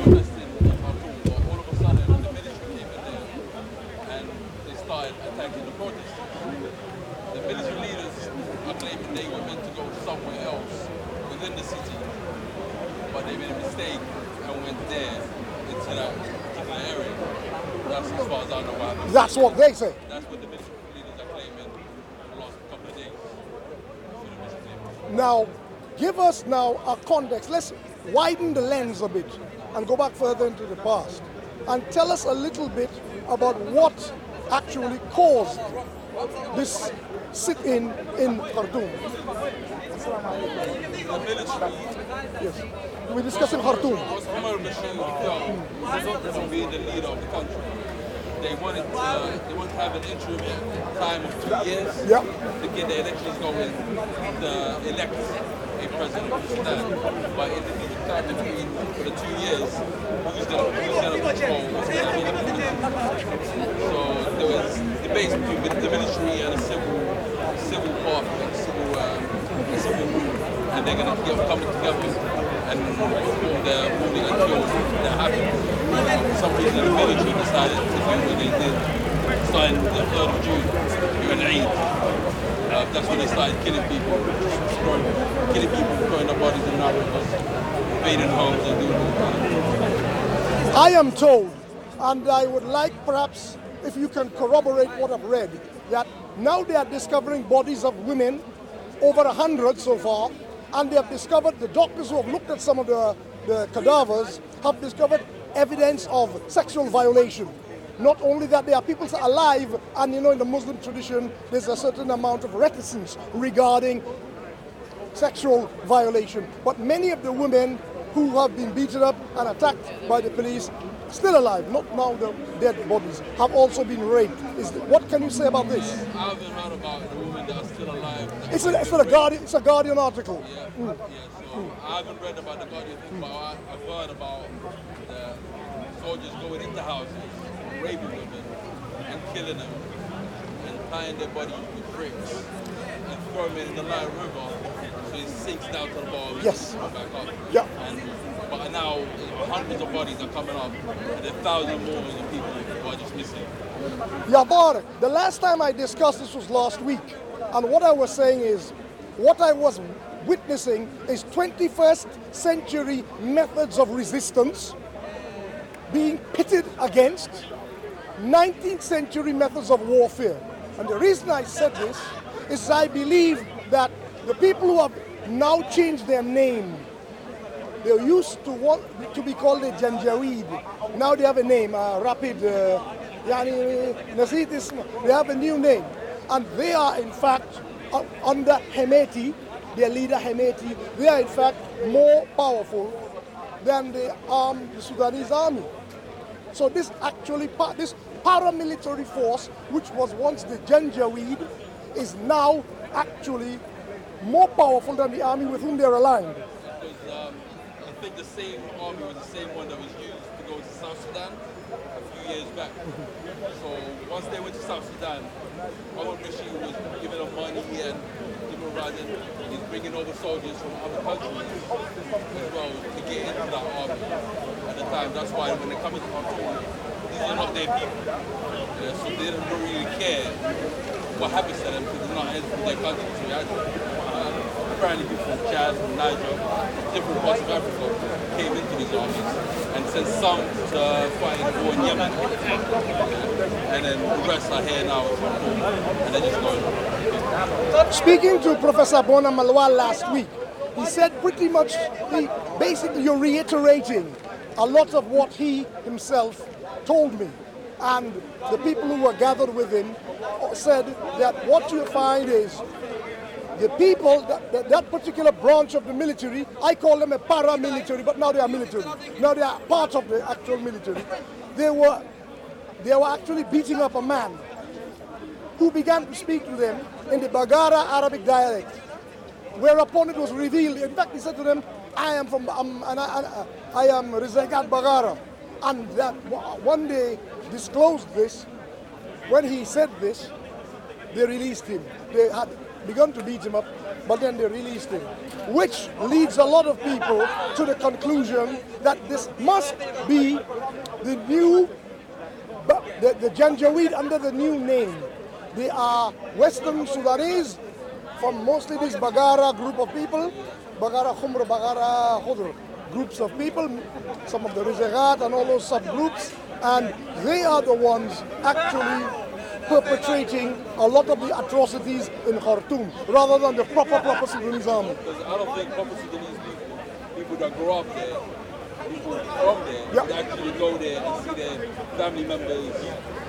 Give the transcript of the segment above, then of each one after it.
protesting in Khartoum, but all of a sudden the military came in there and they started attacking the protesters. The military leaders are claiming they were meant to go somewhere else within the city, but they made a mistake and went there into that particular area. That's as far as I know about it. That's what they say. That's what the military leaders are claiming the last couple of days. Now, give us now a context. Let's widen the lens a bit and go back further into the past and tell us a little bit about what actually caused this sit-in Khartoum. The military, Yes. We're discussing Khartoum. Omar Bashir felt from being the leader of the country. They wanted to have an interim time of 2 years Yeah. to get the elections going, to elect a president of Sudan. But in the time between for the 2 years, who's going to control what's going to be the president? So there was debates between the military and a civil part, like civil group, and they're going to keep coming together and perform their ruling until that happens. For some reason, the military decided to do what they did, starting the 3rd of June, during Eid. That's when they started killing people, throwing their bodies in rivers, invading homes and doing all that. I am told, and I would like perhaps if you can corroborate what I've read, that now they are discovering bodies of women, over 100 so far, and they have discovered, the doctors who have looked at some of the cadavers have discovered evidence of sexual violation. Not only that, there are people alive, and you know, in the Muslim tradition, there's a certain amount of reticence regarding sexual violation. But many of the women who have been beaten up and attacked by the police, still alive, not now the dead bodies, have also been raped. What can you say about this? I haven't heard about the women that are still alive. It's a Guardian article. Yeah, so I haven't read about the Guardian thing, but I've heard about the soldiers going into houses, raping women and killing them and tying their bodies with bricks and throwing them in the Nile River so it sinks down to the bottom Yes. and comes back up. Yeah. But now hundreds of bodies are coming up and there are thousands more of people who are just missing. Yeah, Barak, the last time I discussed this was last week, and what I was saying is, what I was witnessing is 21st century methods of resistance being pitted against 19th century methods of warfare. And the reason I said this is I believe that the people who have now changed their name, they used to be called the Janjaweed. Now they have a name, Rapid, they have a new name. And they are in fact, under Hemeti, their leader Hemeti, they are in fact more powerful than the Sudanese army. So this actually, this paramilitary force, which was once the Janjaweed, is now actually more powerful than the army with whom they're aligned. Because I think the same army was the same one that was used to go to South Sudan a few years back. So once they went to South Sudan, Omar Bashir was giving them money and people riding, he's bringing over soldiers from other countries as well to get into that army at the time. That's why when they come into Khartoum, these are not their people. So they don't really care what happens to them because they're not from their country. So apparently people from Chad, from Niger, different parts of Africa came into these armies and sent some to fight in the war in Yemen. And then the rest are here now and they're just going. Speaking to Professor Bona Malwa last week, he said pretty much, basically you're reiterating a lot of what he himself told me. And the people who were gathered with him said that what you find is the people, that particular branch of the military, I call them a paramilitary, but now they are military. Now they are part of the actual military. They were actually beating up a man who began to speak to them in the Bagara Arabic dialect, whereupon it was revealed. In fact, he said to them, I am Rizagat Bagara. And that one day disclosed this. When he said this, they released him. They had begun to beat him up, but then they released him, which leads a lot of people to the conclusion that this must be the new, the Janjaweed under the new name. They are Western Sudanese from mostly this Bagara group of people, Bagara Khumr, Bagara Khudr groups of people, some of the Rizegat and all those subgroups, and they are the ones actually perpetrating a lot of the atrocities in Khartoum, rather than the proper Sudanese army. Because I don't think proper Sudanese people that grow up there, people from there, they actually go there and see their family members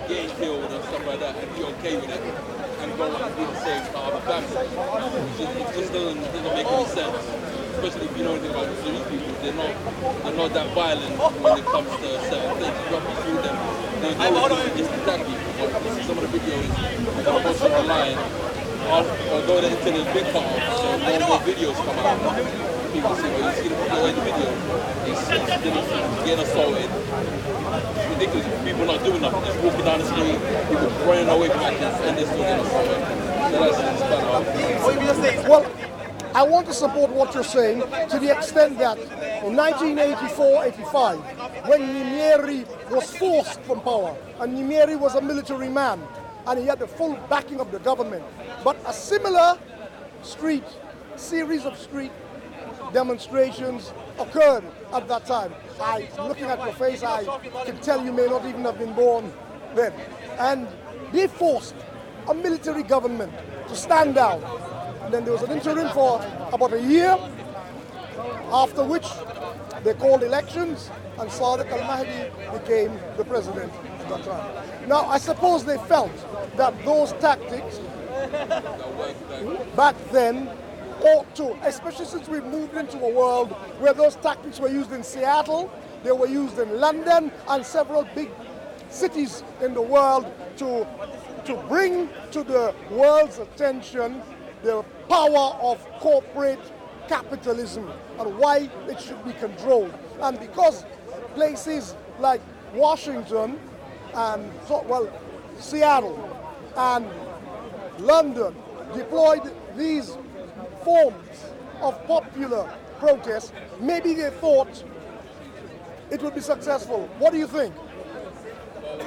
getting killed and stuff like that and be okay with it and go and be the same to other families. It just doesn't make any sense. Especially if you know anything about the Sudanese people, they're not that violent when it comes to certain things. You don't shoot them. They go just attack people. You see some of the videos that are posted online. I'll go into the big car, so more videos come out. People see, well, you see the video, he's getting assaulted. It's ridiculous. People not doing nothing, just walking down the street, people running away from actions, and they're still getting assaulted. So that's kind of... Well, I want to support what you're saying to the extent that in 1984-85, when Nyeri was forced from power, and Nyeri was a military man, and he had the full backing of the government, but a similar series of street demonstrations occurred at that time. Looking at your face, I can tell you may not even have been born then. And they forced a military government to stand down. And then there was an interim for about a year, after which they called elections, and Sadiq al-Mahdi became the president at that time. Now, I suppose they felt that those tactics back then ought to, especially since we've moved into a world where those tactics were used in Seattle, they were used in London and several big cities in the world to bring to the world's attention the power of corporate capitalism and why it should be controlled. And because places like Washington and Seattle and London deployed these forms of popular protest, maybe they thought it would be successful. What do you think? Well,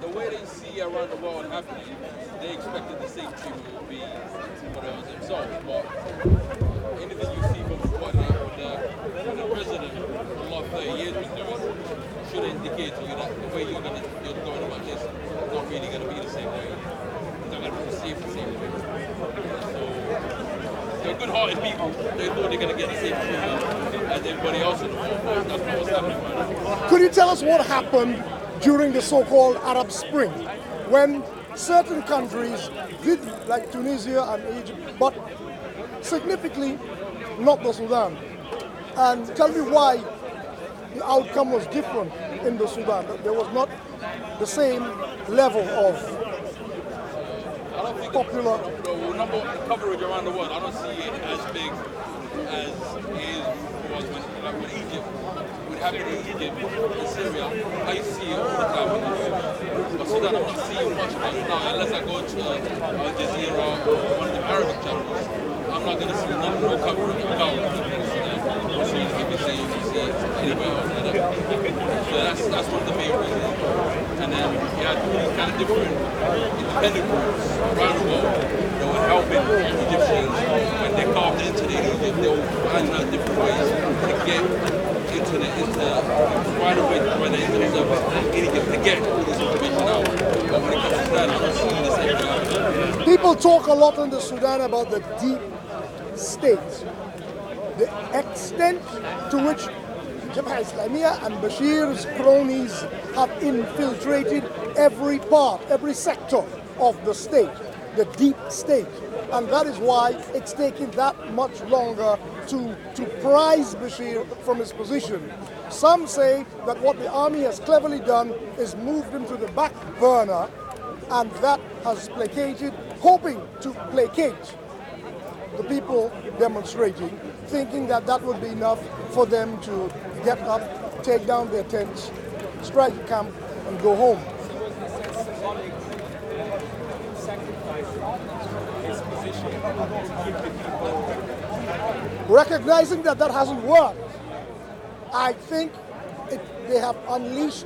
the way they see around the world happening, they expected the same thing would be for themselves. But anything you see from what the president for the last 30 years was doing should indicate to you that the way you're going about this is not really going to be the same way. It's not going to be perceived the same way. So they're good-hearted people. They thought they're going to get the same treatment as everybody else in the world, but that's not what's happening right now. Could you tell us what happened during the so-called Arab Spring, when certain countries did, like Tunisia and Egypt, but significantly not the Sudan? And tell me why the outcome was different in the Sudan. There was not the same level of popular... The coverage around the world, I don't see it as big as it was when Egypt would happen in Egypt, in Syria. I used to see it all the time in the news. But Sudan, I'm not seeing much about it now unless I go to Al Jazeera or one of the Arabic channels. I'm not going to see no coverage about Sudan. So you can see it anywhere else. So that's one of the main reasons. And then you had these kind of different independent groups around the world that were helping Egyptians when they carved into the Egypt. They were finding out different ways to get into the Egypt to get all this information out. But when it comes to Sudan, I don't see the same thing. People talk a lot in the Sudan about the deep state, the extent to which Jabhat Islamiyah and Bashir's cronies have infiltrated every part, every sector of the state, the deep state. And that is why it's taken that much longer to prise Bashir from his position. Some say that what the army has cleverly done is moved him to the back burner, and that has placated, hoping to placate the people demonstrating, thinking that that would be enough for them to get up, take down their tents, strike a camp, and go home. Sacrifice his position Recognizing that that hasn't worked, I think they have unleashed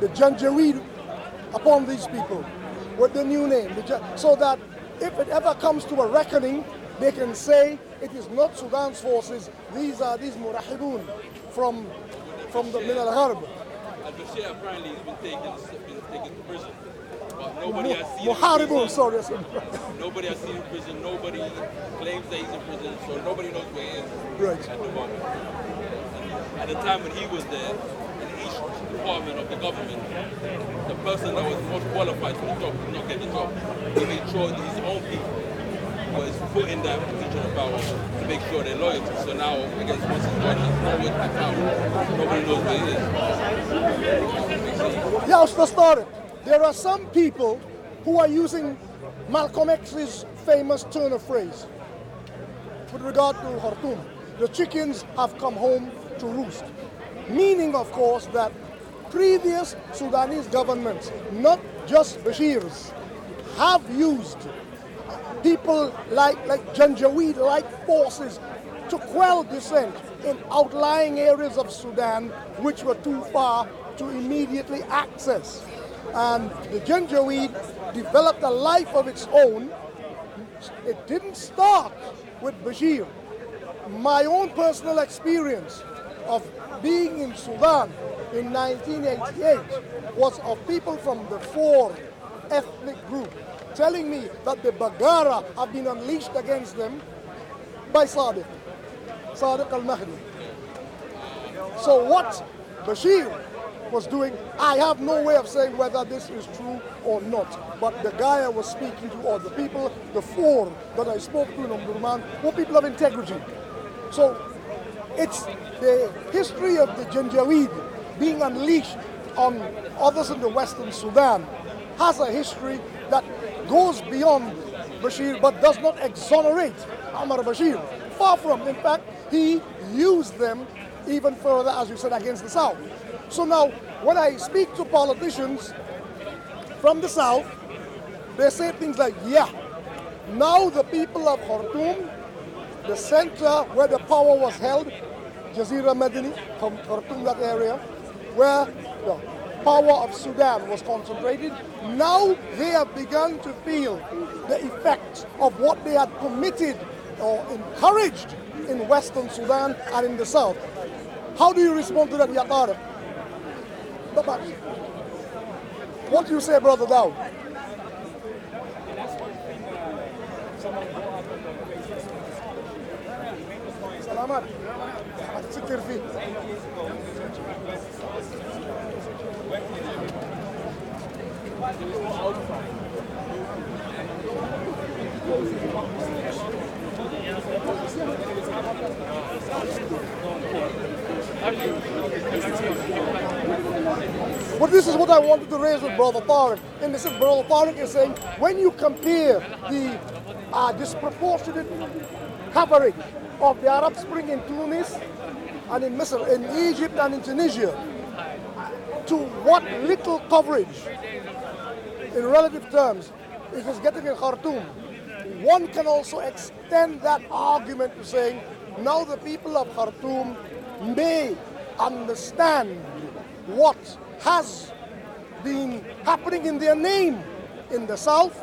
the Janjaweed upon these people with the new name, so that if it ever comes to a reckoning, they can say it is not Sudan's forces, these are these Murahibun from the Min al-Gharb. And Bashir apparently has been taken to prison. But nobody has seen him in Muharibun, prison. sorry. Nobody has seen him in prison. Nobody claims that he's in prison, so nobody knows where he is Right. at the moment. At the time when he was there, in each department of the government, the person that was most qualified for the job could not get the job. He made sure that his own people was put in that position of power to make sure they're loyal. So now, I guess once he's gone, he's nowhere to be found. Nobody knows where he is. Yeah, Mr. Starr, there are some people who are using Malcolm X's famous turn of phrase with regard to Khartoum. The chickens have come home to roost. Meaning, of course, that previous Sudanese governments, not just Bashir's, have used people like Janjaweed-like forces to quell dissent in outlying areas of Sudan which were too far to immediately access. And the Janjaweed developed a life of its own. It didn't start with Bashir. My own personal experience of being in Sudan in 1988 was of people from the 4 ethnic group telling me that the Bagara have been unleashed against them by Sadiq al-Mahdi. So what Bashir was doing, I have no way of saying whether this is true or not. But the guy I was speaking to, or the people, the 4 that I spoke to in Omdurman, were people of integrity. So it's the history of the Janjaweed being unleashed on others in the Western Sudan has a history that goes beyond Bashir but does not exonerate Omar Bashir. Far from. In fact, he used them even further, as you said, against the South. So now, when I speak to politicians from the South, they say things like, yeah, now the people of Khartoum, the center where the power was held, Jazeera Medini, from Khartoum, that area, where the power of Sudan was concentrated, now they have begun to feel the effects of what they had permitted or encouraged in Western Sudan and in the South. How do you respond to that, Yatara? What do you say, Brother Dawd? Salamat. Sikir fi. But this is what I wanted to raise with Brother Tariq. In the sense, Brother Tariq is saying, when you compare the disproportionate coverage of the Arab Spring in Tunis and in Misr, in Egypt and in Tunisia, to what little coverage, in relative terms, it is getting in Khartoum, one can also extend that argument to saying, now the people of Khartoum may understand what has been happening in their name in the South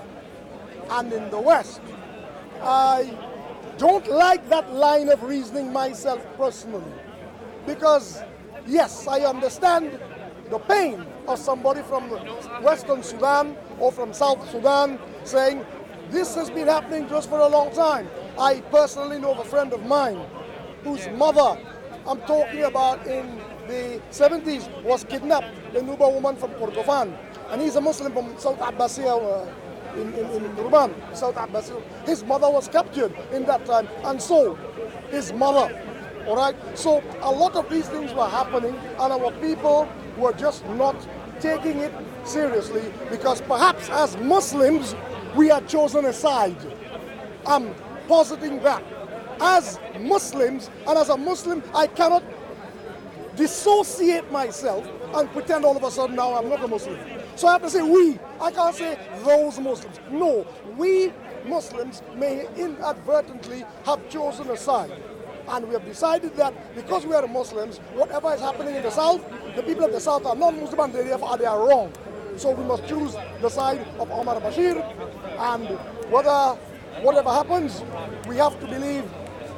and in the West. I don't like that line of reasoning myself personally, because yes, I understand the pain of somebody from Western Sudan or from South Sudan saying this has been happening just for a long time. I personally know of a friend of mine whose mother, I'm talking about in the 70s, was kidnapped, a Nuba woman from Kordofan, and he's a Muslim from South Abbasiyah in Durban, South Abbasiyah. His mother was captured in that time, and so his mother, all right? So a lot of these things were happening, and our people were just not taking it seriously, because perhaps as Muslims, we had chosen a side. I'm positing that. As Muslims, and as a Muslim, I cannot dissociate myself and pretend all of a sudden now I'm not a Muslim. So I have to say we. I can't say those Muslims. No, we Muslims may inadvertently have chosen a side. And we have decided that because we are Muslims, whatever is happening in the South, the people of the South are non-Muslim and therefore they are wrong. So we must choose the side of Omar Bashir, and whatever happens, we have to believe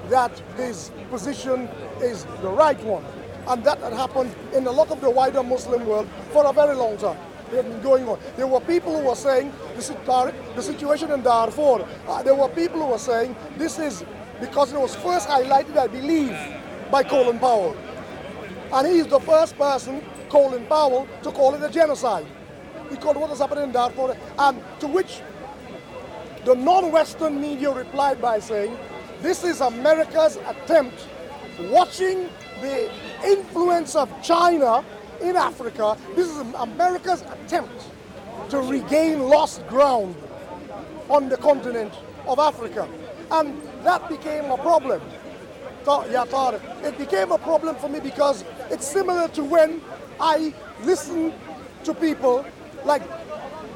that his position is the right one. And that had happened in a lot of the wider Muslim world for a very long time. It had been going on. There were people who were saying, the situation in Darfur, there were people who were saying, this is because it was first highlighted, I believe, by Colin Powell. And he is the first person, Colin Powell, to call it a genocide. He called what was happening in Darfur, and to which the non-Western media replied by saying, this is America's attempt, watching the influence of China in Africa, this is America's attempt to regain lost ground on the continent of Africa. And that became a problem. It became a problem for me because it's similar to when I listen to people like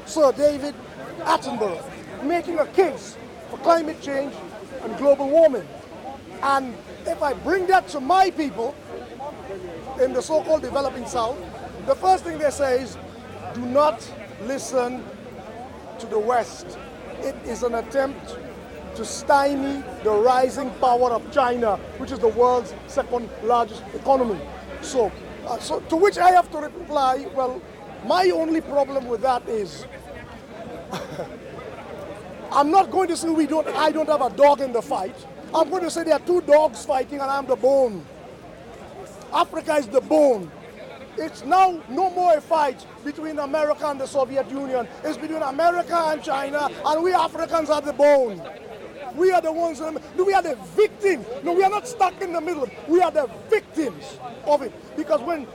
Sir David Attenborough making a case for climate change and global warming. And if I bring that to my people in the so-called developing South, the first thing they say is, do not listen to the West. It is an attempt to stymie the rising power of China, which is the world's second largest economy. So to which I have to reply, well, my only problem with that is, I'm not going to say I don't have a dog in the fight. I'm going to say there are two dogs fighting and I'm the bone. Africa is the bone. It's now no more a fight between America and the Soviet Union. It's between America and China, and we Africans are the bone. We are the ones, we are the victims. No, we are not stuck in the middle. We are the victims of it. Because when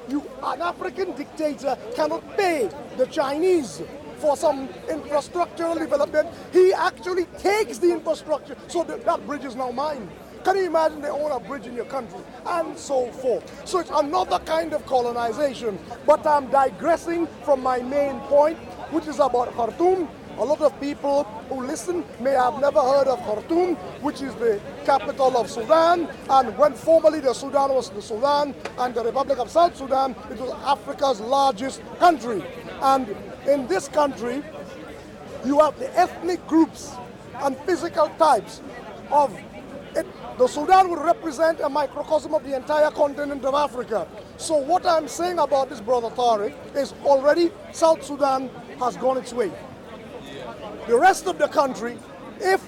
an African dictator cannot pay the Chinese for some infrastructural development, he actually takes the infrastructure. So that bridge is now mine. Can you imagine they own a bridge in your country? And so forth. So it's another kind of colonization. But I'm digressing from my main point, which is about Khartoum. A lot of people who listen may have never heard of Khartoum, which is the capital of Sudan. And when formerly the Sudan was the Sudan and the Republic of South Sudan, it was Africa's largest country. And in this country, you have the ethnic groups and physical types of it. The Sudan would represent a microcosm of the entire continent of Africa. So what I'm saying about this, Brother Tariq, is already South Sudan has gone its way. The rest of the country, if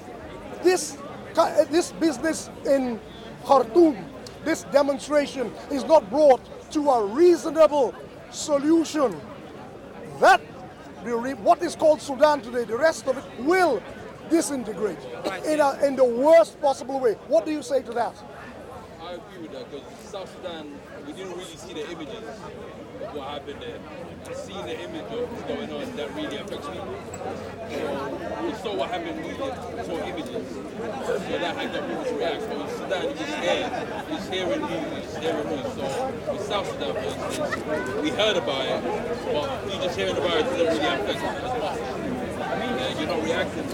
this business in Khartoum, this demonstration is not brought to a reasonable solution, that what is called Sudan today, the rest of it will disintegrate in the worst possible way. What do you say to that? I agree with that, because South Sudan, we didn't really see the images of what happened there. Seeing the image of what's going on, that really affects me. So we saw what happened, we saw images. So that had got people to react. So in Sudan, you just hearing news, So with South Sudan, for instance, we heard about it, but you just hearing about it doesn't really affect us as much. You're not reacting.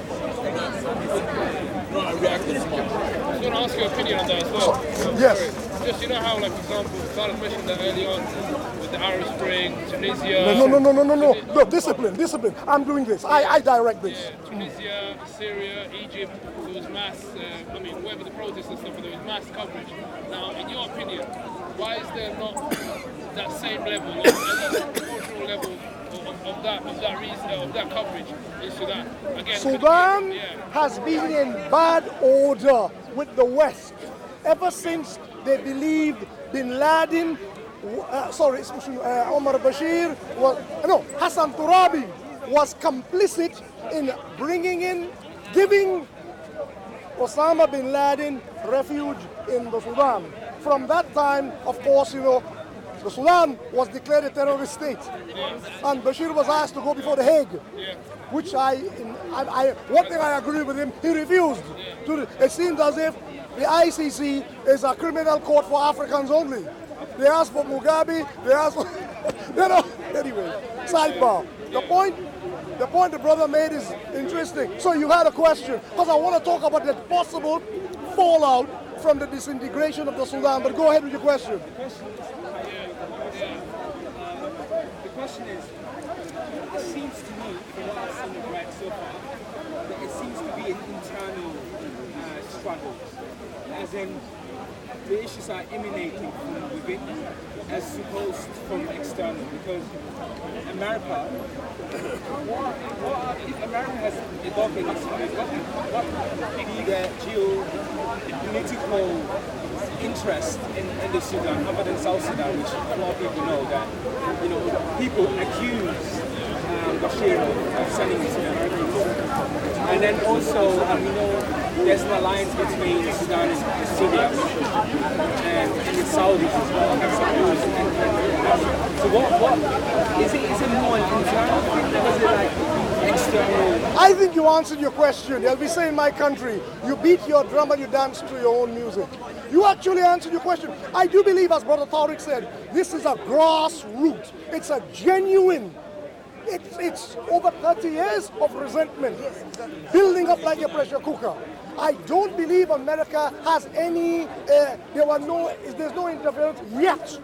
You're not reacting as much. I was going to ask your opinion on that as well. Yes. Just, you know how, like, for example, Carlos mentioned that early on with the Arab Spring, Tunisia. No. No, discipline. I'm doing this. I direct this. Yeah, Tunisia, Syria, Egypt, there was mass, whatever the protests and stuff, there was mass coverage. Now, in your opinion, why is there not that same level, that proportional level of that coverage in Sudan? Again, Sudan has been in bad order with the West ever since they believed Bin Laden, Omar Bashir, Hassan Turabi was complicit in giving Osama Bin Laden refuge in the Sudan. From that time, of course, the Sudan was declared a terrorist state, and Bashir was asked to go before the Hague, which one thing I agree with him, he refused. It seems as if the ICC is a criminal court for Africans only. They asked for Mugabe, they asked for, anyway, sidebar. The point The point the brother made is interesting. So you had a question, because I want to talk about the possible fallout from the disintegration of the Sudan. But go ahead with your question. The question is, it seems to me, from what I've seen of right so far, that it seems to be an internal struggle. As in, the issues are emanating from within as opposed from external. Because America, if America has adopted its what be the geopolitical interest in the Sudan, other than South Sudan, which a lot of people know that, people accuse Bashir of sending it to the Americans. And then also, we know there's an alliance between Sudan and Syria and the Saudis as well, I suppose. So what is it more an internal thing or is it like external? I think you answered your question. As we say in my country, you beat your drum and you dance to your own music. You actually answered your question. I do believe, as Brother Tariq said, this is a grassroots. It's a genuine. It's over 30 years of resentment building up like a pressure cooker. I don't believe America has any, there's no interference yet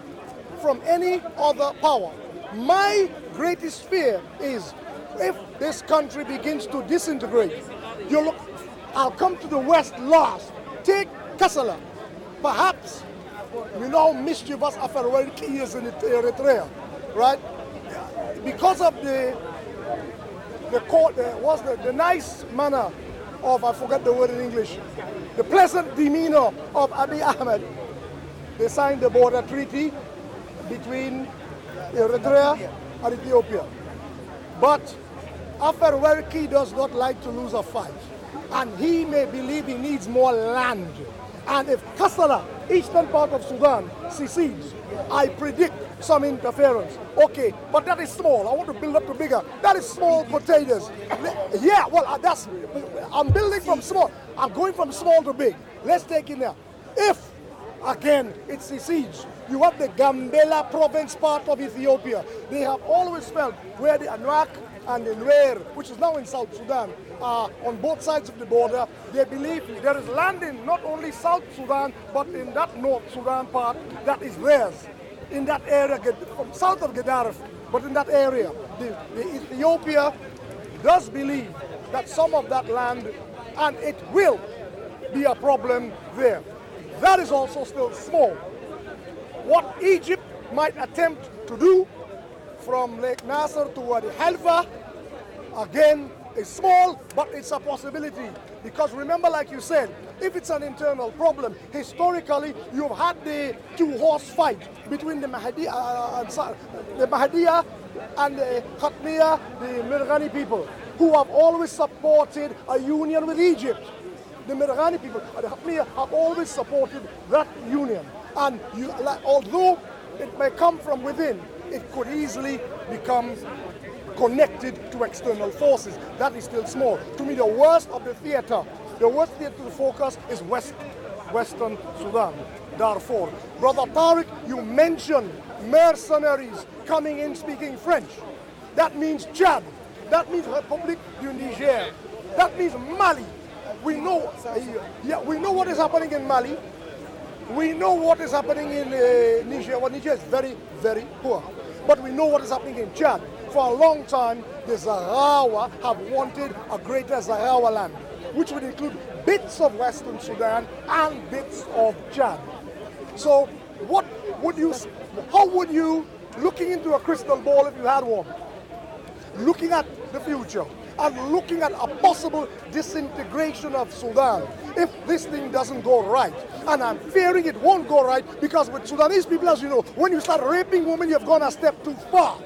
from any other power. My greatest fear is if this country begins to disintegrate, I'll come to the West last. Take Kassala. Perhaps, you know how mischievous Afarwerki is in Eritrea, right? Because of the nice manner of, I forget the word in English, the pleasant demeanor of Abiy Ahmed, they signed the border treaty between Eritrea and Ethiopia. But Afarwerki does not like to lose a fight, and he may believe he needs more land. And if Kassala, eastern part of Sudan, secedes, I predict some interference. Okay, but that is small. I want to build up to bigger. That is small potatoes. Yeah, well, I'm building from small. I'm going from small to big. Let's take it now. If, again, it secedes, you have the Gambela province part of Ethiopia. They have always felt where the Anuak and the Nuer, which is now in South Sudan, are on both sides of the border. They believe there is land in not only South Sudan, but in that North Sudan part that is theirs. In that area, from south of Gadaref, but in that area, the Ethiopia does believe that some of that land, and it will be a problem there. That is also still small. What Egypt might attempt to do from Lake Nasser to Wadi Halfa, again, is small, but it's a possibility. Because remember, like you said, if it's an internal problem, historically, you've had the two-horse fight between the Mahdiya and the Khatmiya, the Mirghani people, who have always supported a union with Egypt. The Mirghani people, the Khatmiya, have always supported that union. And although it may come from within, it could easily become connected to external forces. That is still small. To me, the worst of the theater, the worst theater to focus is Western Sudan, Darfur. Brother Tariq, you mentioned mercenaries coming in speaking French. That means Chad. That means Republic du Niger. That means Mali. We know what is happening in Mali. We know what is happening in Niger. Well, Niger is very, very poor. But we know what is happening in Chad. For a long time, the Zahrawa have wanted a greater Zahrawa land, which would include bits of Western Sudan and bits of Chad. So how would you, looking into a crystal ball if you had one, looking at the future and looking at a possible disintegration of Sudan, if this thing doesn't go right, and I'm fearing it won't go right, because with Sudanese people, as you know, when you start raping women, you've gone a step too far.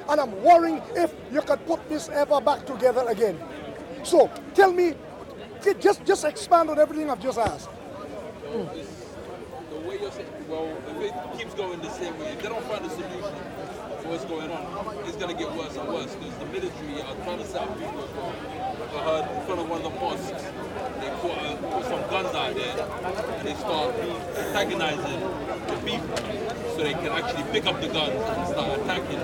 And I'm worrying if you could put this ever back together again. So tell me, just expand on everything I've just asked. The way you're saying, well, if it keeps going the same way, if they don't find a solution to what's going on, it's going to get worse and worse because the military are trying to set up people as well. Like I heard in front of one of the mosques, they put some guns out there and they start antagonizing the people so they can actually pick up the guns and start attacking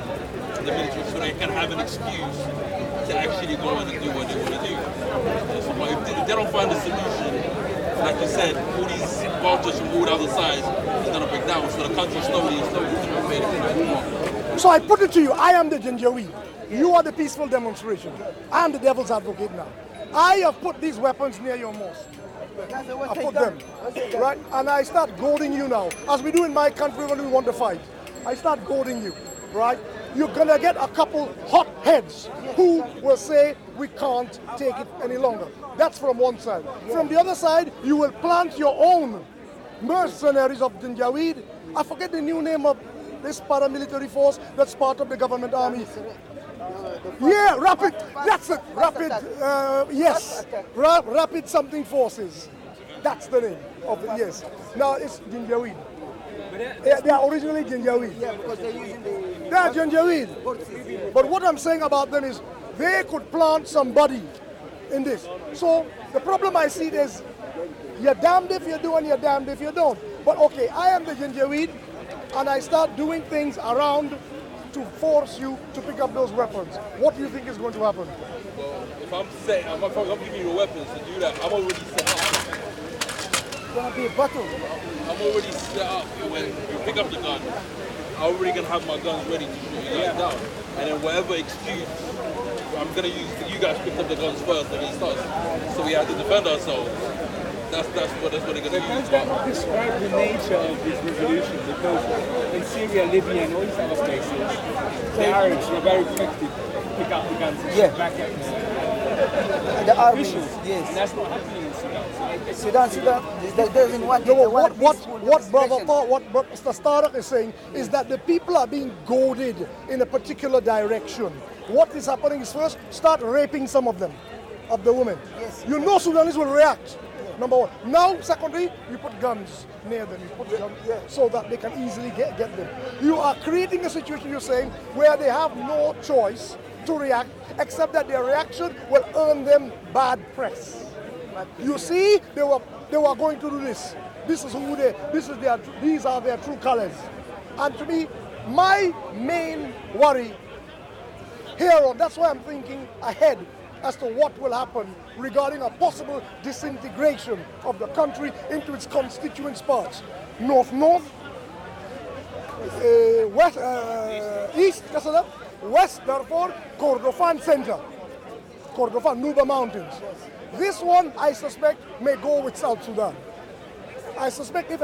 the military so they can have an excuse to actually go in and do what they want to do. So, but if they don't find a solution, like you said, all these vultures from all the other sides is going to break down. So the country slowly is going to fade more. So I put it to you, I am the Janjaweed. You are the peaceful demonstration. I am the devil's advocate now. I have put these weapons near your mosque. I put them, right? And I start goading you now, as we do in my country when we want to fight. I start goading you, right? You're gonna get a couple hot heads who will say, we can't take it any longer. That's from one side. From the other side, you will plant your own mercenaries of Janjaweed. I forget the new name of this paramilitary force that's part of the government army. Yeah, rapid, that's it, rapid, yes, rapid something forces. That's the name of it, yes. Now it's Janjaweed. They are originally Janjaweed. Yeah, because they're using the... They are Janjaweed. But what I'm saying about them is they could plant somebody in this. So the problem I see is you're damned if you do and you're damned if you don't. But okay, I am the Janjaweed and I start doing things around to force you to pick up those weapons. What do you think is going to happen? Well, if I'm giving you the weapons to do that, I'm already set up. It's going to be a battle. I'm already set up when you pick up the gun. I'm already going to have my guns ready to shoot you guys down. And then whatever excuse, I'm going to use, you guys picked up the guns first against us. So we have to defend ourselves. That's what they're going to use. Does that describe the nature of this revolution? Because in Syria, Libya, and all these other places, the Arabs were very quick to pick up the guns and shoot back at The army, officials. yes. And that's not happening in Sudan. Sudan they doesn't want it. No, what Mr. Starak is saying is that the people are being goaded in a particular direction. What is happening is first, start raping some of them, of the women. Yes. You know Sudanese will react. Number one. Now, secondly, you put guns near them. You put guns so that they can easily get them. You are creating a situation, you're saying, where they have no choice to react, except that their reaction will earn them bad press. You see, they were going to do this. This is who they. These are their true colors. And to me, my main worry here, that's why I'm thinking ahead as to what will happen regarding a possible disintegration of the country into its constituent parts. North, west, east, west, therefore, Kordofan center, Kordofan, Nuba Mountains. This one, I suspect, may go with South Sudan. I suspect if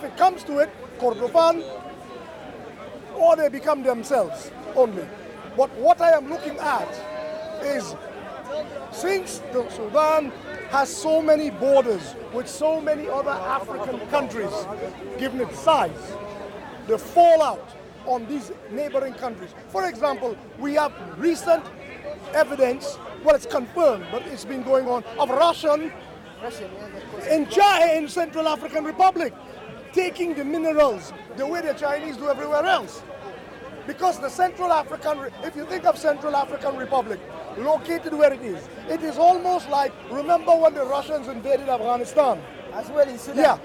it comes to it, Kordofan, or they become themselves only. But what I am looking at is, since the Sudan has so many borders with so many other African countries, given its size, the fallout on these neighboring countries. For example, we have recent evidence, well, it's confirmed, but it's been going on, of Russian in Central African Republic, taking the minerals the way the Chinese do everywhere else. Because the Central African, if you think of Central African Republic, located where it is almost like, remember when the Russians invaded Afghanistan? As well in Sudan. Yeah,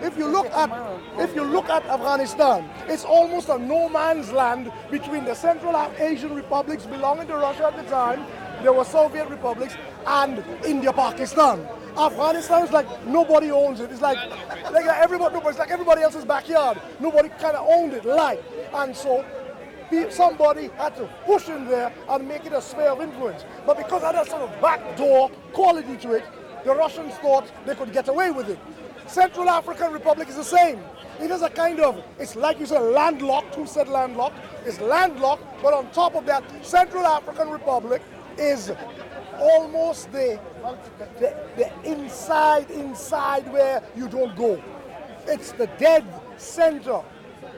if you look at Afghanistan, it's almost a no man's land between the Central Asian republics belonging to Russia at the time, there were Soviet republics, and India, Pakistan. Afghanistan is like nobody owns it. It's like everybody else's backyard. Nobody kind of owned it, and so somebody had to push in there and make it a sphere of influence. But because of that sort of backdoor quality to it, the Russians thought they could get away with it. Central African Republic is the same. It is a kind of, it's like you said, landlocked. Who said landlocked? It's landlocked, but on top of that, Central African Republic is almost the inside where you don't go. It's the dead center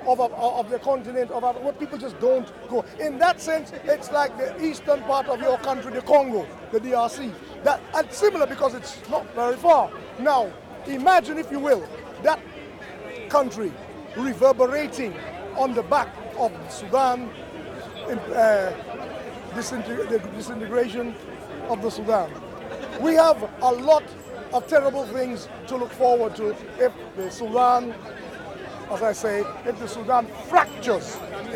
of the continent, where people just don't go. In that sense, it's like the eastern part of your country, the Congo, the DRC. And similar because it's not very far. Now, imagine, if you will, that country reverberating on the back of Sudan, the disintegration of the Sudan. We have a lot of terrible things to look forward to if the Sudan, as I say, if the Sudan fractures. I'm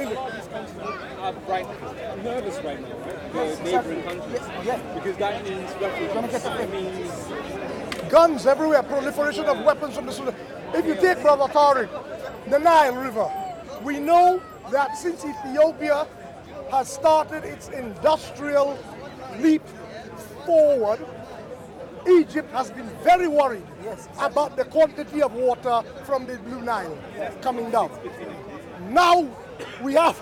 nervous right now, right? The neighboring countries. Yes. Because that means refugees. That means Guns everywhere, proliferation of weapons from the Sudan. If you take Brother Tariq, the Nile River, we know that since Ethiopia has started its industrial leap forward, Egypt has been very worried about the quantity of water from the Blue Nile coming down. Now we have,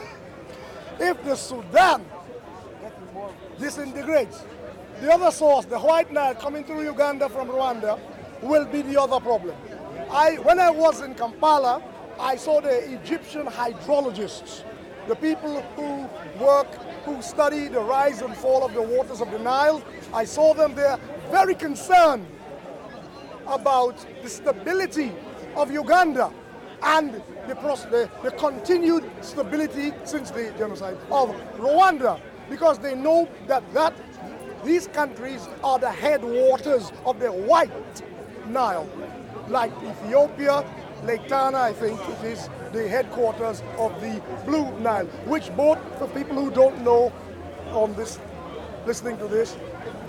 if the Sudan disintegrates, the other source, the White Nile coming through Uganda from Rwanda, will be the other problem. When I was in Kampala, I saw the Egyptian hydrologists, the people who study the rise and fall of the waters of the Nile. I saw them there very concerned about the stability of Uganda and the continued stability since the genocide of Rwanda, because they know that these countries are the headwaters of the White Nile, like Ethiopia, Lake Tana, I think it is the headquarters of the Blue Nile, which both, for people who don't know on this, listening to this,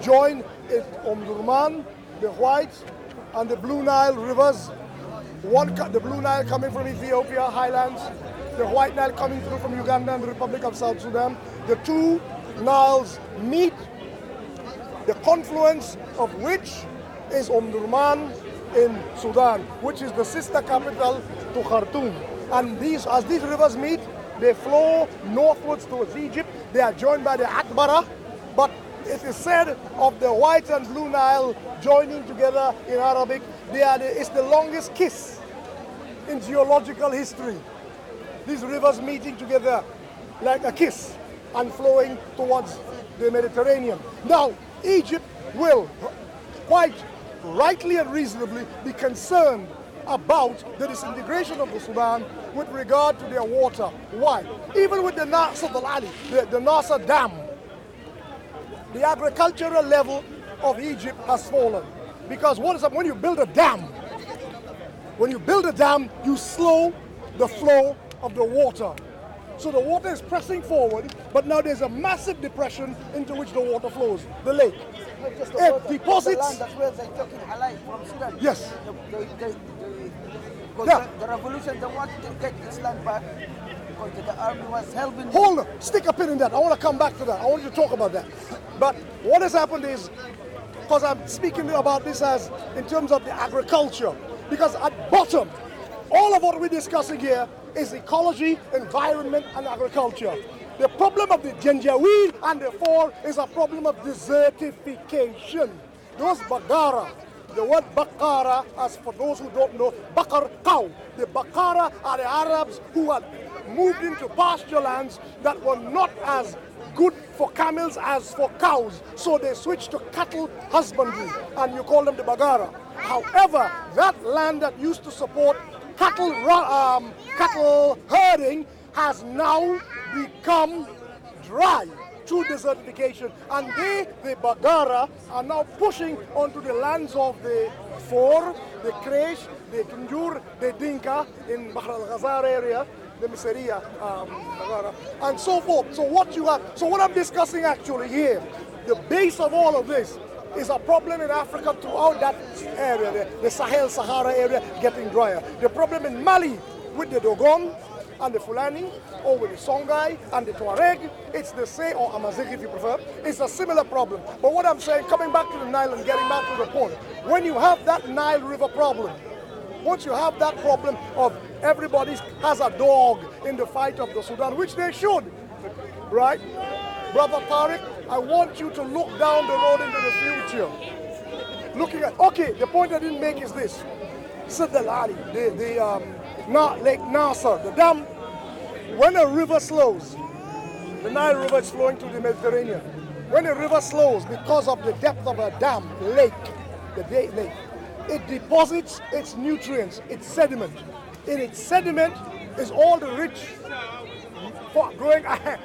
join it Omdurman, the White and the Blue Nile rivers. The Blue Nile coming from Ethiopia, highlands, the White Nile coming through from Uganda and the Republic of South Sudan. The two Niles meet, the confluence of which is Omdurman in Sudan, which is the sister capital to Khartoum. And as these rivers meet, they flow northwards towards Egypt. They are joined by the Atbara, but it is said of the White and Blue Nile joining together in Arabic, it's the longest kiss in geological history. These rivers meeting together like a kiss and flowing towards the Mediterranean. Now, Egypt will quite rightly and reasonably be concerned about the disintegration of the Sudan with regard to their water. Why? Even with the Nasser al-Ali, the Nasser Dam, the agricultural level of Egypt has fallen. Because what is up when you build a dam? When you build a dam, you slow the flow of the water. So the water is pressing forward, but now there's a massive depression into which the water flows, the lake. It deposits. The land as well, they're talking alive from Sudan. Yes. Because the revolution, they want to get this land back because the army was helping. Hold on, stick a pin in that. I want to come back to that. I want you to talk about that. But what has happened is, because I'm speaking about this as in terms of the agriculture, because at bottom, all of what we're discussing here is ecology, environment, and agriculture. The problem of the Janjaweed and the Four is a problem of desertification. Those Bagara, the word Bakara, as for those who don't know, Bakar, cow. The Bakara are the Arabs who had moved into pasture lands that were not as good for camels as for cows. So they switched to cattle husbandry, and you call them the Bagara. However, that land that used to support cattle herding has now become dry through desertification, and the Bagara, are now pushing onto the lands of the Four, the Kresh, the Tunjur, the Dinka in Bahr al-Ghazar area, the Miseria Bagara, and so forth. So what I'm discussing actually here, the base of all of this is a problem in Africa throughout that area, the Sahel-Sahara area getting drier. The problem in Mali with the Dogon and the Fulani, or with the Songhai and the Tuareg, it's the same, or Amazigh if you prefer, it's a similar problem. But what I'm saying, coming back to the Nile and getting back to the point, when you have that Nile River problem, once you have that problem of everybody has a dog in the fight of the Sudan, which they should, right? Brother Tariq, I want you to look down the road into the future. Looking at, okay, the point I didn't make is this. Sid al-Ali, Lake Nasser, the dam, when a river slows, the Nile River is flowing to the Mediterranean. When a river slows because of the depth of a dam, lake, it deposits its nutrients, its sediment in its sediment is all the rich for growing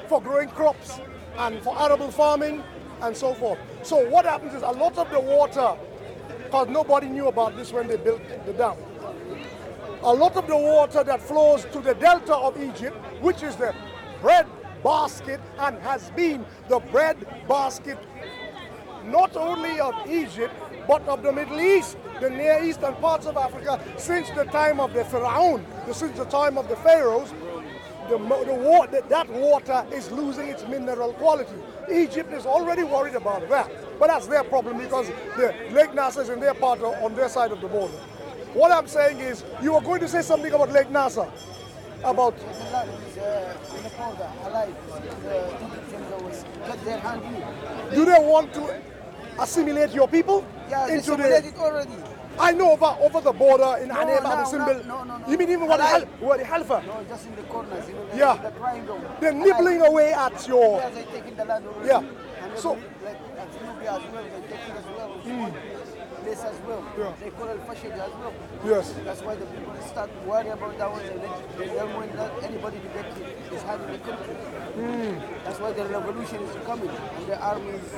for growing crops and for arable farming and so forth. So what happens is a lot of the water, because nobody knew about this when they built the dam, a lot of the water that flows to the delta of Egypt, which is the bread basket and has been the bread basket not only of Egypt but of the Middle East, the Near East and parts of Africa since the time of the Pharaoh, since the time of the Pharaohs. That water is losing its mineral quality. Egypt is already worried about that, but that's their problem because the Lake Nasser is in their part on their side of the border. What I'm saying is, you were going to say something about Lake Nasser, about The land is in the border, alive. The Egyptians always get their hand in. do they want to assimilate your people Yeah, they into simulated it already. I know over the border in Haneba, no, the symbol. no. You mean even where the Halfa? No, just in the corners, Yeah. the triangle. They're nibbling away at your. Yeah, they're taking the land already. Yeah. And So- like at Nubia as well, they're taking as well. Place as well. Yeah. They call it fashion as well. Yes. That's why the people start worrying about that one. They don't want anybody to get his hand in the country. That's why the revolution is coming and the army is.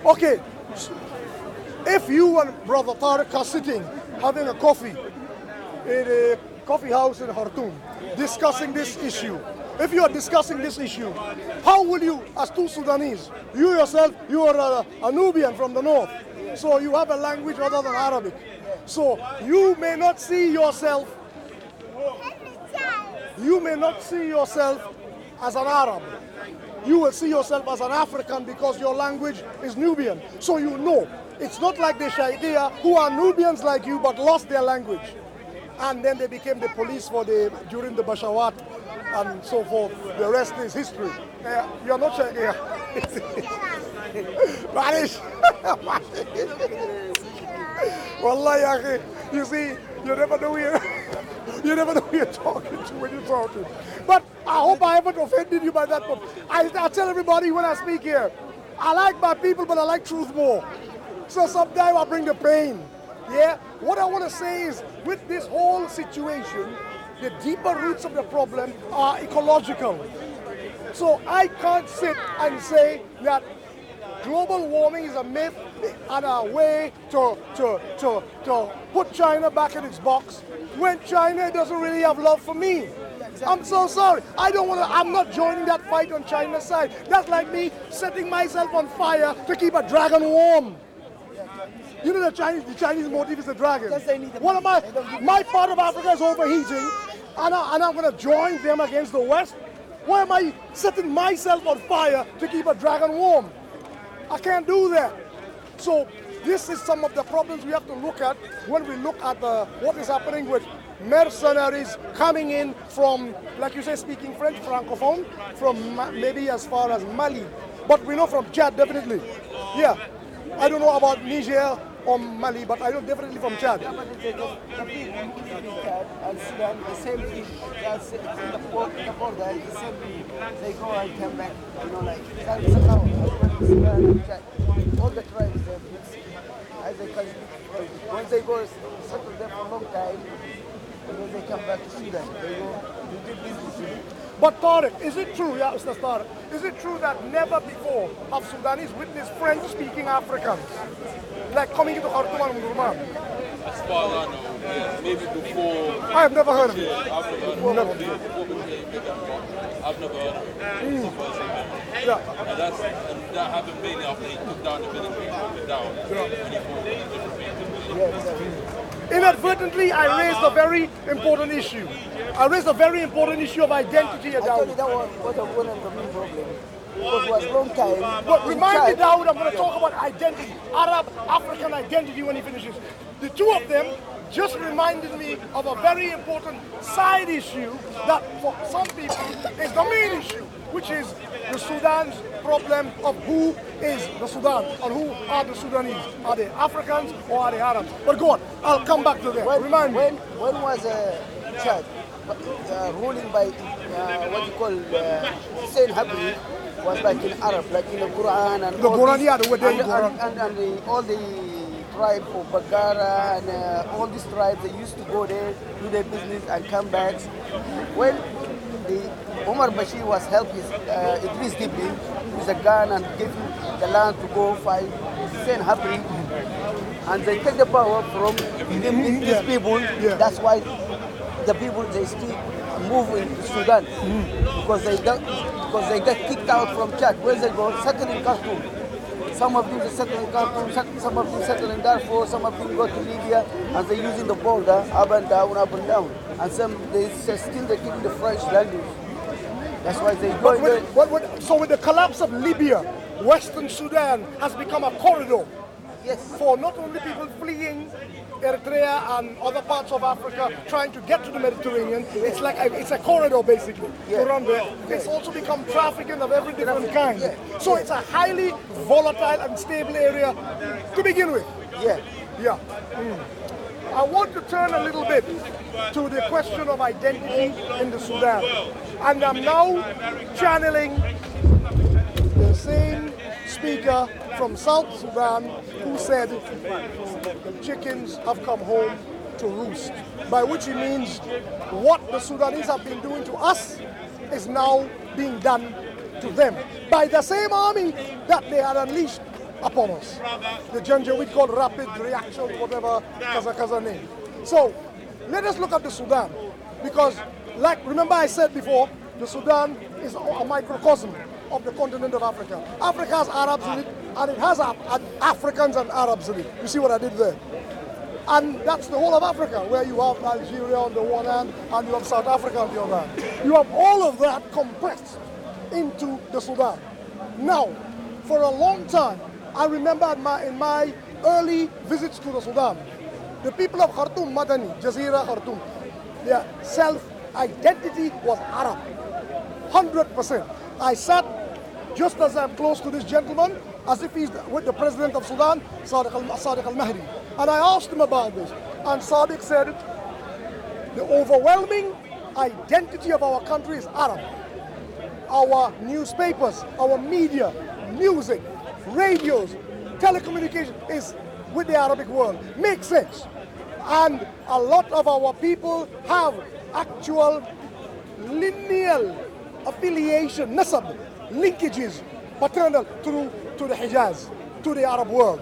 Okay. If you and Brother Tariq are sitting having a coffee in a coffee house in Khartoum, discussing this issue, if you are discussing this issue, how will you, as two Sudanese, you yourself, you are a Nubian from the north, so you have a language other than Arabic. So you may not see yourself as an Arab. You will see yourself as an African because your language is Nubian. So you know, it's not like the Shaidia who are Nubians like you but lost their language. And then they became the police during the Bashawat and so forth. The rest is history. You're not Shaidia. Manish. Wallahi, akhi, you see, you never know who you're talking to when you're talking. But I hope I haven't offended you by that point. I tell everybody when I speak here, I like my people, but I like truth more. So sometimes I bring the pain. Yeah? What I want to say is, with this whole situation, the deeper roots of the problem are ecological. So I can't sit and say that global warming is a myth and a way to put China back in its box when China doesn't really have love for me. I'm so sorry. I'm not joining that fight on China's side. That's like me setting myself on fire to keep a dragon warm. You know the Chinese motive is the dragon. Yes, they need the What am I? money. They don't give My part of Africa is overheating and I'm going to join them against the West? Why am I setting myself on fire to keep a dragon warm? I can't do that. So this is some of the problems we have to look at when we look at what is happening with mercenaries coming in from, like you say, speaking French, Francophone, from maybe as far as Mali. But we know from Chad, definitely. Yeah. I don't know about Niger or Mali, but I know definitely from Chad. The people who live in Chad and Sudan, the same thing. That's in the border, the same thing. They go and come back, like Sudan and Chad. All the tribes, they're mixed. As they can, once they go settle there for a long time, and then they come back to Sudan. They go to do business. But Tariq, is it true, yeah, Mr. Tariq, is it true that never before have Sudanese witnessed French-speaking Africans, like coming into Khartoum and Umdurman? As far as I know, yes, maybe before. I have never heard of it. I've never heard of it. I've never heard of it. It's the first time. Yeah. And that happened mainly after he took down the military, when he fought different people. Inadvertently, I raised a very important issue. I raised a very important issue of identity at I told you Dawood. that was one of the main problems. Because it was a long time. But in remind me, Chad. Dawood, I'm going to talk about identity, Arab-African identity when he finishes. The two of them just reminded me of a very important side issue that for some people is the main issue, which is the Sudan's problem of who is the Sudan or who are the Sudanese. Are they Africans or are they Arabs? But go on, I'll come back to that. Remind me. When was Chad ruling by what you call Hussein Habri was like in Arab, like in the Quran and The all Quran, these- yeah, the way they and, Quran. and all the tribe for Bagara and all these tribes, they used to go there, do their business and come back. When Omar Bashir was helped Idris Dibli with a gun and gave him the land to go fight, send Habri, and they take the power from these people. Yeah. That's why the people, they still move into Sudan because they got kicked out from Chad. Where they go? Settle in Khartoum. Some of them they settle in Khartoum, some of them settle in Darfur, some of them go to Libya, and they're using the border up and down, up and down. And some they're keeping the French language. That's why they go. So with the collapse of Libya, Western Sudan has become a corridor. Yes. For not only people fleeing Eritrea and other parts of Africa trying to get to the Mediterranean, it's like it's a corridor basically to run there. It's also become trafficking of every different kind. So it's a highly volatile and stable area to begin with. Yeah. I want to turn a little bit to the question of identity in the Sudan. And I'm now channeling the same speaker from South Sudan who said the chickens have come home to roost, by which he means what the Sudanese have been doing to us is now being done to them by the same army that they had unleashed upon us. The Janjaweed called rapid reaction, whatever Kaza name. So let us look at the Sudan, because remember I said before, the Sudan is a microcosm of the continent of Africa. Africa has Arabs in it, and it has Africans and Arabs in it. You see what I did there? And that's the whole of Africa, where you have Algeria on the one hand, and you have South Africa on the other hand. You have all of that compressed into the Sudan. Now, for a long time, I remember in my early visits to the Sudan, the people of Khartoum, Madani, Jazeera, Khartoum, their self-identity was Arab, 100%. I sat just as I'm close to this gentleman, as if he's with the president of Sudan, Sadiq al-Mahdi. And I asked him about this. And Sadiq said, the overwhelming identity of our country is Arab. Our newspapers, our media, music, radios, telecommunication is with the Arabic world. Makes sense. And a lot of our people have actual lineal affiliation, nasab, linkages, paternal through to the Hijaz, to the Arab world.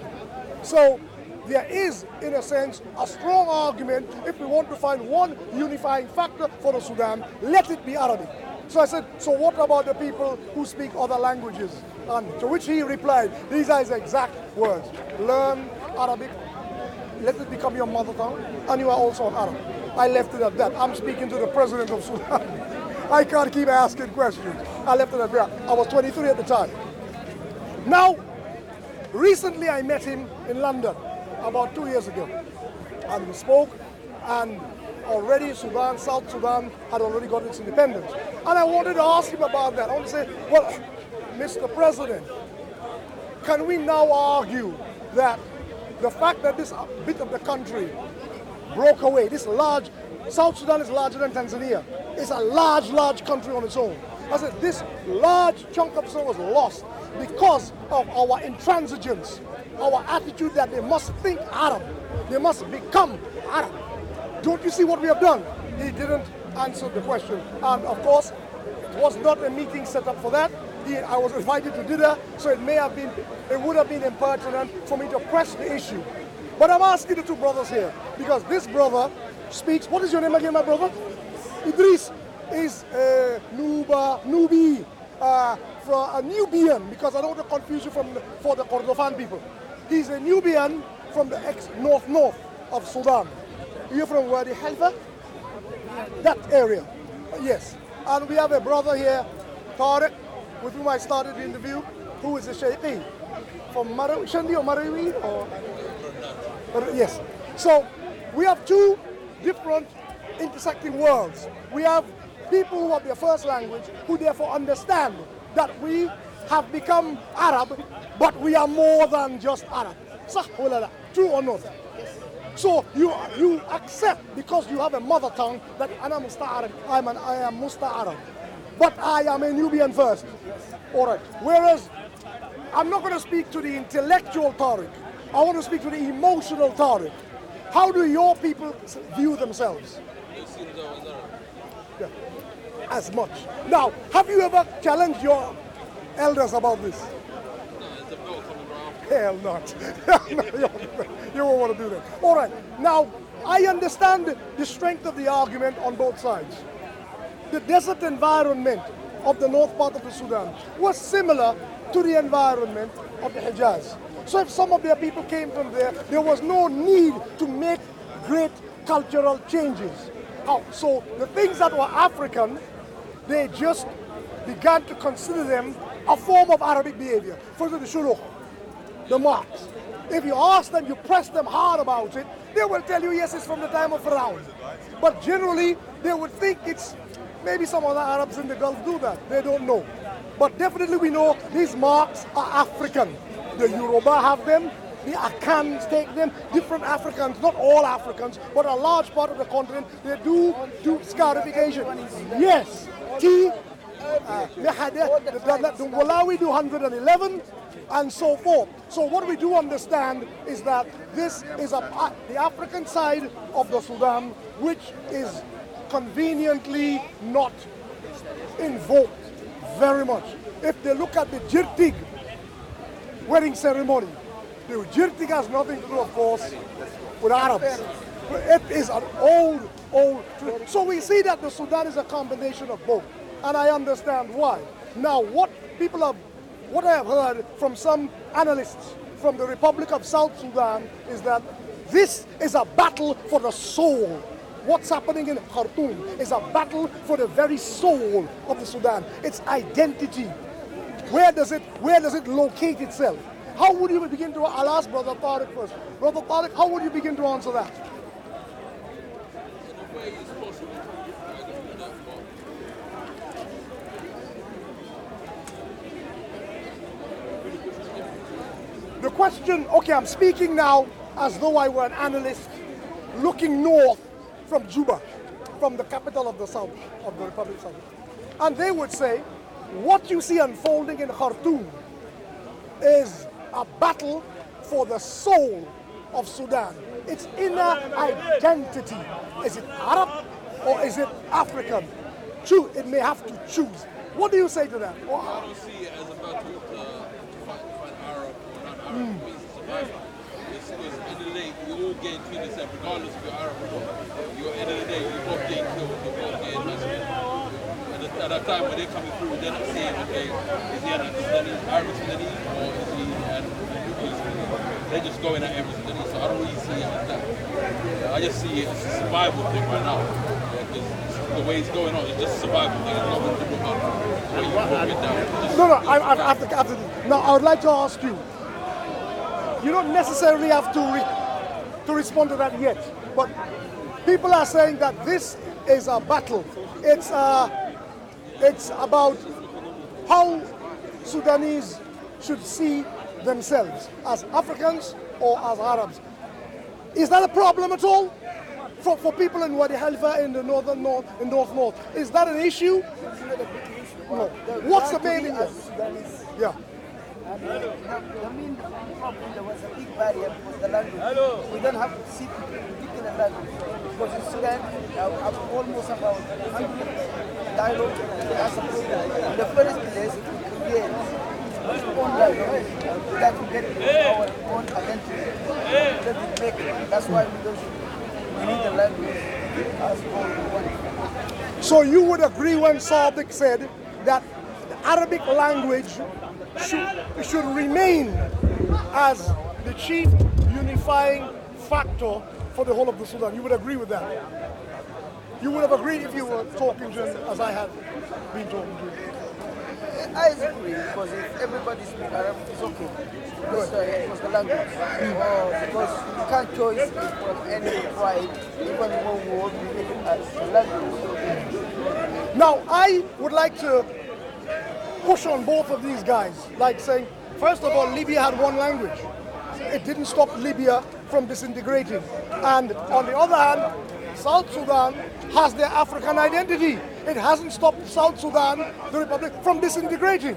So there is, in a sense, a strong argument if we want to find one unifying factor for the Sudan, let it be Arabic. So I said, so what about the people who speak other languages? And to which he replied, these are his exact words: learn Arabic, let it become your mother tongue, and you are also an Arab. I left it at that. I'm speaking to the president of Sudan. I can't keep asking questions. I left it at that. I was 23 at the time. Now, recently I met him in London about 2 years ago, and we spoke, and already Sudan, South Sudan had already got its independence. And I wanted to ask him about that. I want to say, well, Mr. President, can we now argue that the fact that this bit of the country broke away, this large, South Sudan is larger than Tanzania, it's a large country on its own. I said, this large chunk of Sudan was lost because of our intransigence, our attitude that they must think Arab, they must become Arab. Don't you see what we have done? He didn't answer the question. And of course, it was not a meeting set up for that. I was invited to dinner, so it would have been impertinent for me to press the issue. But I'm asking the two brothers here, because this brother speaks, what is your name again, my brother? Idris is Nubi, from a Nubian, because I don't want to confuse you for the Kordofan people. He's a Nubian from the ex-north of Sudan. You're from Wadi Halfa? That area, yes. And we have a brother here, Tariq, with whom I started the interview, who is a Shaykhi from Shandi or Marawi, or yes. So we have two different intersecting worlds. We have people who have their first language, who therefore understand that we have become Arab, but we are more than just Arab. True or not? So you accept, because you have a mother tongue, that I am Musta'arab. But I am a Nubian first. All right. Whereas I'm not going to speak to the intellectual Tariq. I want to speak to the emotional Tariq. How do your people view themselves? It seems I was Arab. Yeah. As much. Now, have you ever challenged your elders about this? No, it's a belt coming around. Hell not. You won't want to do that. All right. Now, I understand the strength of the argument on both sides. The desert environment of the north part of the Sudan was similar to the environment of the Hijaz. So if some of their people came from there was no need to make great cultural changes. So the things that were African, they just began to consider them a form of Arabic behavior. For example, the shuluq, the marks. If you ask them, you press them hard about it, they will tell you, yes, it's from the time of Pharaoh. But generally, they would think it's, maybe some other Arabs in the Gulf do that. They don't know. But definitely we know these marks are African. The Yoruba have them, the Akans take them, different Africans, not all Africans, but a large part of the continent, they do scarification. Yes, the Malawi do 111, and so forth. So what we do understand is that this is the African side of the Sudan, which is conveniently not invoked very much. If they look at the Jirtig wedding ceremony, the Jirtig has nothing to do, of course, with Arabs. It is an old. So we see that the Sudan is a combination of both, and I understand why. Now, what I have heard from some analysts from the Republic of South Sudan is that this is a battle for the soul. What's happening in Khartoum is a battle for the very soul of the Sudan, its identity. Where does it locate itself? How would you begin to, I'll ask Brother Tariq first. Brother Tariq, how would you begin to answer that? In a way, it's possible. I don't do that, but The question, okay, I'm speaking now as though I were an analyst looking north from Juba, from the capital of the South, of the Republic of South. And they would say, what you see unfolding in Khartoum is a battle for the soul of Sudan, its inner identity. Is it Arab or is it African? It may have to choose. What do you say to that? I don't see it as a battle to fight Arab or non-Arab. It's survival. Because at the end of the day, we all get into this, regardless if you're Arab or not. At the end of the day, you're both getting killed, you're both getting massacred. At that time when they're coming through, they're not saying, okay, is he an Arab Sudanese or is he an Nubian Sudanese? They're just going at every Sudanese, so I don't really see it as that. I just see it as a survival thing right now. Because the way it's going on, it's just a survival thing. It's nothing to do about where you broke it down. No, now I would like to ask you, you don't necessarily have to respond to that yet, but people are saying that this is a battle. It's about how Sudanese should see themselves as Africans or as Arabs. Is that a problem at all for people in Wadi Halfa in the north? Is that an issue? It's not a big issue. No. What's the main issue? Yeah. The main problem, there was a big barrier because the language. We don't have to sit particular language. Because in Sudan, almost about 100 dialogue as a problem. In the first place, it creates our own language that we get our own identity. That's why we need the language as one. So you would agree when Sadiq said that the Arabic language should remain as the chief unifying factor for the whole of the Sudan. You would agree with that? You would have agreed if you were talking to him as I have been talking to him. I agree, because if everybody speaks Arab, it's okay. Because the language. Because you can't choose from any tribe, even one word, you make it as a language. Now, I would like to push on both of these guys, like saying, first of all, Libya had one language. It didn't stop Libya from disintegrating. And on the other hand, South Sudan has their African identity. It hasn't stopped South Sudan, the Republic, from disintegrating.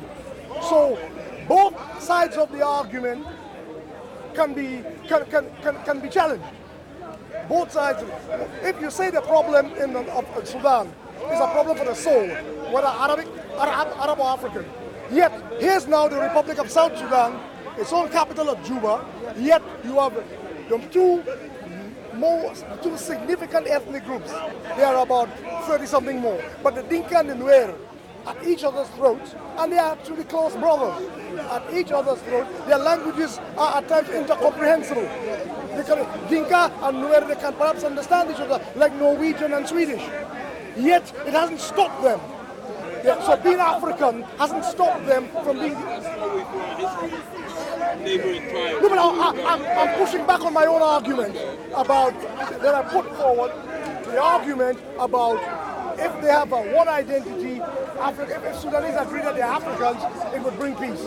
So both sides of the argument can be challenged. Both sides. If you say the problem of Sudan is a problem for the soul, whether Arab or African, yet here's now the Republic of South Sudan, its own capital of Juba, yet you have the two significant ethnic groups. There are about 30-something more. But the Dinka and the Nuer at each other's throats, and they are actually close brothers. At each other's throats, their languages are at times incomprehensible. Dinka and Nuer, they can perhaps understand each other like Norwegian and Swedish. Yet it hasn't stopped them. So being African hasn't stopped them from being... No, but I'm pushing back on my own argument about, that I put forward, the argument about if they have one identity, if Sudanese agree that they're Africans, it would bring peace.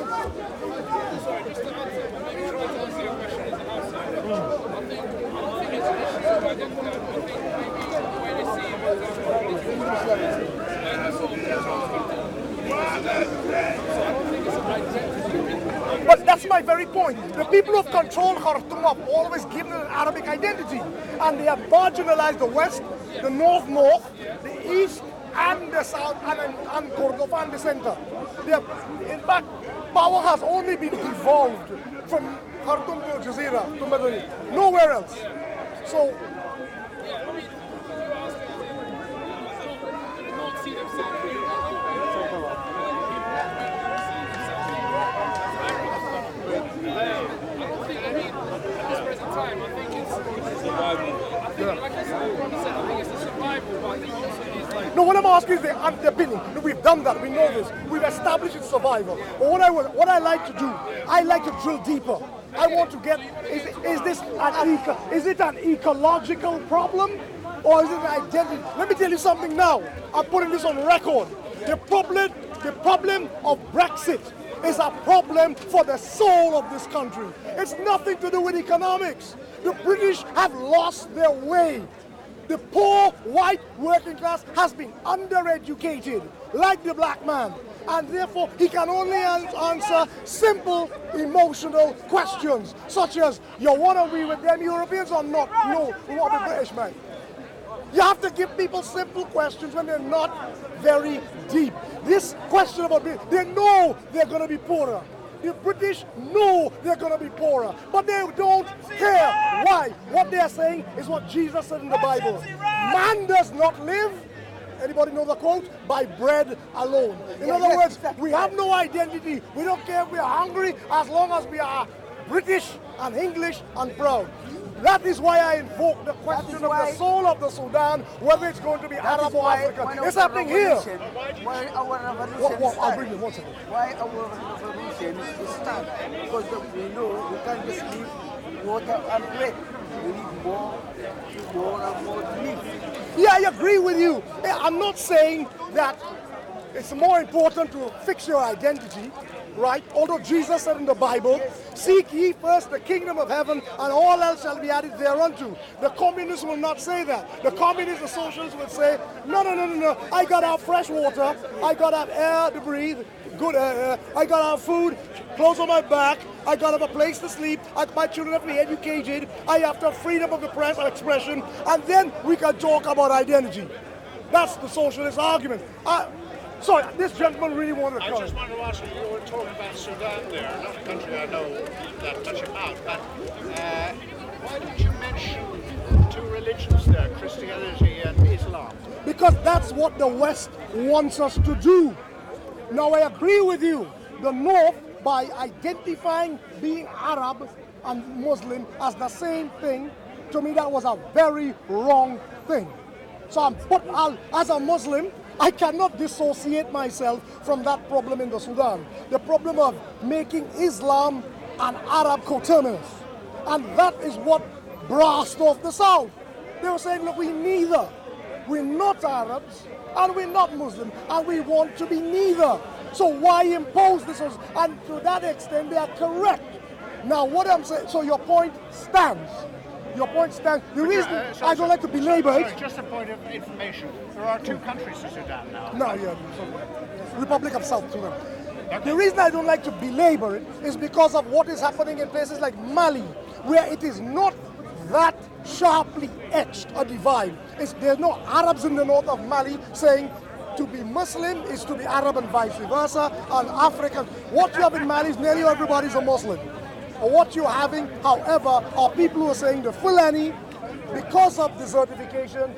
But that's my very point. The people who have controlled Khartoum have always given it an Arabic identity, and they have marginalized the West, the North, the East, and the South, and Kordofan and the center. In fact, power has only been evolved from Khartoum to Jazeera to Medellin, nowhere else. So. No, what I'm asking is the opinion. No, we've done that. We know this. We've established its survival. But what I like to do, I like to drill deeper. I want to get, is it an ecological problem or is it an identity? Let me tell you something now. I'm putting this on record. The problem of Brexit is a problem for the soul of this country. It's nothing to do with economics. The British have lost their way. The poor white working class has been undereducated, like the black man. And therefore, he can only answer simple, emotional questions, such as, you want to be with them Europeans or not? No, we want the British, man. You have to give people simple questions when they're not very deep. This question about, they know they're going to be poorer. The British know they're going to be poorer, but they don't care. Why? What they're saying is what Jesus said in the Bible. Man does not live, anybody know the quote? By bread alone. In other words, we have no identity. We don't care if we are hungry as long as we are British and English and proud. That is why I invoke the question of the soul of the Sudan, whether it's going to be Arab or African. It's happening here. Why our revolution I'll bring you 1 second. Why our revolution is start? Because we know we can't just leave water and bread. We need more and more to live. Yeah, I agree with you. I'm not saying that it's more important to fix your identity, right? Although Jesus said in the Bible, seek ye first the kingdom of heaven and all else shall be added thereonto. The communists will not say that. The communists, the socialists will say, no. I got our fresh water. I got our air to breathe, good air. I got our food, clothes on my back. I got to have a place to sleep. My children have to be educated. I have to have freedom of the press and expression. And then we can talk about identity. That's the socialist argument. Sorry, this gentleman really wanted to come. I just wanted to ask you were talking about Sudan there, not a country I know that much about, but why did you mention two religions there, Christianity and Islam? Because that's what the West wants us to do. Now I agree with you. The North, by identifying being Arab and Muslim as the same thing, to me that was a very wrong thing. So as a Muslim, I cannot dissociate myself from that problem in the Sudan. The problem of making Islam and Arab coterminous. And that is what brassed off the South. They were saying, look, we're neither. We're not Arabs and we're not Muslim and we want to be neither. So why impose this? And to that extent, they are correct. Now what I'm saying, so your point stands. Your point stands. The reason I don't like to belabor it. Just a point of information. There are two countries in Sudan now. No, yeah. Republic of South Sudan. The reason I don't like to belabor it is because of what is happening in places like Mali, where it is not that sharply etched a divide. There's no Arabs in the north of Mali saying to be Muslim is to be Arab and vice versa, and African. What you have in Mali is nearly everybody's a Muslim. Or what you're having, however, are people who are saying the Fulani, because of desertification,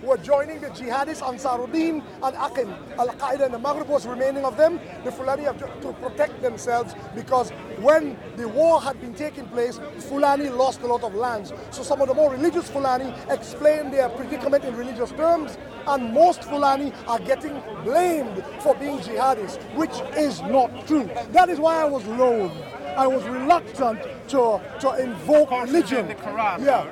were joining the jihadists Ansaruddin and Aqim. Al-Qaeda and the Maghreb was remaining of them. The Fulani have to protect themselves because when the war had been taking place, Fulani lost a lot of lands. So some of the more religious Fulani explain their predicament in religious terms, and most Fulani are getting blamed for being jihadists, which is not true. That is why I was loath. I was reluctant to invoke religion. In the Quran, yeah.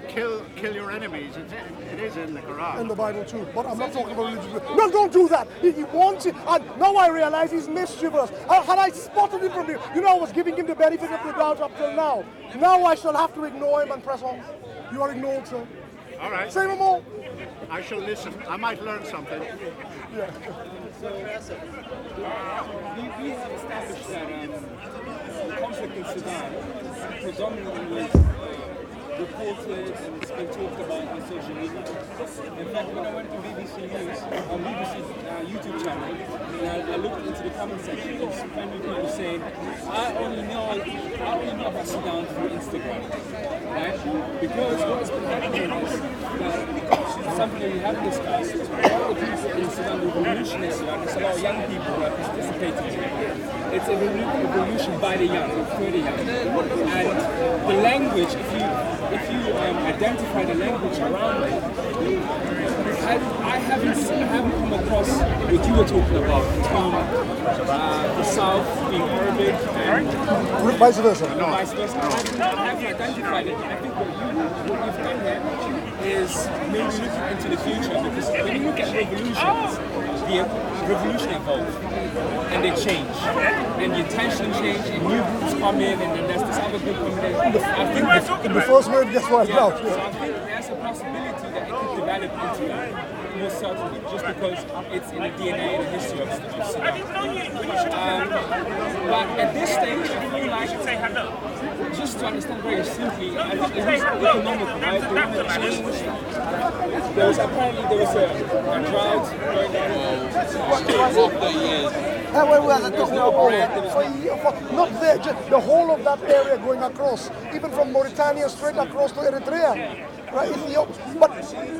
Kill your enemies. It is in the Quran. In the Bible too, but I'm not talking about religion. No, don't do that. He wants it, and now I realize he's mischievous. Had I spotted him from the, I was giving him the benefit of the doubt up till now. Now I shall have to ignore him and press on. You are ignored, sir. All right. Say no more. I shall listen. I might learn something. Yeah. We have established that the conflict in Sudan predominantly was reported and it's been talked about on social media. In fact, when I went to BBC News, on BBC's YouTube channel, and I looked into the comment section, there was plenty of people saying, I only know about Sudan through Instagram, right? Because what's been happening is that something that we haven't discussed. A lot of people in Sudan, the revolution in Sudan, there's a lot of young people who are participating in it. It's a revolution by the young, for the young. And the language, if you identify the language around it, I haven't come across what you were talking about between the South being Arabic and Vice versa. Vice versa. I haven't identified it. I think what you've done here is maybe looking into the future, because when you look at revolutions, the revolution evolves and they change, and the intention change, and new groups come in, and then there's this other group coming in. I think The first word gets wiped out. so I think there's a possibility that it could develop into that, most certainly, just because it's in the DNA and the history of Sudan. But at this stage, I feel like, just to understand very simply, I think it is economical, right? They want to change. There was a drought going on. After years. When we are talking about not there, just the whole of that area going across, even from Mauritania straight across to Eritrea, right? Ethiopia. But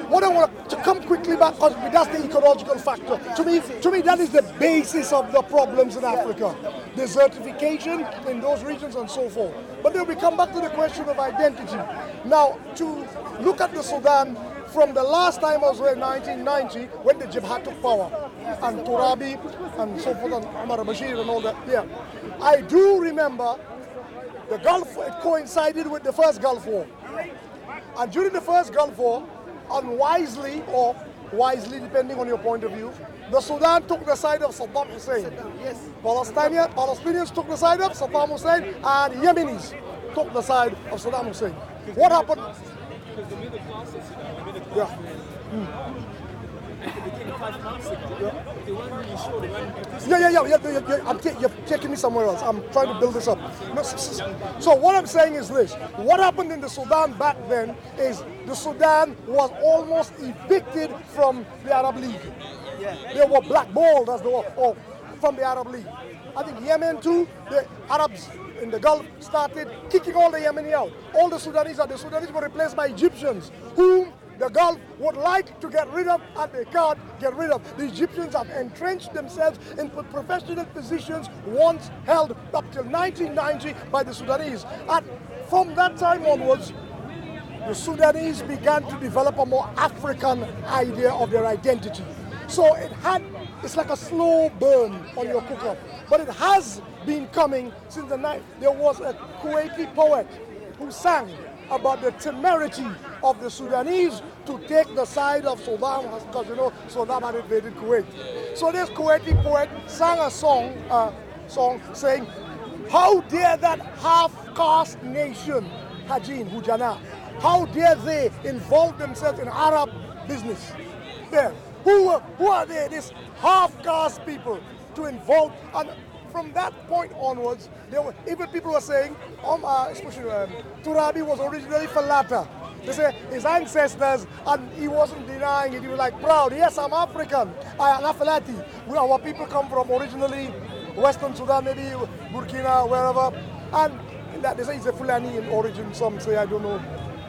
what I want to come quickly back, because that's the ecological factor. To me, that is the basis of the problems in Africa: desertification in those regions and so forth. But then we come back to the question of identity. Now, to look at the Sudan. From the last time I was there in 1990, when the Jibhat took power, and Turabi, and so forth, and Omar Bashir and all that, yeah. I do remember the Gulf, it coincided with the first Gulf War. And during the first Gulf War, unwisely, or wisely, depending on your point of view, the Sudan took the side of Saddam Hussein. Yes. Palestinians took the side of Saddam Hussein, and Yemenis took the side of Saddam Hussein. What happened? Because the middle class in Sudan, the middle Yeah. class, at the beginning 5 months ago, they weren't really sure. They weren't You're taking me somewhere else. I'm trying to build this up. No, so what I'm saying is this. What happened in the Sudan back then is the Sudan was almost evicted from the Arab League. They were blackballed as they were, or from the Arab League. I think Yemen too, the Arabs in the Gulf started kicking all the Yemeni out. All the Sudanese were replaced by Egyptians, whom the Gulf would like to get rid of, and they can't get rid of. The Egyptians have entrenched themselves in professional positions once held up till 1990 by the Sudanese. And from that time onwards, the Sudanese began to develop a more African idea of their identity. So it's like a slow burn on your cooker. But it has been coming since the night. There was a Kuwaiti poet who sang about the temerity of the Sudanese to take the side of Saddam, because Saddam had invaded Kuwait. So this Kuwaiti poet sang a song saying, how dare that half-caste nation, Hajin, Hujana, how dare they involve themselves in Arab business? There. Who are they? This half-caste people to involve, and from that point onwards, there were, even people were saying, especially Turabi was originally Falata. They say his ancestors, and he wasn't denying it. He was like proud. Yes, I'm African. I am Afalati. Our people come from originally Western Sudan, maybe Burkina, wherever, and that they say he's a Fulani in origin. Some say I don't know,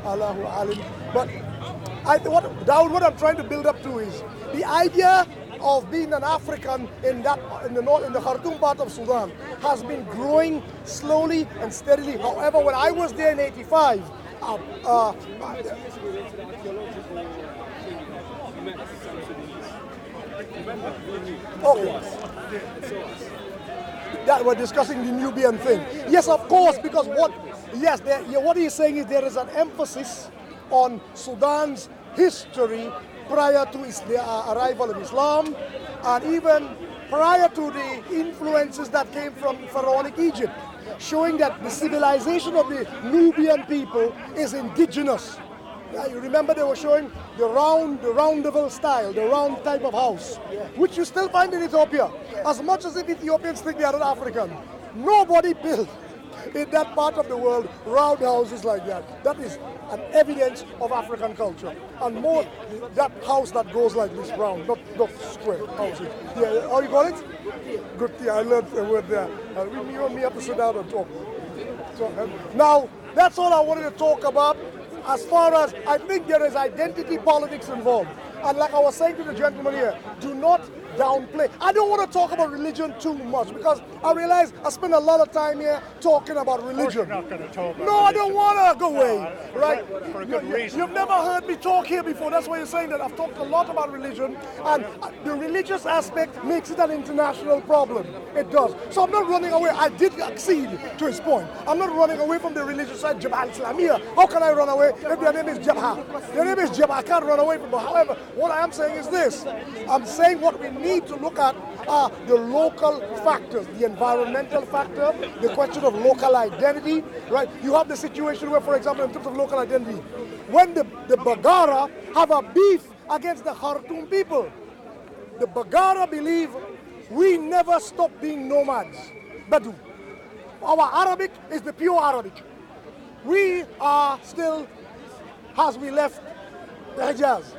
Allahu Alim. But what I'm trying to build up to is the idea of being an African in the Khartoum part of Sudan has been growing slowly and steadily. However, when I was there in '85, that we're discussing the Nubian thing. Yes, of course, because what he's saying is there is an emphasis on Sudan's history prior to the arrival of Islam, and even prior to the influences that came from pharaonic Egypt, showing that the civilization of the Nubian people is indigenous. You remember they were showing the roundable style, the round type of house, which you still find in Ethiopia. As much as if Ethiopians think they are African, nobody built in that part of the world round houses like that. That is an evidence of African culture. And more that house that goes like this round, not square houses. Yeah, how you call it? Good. Yeah, I learned a word there. You and me have to sit down and talk. Now, that's all I wanted to talk about. As far as I think there is identity politics involved. And like I was saying to the gentleman here, do not downplay. I don't want to talk about religion too much because I realize I spend a lot of time here talking about religion. You're not going to talk about No, I religion. don't want to go away. Right? For a good reason. You've never heard me talk here before. That's why you're saying that I've talked a lot about religion. And the religious aspect makes it an international problem. It does. So I'm not running away. I did accede to his point. I'm not running away from the religious side, Jabhat Islamiyah. How can I run away if their name is Jabha? Their name is Jabha. I can't run away from it. However, what I am saying is this. I'm saying what we need to look at are the local factors, the environmental factor, the question of local identity, right? You have the situation where, for example, in terms of local identity, when the Bagara have a beef against the Khartoum people, the Bagara believe we never stop being nomads, Badu. Our Arabic is the pure Arabic. We are still, as we left the Hijaz.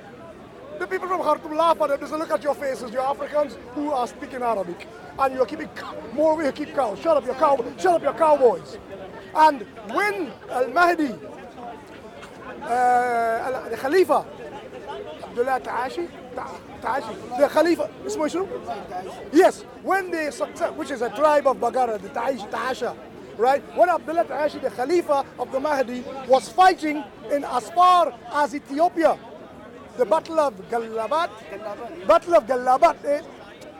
The people from Khartoum laugh at them. They say, look at your faces, you're Africans who are speaking Arabic. And you're keeping more way you keep cows. Shut up your cowboys. And when Al-Mahdi, the Khalifa, Abdullah Ta'ashi, the Khalifa, yes, when they success, which is a tribe of Bagara, the Ta'asha, right? When Abdullah Ta'ashi, the Khalifa of the Mahdi, was fighting in as far as Ethiopia, the Battle of Gallabat,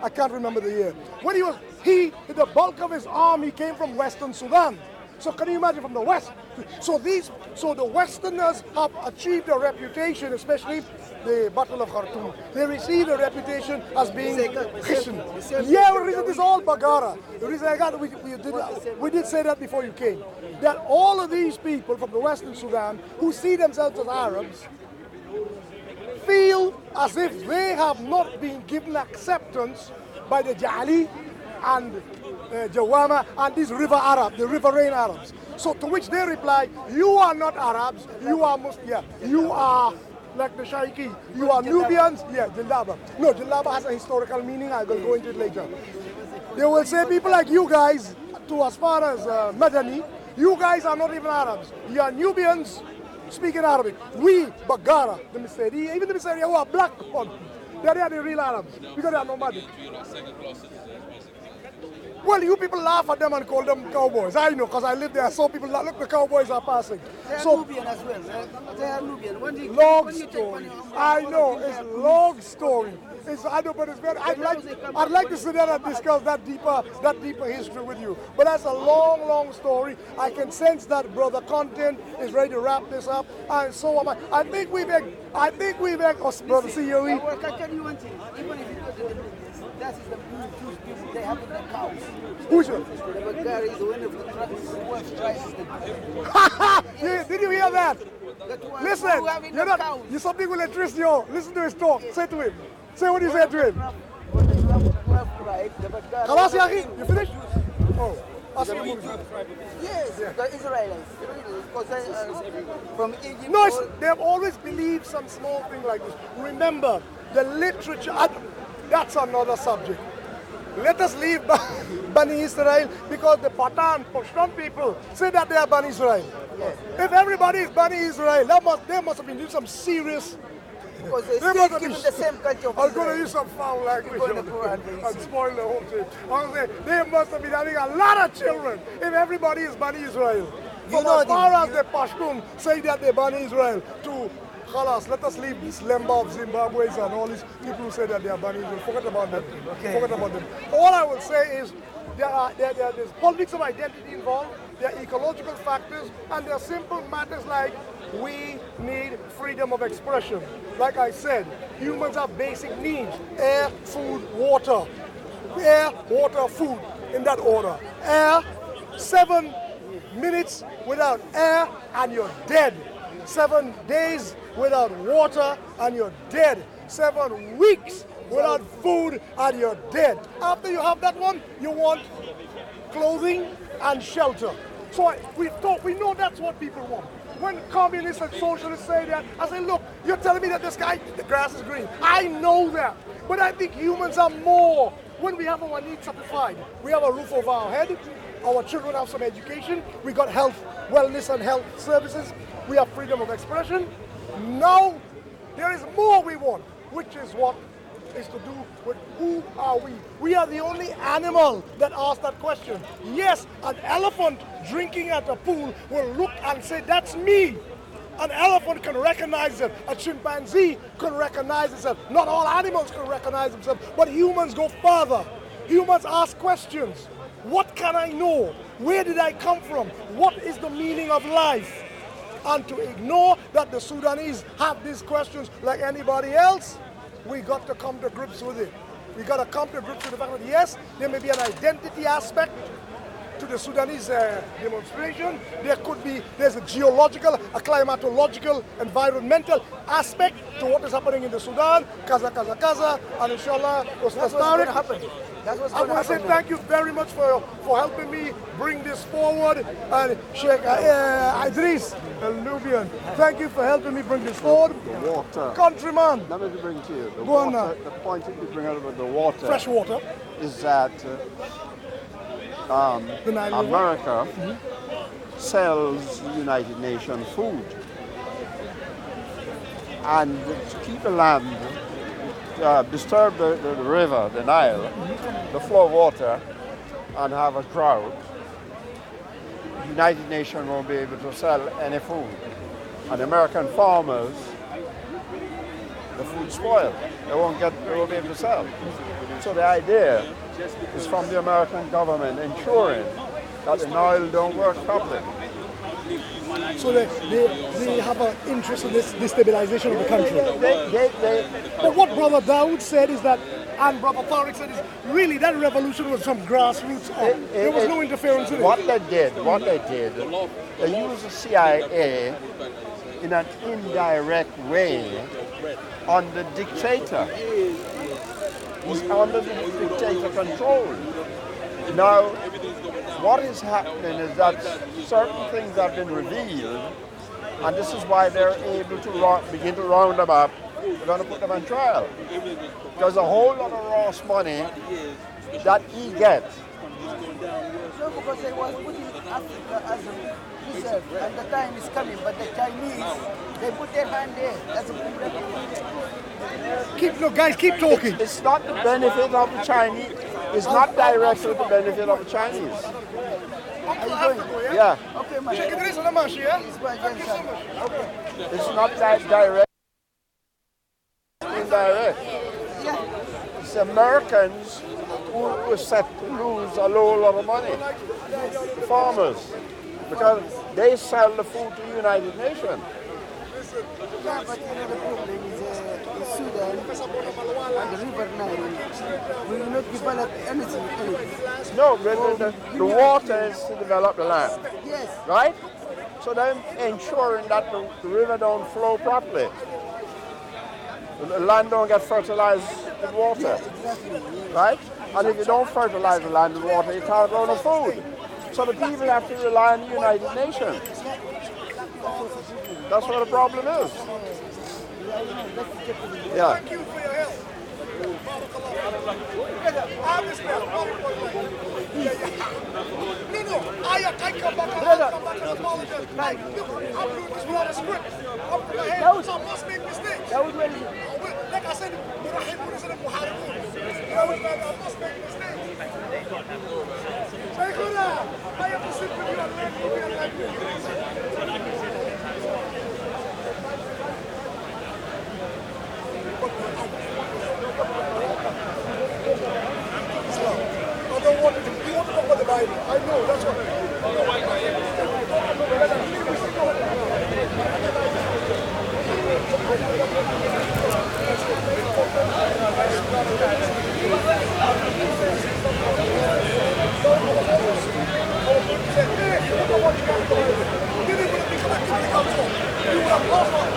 I can't remember the year. When the bulk of his army came from Western Sudan. So can you imagine from the West? So the Westerners have achieved a reputation, especially the Battle of Khartoum. They received a reputation as being Christian. Yeah, the reason is all Bagara. The reason I got we did say that before you came. That all of these people from the Western Sudan who see themselves as Arabs feel as if they have not been given acceptance by the Ja'ali and Jawama and these river Arabs, the riverine Arabs. So to which they reply, you are not Arabs, you are Muslim, yeah, you are like the Shaikhi, you are Nubians, yeah, Jilaba. No, Jilaba has a historical meaning, I will go into it later. They will say people like you guys, to as far as Madani, you guys are not even Arabs, you are Nubians, speaking Arabic. We, Bagara, the Misri, even the Misri who are black, they are the real Arabs because they are nomadic. Well, you people laugh at them and call them cowboys. I know because I live there. I saw people look, the cowboys are passing. They are Nubian as well. They are Nubian. Long story. I know it's long story. I know, but it's very. I'd like to sit down and discuss that deeper history with you. But that's a long story. I can sense that brother content is ready to wrap this up, and so am I. I think we've us, brother C.O.E. I can tell you one thing. Even if you go to the Nubians, that is the Jewish people. They have the cows. Who's it? The Bagari is one of the worst tribes. Did you hear that? That one Listen, who have enough cows. Something will interest you. Listen to his talk. Say to him. Say what you said to him. Khalas, Yaki, you finished? Oh, Yes, the Israelites. Because from Egypt. No, they've always believed some small thing like this. Remember, the literature, that's another subject. Let us leave Bani Israel because the Pashtun people say that they are Bani Israel. Yes. If everybody is Bani Israel, they must have been doing some serious. Because they still keep in the same culture of I'm going to Israel. use some foul language People in the Quran, and spoil the whole thing. I'm saying they must have been having a lot of children if everybody is Bani Israel. From as far as the Pashtun say that they're Bani Israel to Khalas, let us leave this Lemba of Zimbabweans and all these people who say that they are Bani Israel. Forget about them. Okay. Forget about them. All I will say is there's politics of identity involved, there are ecological factors, and there are simple matters like we need freedom of expression. Like I said, humans have basic needs: air, food, water. Air, water, food, in that order. Air, 7 minutes without air and you're dead. 7 days without water and you're dead. 7 weeks without food and you're dead. After you have that one, you want clothing and shelter. So we know that's what people want. When communists and socialists say that, I say, look, you're telling me that the grass is green. I know that. But I think humans are more. When we have our needs satisfied, we have a roof over our head, our children have some education, we got health, wellness and health services, we have freedom of expression. Now, there is more we want, which is what is to do with who are we. We are the only animal that asks that question. Yes, an elephant drinking at a pool will look and say, that's me. An elephant can recognize it. A chimpanzee can recognize itself. Not all animals can recognize themselves, but humans go further. Humans ask questions. What can I know? Where did I come from? What is the meaning of life? And to ignore that the Sudanese have these questions like anybody else, we got to come to grips with it. We got to come to grips with the fact that yes, there may be an identity aspect to the Sudanese demonstration. There's a geological, a climatological, environmental aspect to what is happening in the Sudan, Kaza, and inshallah, That's what's going to happen. That's what's I going to want to happen. say thank you very much for helping me bring this forward. And Sheikh Idris, Nubian, thank you for helping me bring this forward. Water. Countryman, Let me bring to you. The Go on water, now. the point that you bring out about the water fresh water. is that The Nile River. America sells the United Nations food. And to keep the land, disturb the river, the Nile, the flow of water, and have a drought, the United Nations won't be able to sell any food. And American farmers, the food spoiled. They won't be able to sell. So the idea is from the American government ensuring that the Nile don't work properly. So they have an interest in this destabilization of the country. But what Brother Dawood said is that, and Brother Tariq said, is really that revolution was some grassroots. There was no interference in it. What they did, they used the CIA in an indirect way on the dictator. He's under the dictator control. Now, what is happening is that certain things have been revealed, and this is why they're able to begin to round them up. We're going to put them on trial. There's a whole lot of Ross money that he gets. No, because they was putting Africa as a reserve, and the time is coming, but the Chinese, they put their hand there. That's a problem. Guys, keep talking. It's not the benefit of the Chinese. It's not directly the benefit of the Chinese. Yeah. Okay, man. Sheikh Idris, Olamashi, yeah? This is my grandson. Okay. It's not that direct. Indirect. Yeah. It's Americans who were set to lose a lot of money. The farmers. Because they sell the food to the United Nations. Yeah, but you know the problem is Sudan and the River Nile will not develop anything. No, the water is to develop the land. Yes. Right? So they're ensuring that the river don't flow properly. The land don't get fertilized with water, right? And if you don't fertilize the land with water, you can't grow no food. So the people have to rely on the United Nations. That's what the problem is. Yeah. Thank you for your help. I understand. No, I come back and apologize. Like, I'm doing this without a script. I'm in my head, so I must make mistakes. Like I said, I must make mistakes. Say good now. I have to sit with you and let you be like this. I don't want to. You want to talk about the Bible? I know. That's what.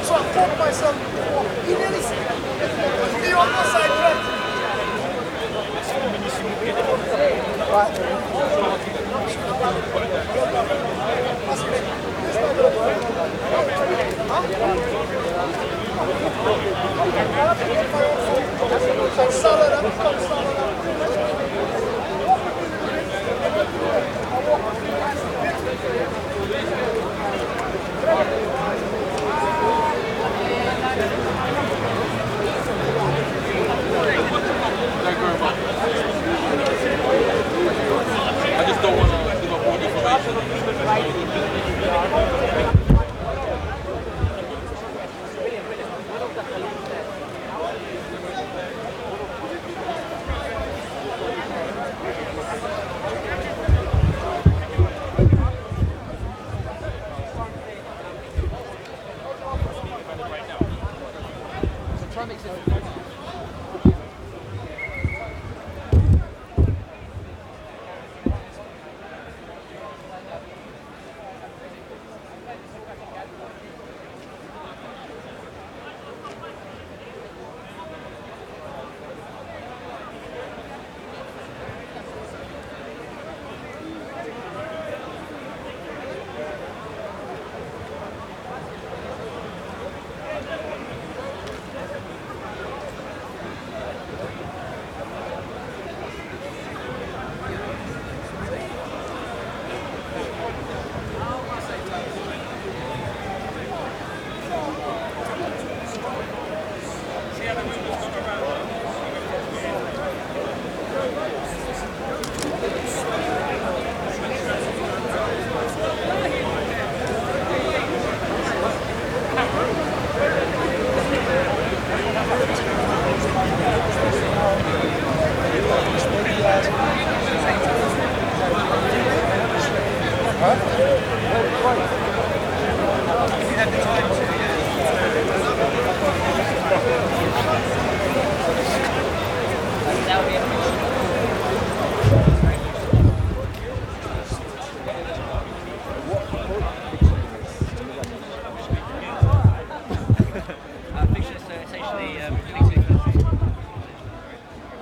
So I fought myself before. He really said, he almost sidetracked. I just don't want to give up more information.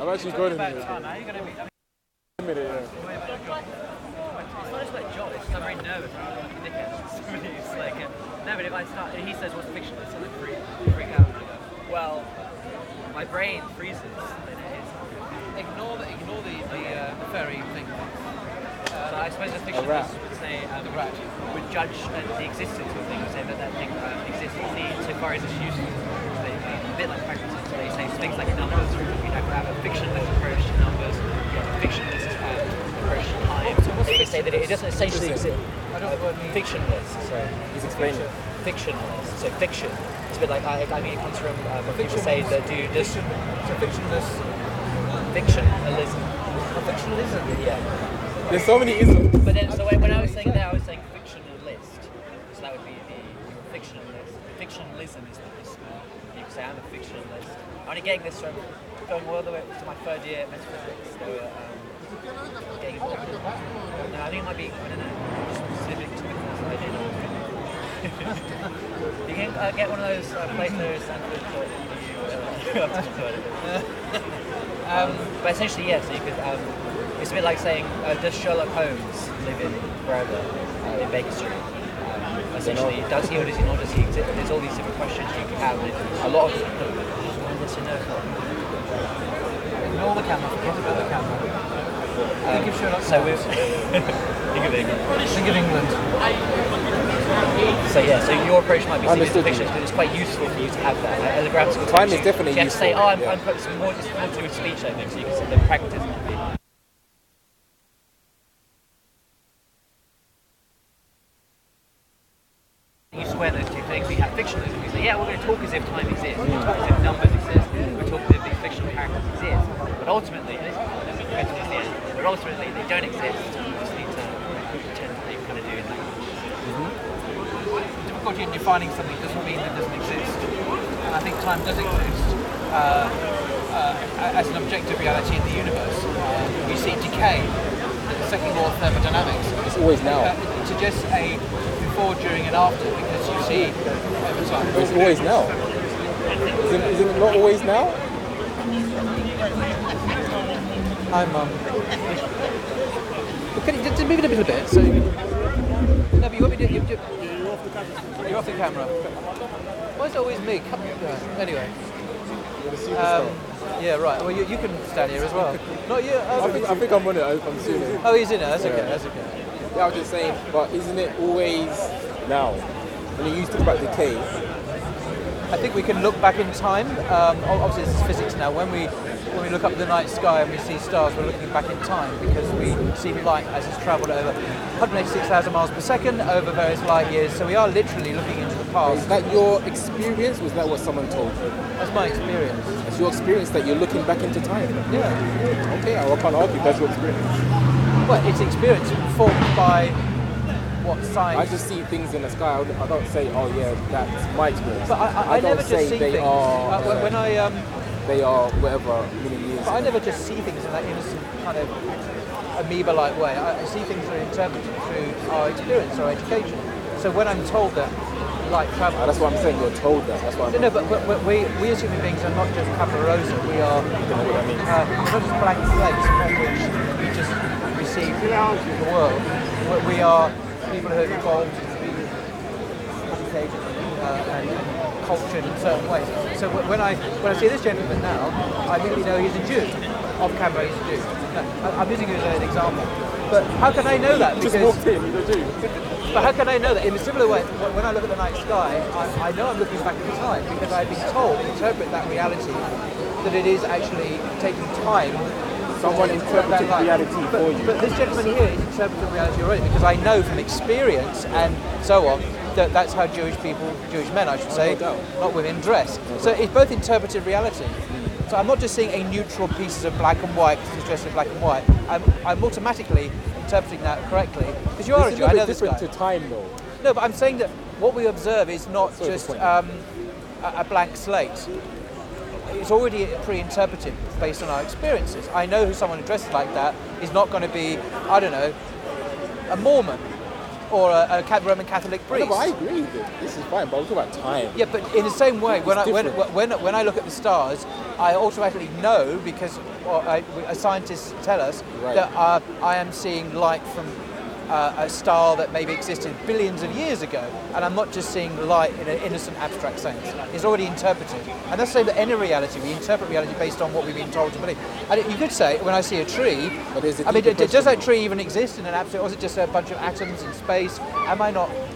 I'm actually good in About it. time, are you going to be? Yeah. It's not just like job, it's just I'm very nervous. I'm like a dickhead. It's like, no, but if I start, and he says, what's fiction? It's like freak out. And I go, well, my brain freezes. And Ignore the furry thing. so I suppose the fictionists would say, would judge the existence of things, say that that thing exists only so far as it's useful. So a bit like pragmatists, they say things like numbers. You have a fictionalist approach to numbers, you have a fictionalist approach to time. So they say that it doesn't essentially exist. Fictionalist, sorry. He's explaining. Fictionalist, so fiction. It's a bit like, I mean, it comes from people say that do this. So fictionalist. Fictionalism. Fictionalism? Yeah. There's so many isms. But then, so when I was saying that, I was saying fictionalist. So that would be the fictionalist. Fictionalism is the school. You could say I'm a fictionalist. I'm only getting this from going all the way to my third year at metaphysics. They were getting involved in that. No, I think it might be, I don't know, specific to the course I did. You can get one of those Plato Stanford But essentially, yes. So you could. It's a bit like saying, does Sherlock Holmes live in wherever in Baker Street? Essentially, does he or does he not? Does he exist? There's all these different questions you can have. And a lot of yes and no. Ignore the camera. Forget about the camera. Think of Sherlock Holmes. Think of England. Think of England. So yeah, so your approach might be seen as fiction, but it's quite useful for you to have that. Like, as a grammatical Time teacher, is definitely you have to say, useful, I'm focusing more to do with speech, I think, so you can say the pragmatism. You square those two things. We have fictionalism. We say, yeah, we're going to talk as if time exists. We're going to talk as if numbers exist. We're talking as if these fictional characters exist. But ultimately, and but ultimately they don't exist. You just need to pretend that they kind of do in language. Difficulty in defining something doesn't mean that it doesn't exist. And I think time does exist as an objective reality in the universe. We see decay, the second law of thermodynamics. It's always now. It suggests a before, during, and after because you see over time. It's always now. Isn't it not always now? I'm can you just move it a little bit? So no, but you want me to? You're off the camera. Why is it always me? Anyway. Yeah, right. Well, you can stand here as well. Not you. I think I'm on it. I'm assuming. Oh, he's in it. That's okay. That's okay. Yeah, I was just saying, but isn't it always now? When you used to talk about decay. I think we can look back in time. Obviously, this is physics now. When we look up at the night sky and we see stars, we're looking back in time because we see light as it's travelled over 186,000 miles per second over various light years. So we are literally looking into the past. Is that your experience? Was that what someone told you? That's my experience. It's your experience that you're looking back into time? Yeah. Okay, I can't argue. That's your experience. Well, it's experience informed by what science. I just see things in the sky. I don't say, oh yeah, that's my experience. But I don't never say just see they things. are. When I they are whatever many years. But I never just see things in that innocent kind of amoeba-like way. I see things that are interpreted through our experience, our education. So when I'm told that light travels... That's what I'm saying, you're told that. That's what I'm but we as human beings are not just tabula rasa. We are what I mean. we're not just blank slates from which we just receive the world. We are people who have evolved to be educated and cultured in certain ways. So when I see this gentleman now, I immediately know he's a Jew. Off camera, he's a Jew. Now, I'm using it as an example. But how can I know that? Just walked in, he's a Jew. But how can I know that? In a similar way, when I look at the night sky, I know I'm looking back in time because I've been told to interpret that reality that it is actually taking time. Someone interpreted reality for you. But this gentleman here is interpreting reality already because I know from experience and so on that that's how Jewish men I should say, not women, dress. So it's both interpreted reality. So I'm not just seeing a neutral pieces of black and white because he's dressed in black and white. I'm automatically interpreting that correctly because you are a Jew. I know this guy. It's different to time though. No, but I'm saying that what we observe is not just a blank slate. It's already pre-interpreted based on our experiences. I know who someone who dresses like that is not going to be, I don't know, a Mormon or a Roman Catholic priest. No, but I agree with it. This is fine, but we're talking about time. Yeah, but in the same way, when I look at the stars, I automatically know because scientists tell us that I am seeing light from a star that maybe existed billions of years ago, and I'm not just seeing light in an innocent abstract sense. It's already interpreted, and that's saying that any reality, we interpret reality based on what we've been told to believe. And you could say, when I see a tree, does that tree even exist in an abstract, or is it just a bunch of atoms in space?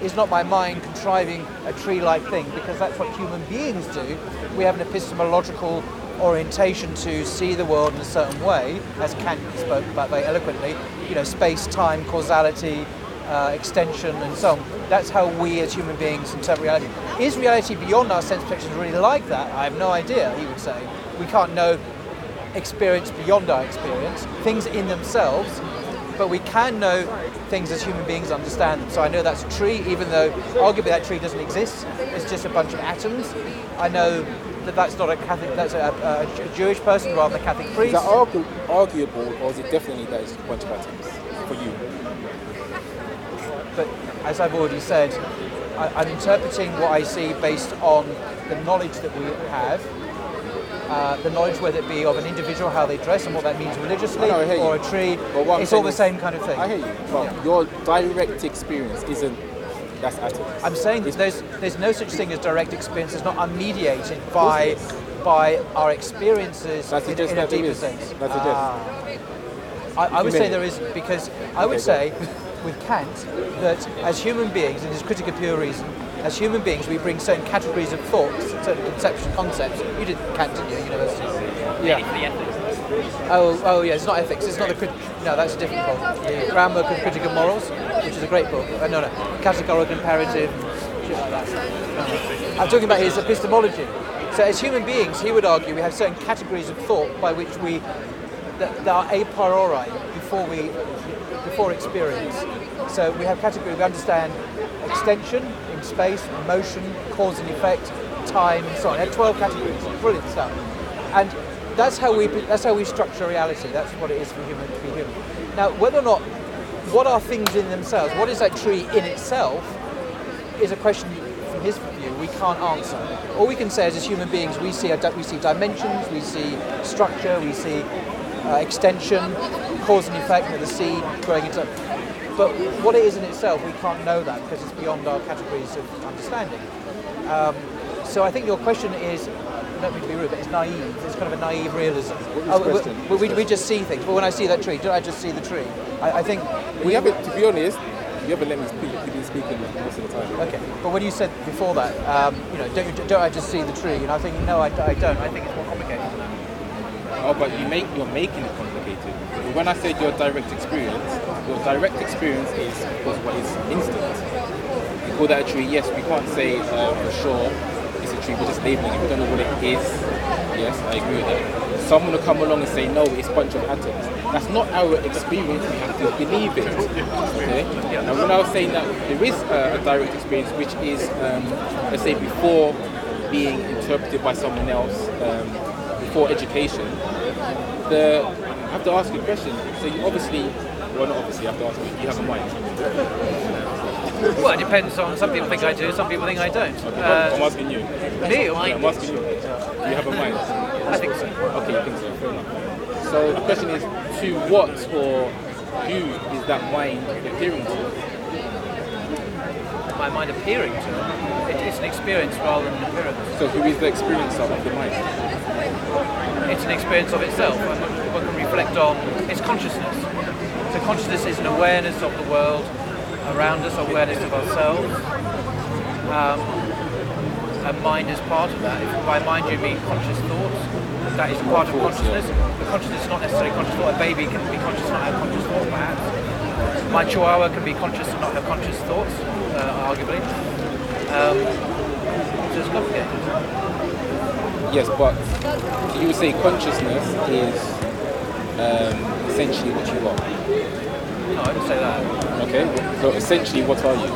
Is not my mind contriving a tree-like thing? Because that's what human beings do. We have an epistemological orientation to see the world in a certain way, as Kant spoke about very eloquently, space, time, causality, extension, and so on. That's how we as human beings interpret reality. Is reality beyond our sense perceptions really like that? I have no idea, he would say. We can't know experience beyond our experience, things in themselves, but we can know things as human beings understand them. So I know that's a tree, even though arguably that tree doesn't exist. It's just a bunch of atoms. I know that's not a Catholic, that's a Jewish person rather than a Catholic priest. Is that arguable, or is it definitely that it's a bunch of atoms for you? But as I've already said, I'm interpreting what I see based on the knowledge that we have, the knowledge, whether it be of an individual, how they dress and what that means religiously, I hear or you. a tree. But what I'm It's all saying the is- same kind of thing. I hear you, but your direct experience isn't. That's atoms. I'm saying that there's no such thing as direct experience. It's not unmediated by our experiences That's in a that there deeper is. sense. That's a guess. I would say Many. there is, because I would say with Kant that as human beings, in his Critique of Pure Reason, as human beings we bring certain categories of thoughts, certain concepts. You did Kant, didn't you, at university? The ethics. Oh yeah, it's not ethics. It's not the no. That's a different book. The Groundwork of Critique of Morals, which is a great book. No, categorical imperative, shit like that. No. I'm talking about his epistemology. So as human beings, he would argue we have certain categories of thought by which we that are a priori before experience. So we have categories. We understand extension in space, motion, cause and effect, time, and so on. We have 12 categories. Brilliant stuff. And that's how we structure reality. That's what it is for human to be human. Now, whether or not, what are things in themselves? What is that tree in itself? Is a question from his view we can't answer. All we can say is, as human beings, we see dimensions, we see structure, we see extension, cause and effect, the seed growing into. But what it is in itself, we can't know that because it's beyond our categories of understanding. So I think your question is. I don't mean to be rude, but it's naive. It's kind of a naive realism. We just see things. But when I see that tree, don't I just see the tree? I think We haven't, to be honest, you haven't let me speak. You've been speaking most of the time. Okay, but when you said before that, don't I just see the tree? And I think no, I don't. I think it's more complicated. Oh, but you're making it complicated. When I said your direct experience is, of course, what is instant. You call that a tree? Yes, we can't say for sure it's a tree. We're just labeling it. We don't know what it is. Yes, I agree with that. Someone will come along and say, no, it's a bunch of atoms. That's not our experience. We have to believe it. Okay. Now, when I was saying that there is a direct experience, which is, let's say, before being interpreted by someone else, before education, I have to ask you a question. So you obviously, well, not obviously, I have to ask you have a mind. Well, it depends on. Some people think I do, some people think I don't. Okay, I'm asking you. Me? I'm asking you. Do you have a mind? I think so. Okay, you think so. Fair enough. So the question is, to what or who is that mind appearing to? My mind appearing to it. It's an experience rather than an appearance. So who is the experience of the mind? It's an experience of itself, and one can reflect on its consciousness. So consciousness is an awareness of the world around us, awareness of ourselves. And mind is part of that. If by mind you mean conscious thoughts, that is part of consciousness. But consciousness is not necessarily conscious thought. A baby can be conscious and not have conscious thoughts, perhaps. My chihuahua can be conscious and not have conscious thoughts, arguably. So it's complicated. Yes, but you would say consciousness is essentially what you are. No, I wouldn't say that. Okay, so essentially what are you?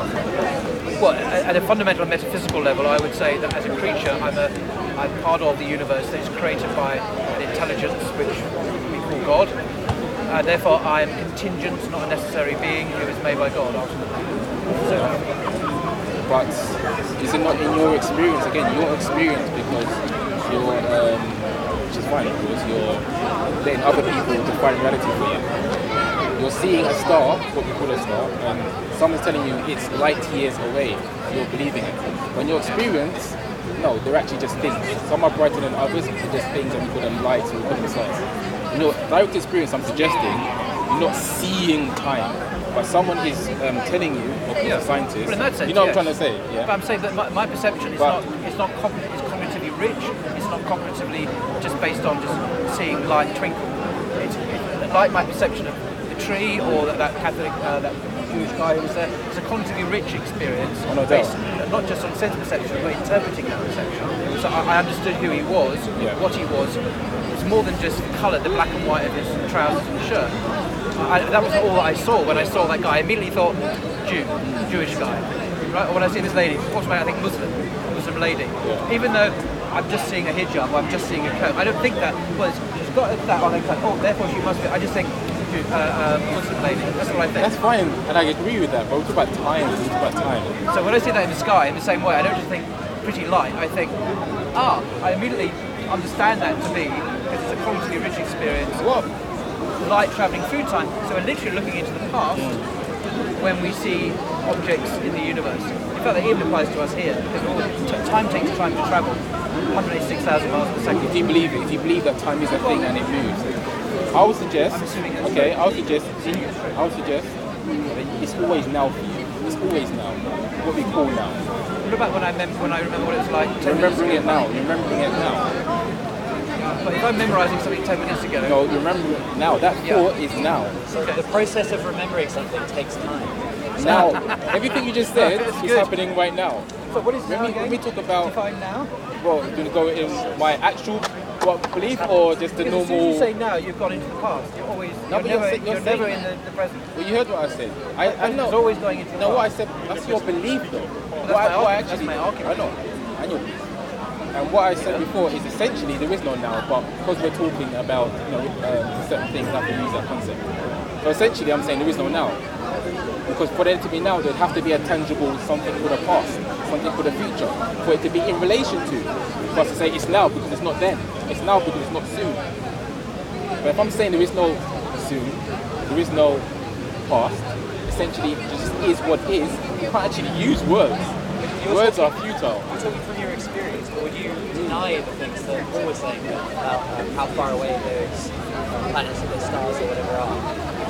Well, at a fundamental metaphysical level, I would say that as a creature, I'm part of the universe that is created by an intelligence which we call God. Therefore, I am contingent, not a necessary being who is made by God, ultimately. So, But is it not in your experience? Again, your experience, because you're, which is fine, because you're letting other people define reality for you. You're seeing a star, what we call a star, and someone's telling you it's light years away. You're believing it. When your experience, no, they're actually just things. Some are brighter than others. They're just things, and we call them lights, and we call them stars. In your direct experience, I'm suggesting you're not seeing time, but someone is telling you, or a scientist. Well, in that sense, you know yes. what I'm trying to say? Yeah. But I'm saying that my perception is it's cognitively rich. It's not cognitively just based on just seeing light twinkle. Like my perception of tree or that Catholic, that Jewish guy who was there. It's a cognitively rich experience, based not just on sense perception, but interpreting that perception. So I understood who he was, what he was. It's more than just colour, the black and white of his trousers and shirt. That was all that I saw when I saw that guy. I immediately thought, Jewish guy. Right? Or when I see this lady, automatically I think Muslim lady. Yeah. Even though I'm just seeing a hijab, I'm just seeing a coat. I don't think that, well, she's got that on her coat, oh, therefore she must be. I just think, Muslim lady. That's what I think. That's fine, and I agree with that, but we talk about time. So when I see that in the sky, in the same way, I don't just think pretty light. I think, I immediately understand that to be, because it's a constantly rich experience, light travelling through time. So we're literally looking into the past when we see objects in the universe. In fact, that even applies to us here, because time takes time to travel, 186,000 miles per second. If you believe that time is a thing and it moves, I would suggest, it's always now for you. It's always now. What we call now. What about when I remember what it was like 10 remembering minutes ago? Remembering it now. But if I'm memorising something 10 minutes ago... No, you remember it now. That thought is now. So the process of remembering something takes time. Now, everything you just said is happening right now. So what is now again? When we talk about... Define now? Well, do you go in my actual belief or just the normal... As soon as you say now, you've gone into the past. You're always... You're never in the present. Well, you heard what I said. I know. It's always going into the past. No, what I said, that's your belief though. That's my argument. I know. I know. And what I said before is essentially there is no now, but because we're talking about certain things, I have to use that concept. So essentially I'm saying there is no now. Because for there to be now, there'd have to be a tangible something for the past, something for the future, for it to be in relation to. For us to say it's now because it's not then, it's now because it's not soon. But if I'm saying there is no soon, there is no past, essentially it just is what is, you can't actually use words. Words are futile. You're talking from your experience, but would you deny the things that Paul was saying about how far away those planets or those stars or whatever are?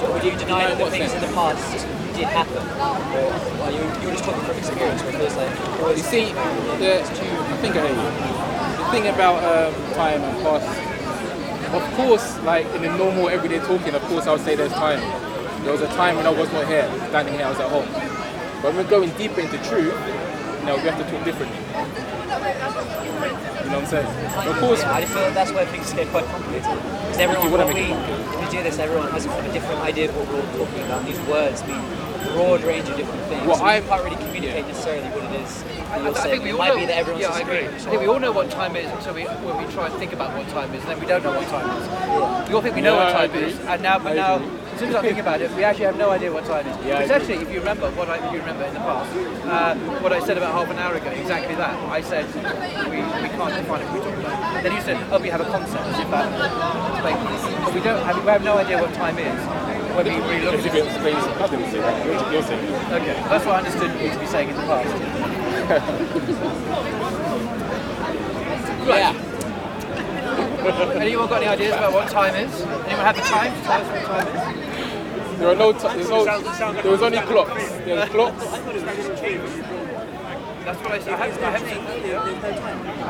Or would you deny that the things in the past did happen? Or you were just talking from experience, where it feels like... You see, I think I hear you. The thing about time and past, of course, like in the normal everyday talking, of course I would say there's time. There was a time when I was not here, standing here, I was at home. But when we're going deeper into truth, we have to talk differently. You know what I'm saying? Of course. Yeah, I just feel like that's where things get quite complicated. Because everyone, when we do this, everyone has a different idea of what we're all talking about. These words mean a broad range of different things. Well, I can't really communicate necessarily what it is that you're saying. It might be that everyone's disagreeing. I think we all know what time is until we try and think about what time is, and then we don't know what time is. We all think we know what time is, and now, as soon as I think about it, we actually have no idea what time is. Because actually, if you remember in the past, what I said about half an hour ago, exactly that. I said we can't define it. We talk about it. Then you said, we have a concept. But we have no idea what time is. When we really look at it. You're saying. Okay, that's what I understood you to be saying in the past. Right. Yeah. Anyone got any ideas about what time is? Anyone have the time to tell us what time is? There are no there was only clocks. There were clocks. That's what I said. I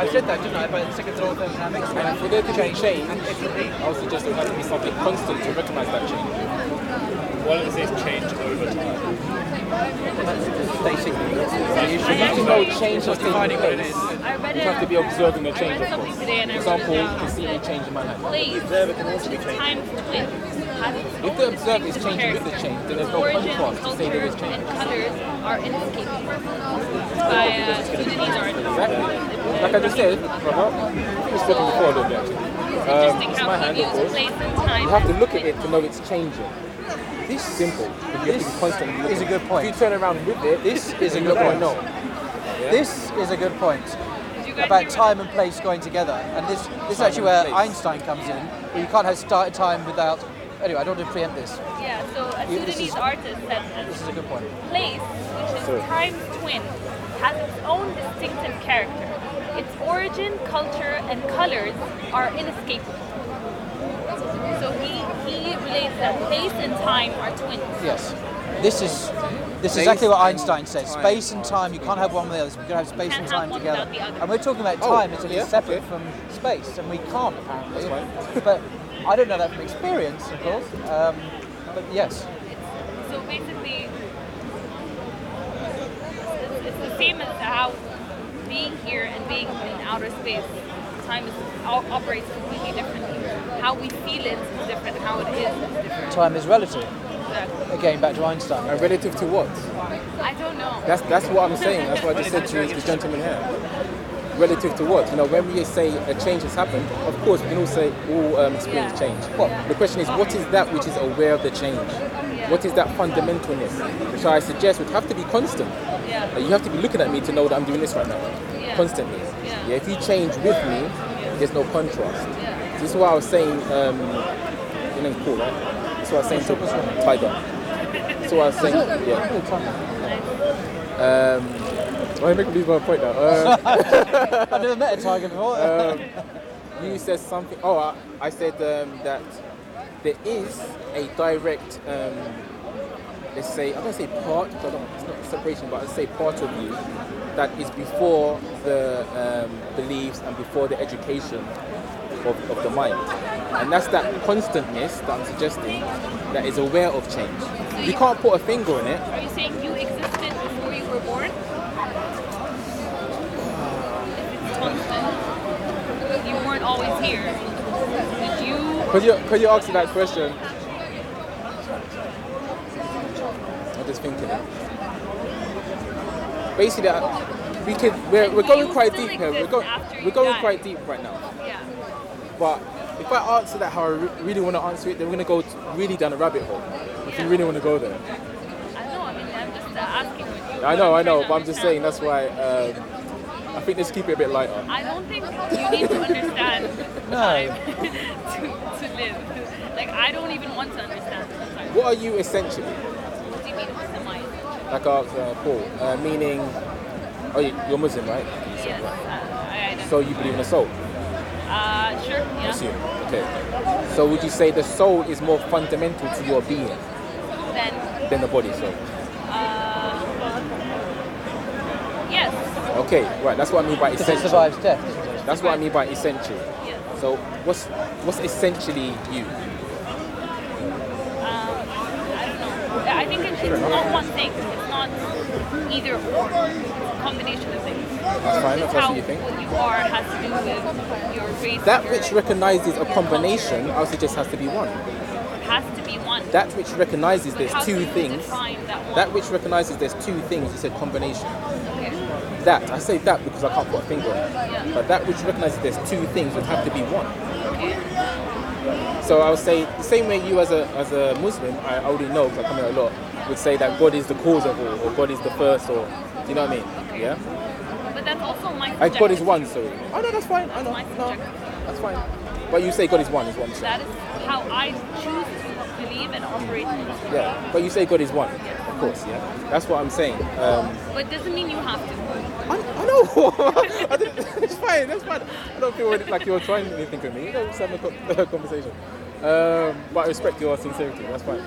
said that, didn't I? About second law of thermodynamics. And for there to be change, I would suggest there has to be something constant to recognise that change. One of the things change over time. Basically, you need to know change is defining what it is. You have to be observing the change, of course. For example, you can see me change in my hand. The observer can also be changing. If the observer is changing with the change, then there's no contrast to say there is change. And colors are inescapable by Exactly. Like I just said, brother, I was talking before a little bit actually. It's my hand, of course. You have to look at it to know it's changing. This simple. You have to be constantly is a good point. If you turn around with it, this is a good point. This is a good point about time and place going together, and this is actually where Einstein comes in, where you can't have started time without. Anyway, I don't want to preempt this. Yeah, so a Sudanese artist said this is a good point. Place, which is time's twin, has its own distinctive character. Its origin, culture, and colors are inescapable. So he relates that place and time are twins. Yes. This is exactly what Einstein said. Space and time, you can't have one without the other. You can have space and time together. And we're talking about time as if it's separate from space, and we can't apparently. But I don't know that from experience, of course. But yes. So basically, it's the same as how being here and being in outer space, time operates completely differently. How we feel it is different. How it is different. Time is relative. Exactly. Again, back to Einstein. Relative to what? I don't know. That's what I'm saying. That's what I just said to the gentleman here. Relative to what? When we say a change has happened, of course we can all say all experience change. The question is, what is that which is aware of the change? What is that fundamentalness? Which I suggest would have to be constant. You have to be looking at me to know that I'm doing this right now. Constantly. If you change with me, there's no contrast. This is what I was saying. Your name's Paul, right? That's what I was saying to Tiger. That's what I was saying. Yeah. Well, make me lose my point now. I've never met a tiger before. You said something. Oh, I said that there is a direct, let's say, I don't say part, because it's not separation, but I say part of you that is before the beliefs and before the education of the mind. And that's that constantness that I'm suggesting that is aware of change. You can't put a finger on it. Are you saying you existed before you were born? You weren't always here. Did you? Could you ask me that question? I'm just thinking. Basically, we're going quite deep here. We're going quite deep right now. Yeah. But if I answer that how I really want to answer it, then we're going to go really down a rabbit hole. If you really want to go there. I know. I mean, I'm just asking you. I know. But I'm just saying that's why. I think let's keep it a bit lighter. I don't think you need to understand time to live. Like, I don't even want to understand time. What are you essentially? What do you mean, what am I? Like Paul, meaning, you're Muslim, right? Yes. So you believe in a soul? Sure, yeah. Assume. Okay. So would you say the soul is more fundamental to your being than the body? So. Yes. Okay, right. That's what I mean by essential. It survives death. That's what I mean by essential. Yes. So what's essentially you? I don't know. I think it's not one thing. It's not either or. It's a combination of things. That's fine. That's what you think. What you are has to do with your race. That which recognizes a combination, I would suggest has to be one. Has to be one. That which recognizes there's How do two you things. define that one? That which recognizes there's two things. You said combination. Okay. That I say that because I can't put a finger on it. Yeah. But that which recognizes there's two things would have to be one. Okay. So I would say the same way you as a Muslim, I already know because I come here a lot, would say that God is the cause of all, or God is the first, or do you know what I mean? Okay. Yeah. But that's also my subjective. God is one, sorry. Oh no, that's fine. I know. My No, subjective. that's fine. But you say God is one, is what I'm saying. That is how I choose to believe and operate in this world. Yeah. But you say God is one, of course. Yeah. That's what I'm saying. But doesn't mean you have to. I know. It's fine. That's fine. I don't feel like you're trying anything with me. You know, just having a conversation. But I respect your sincerity. That's fine.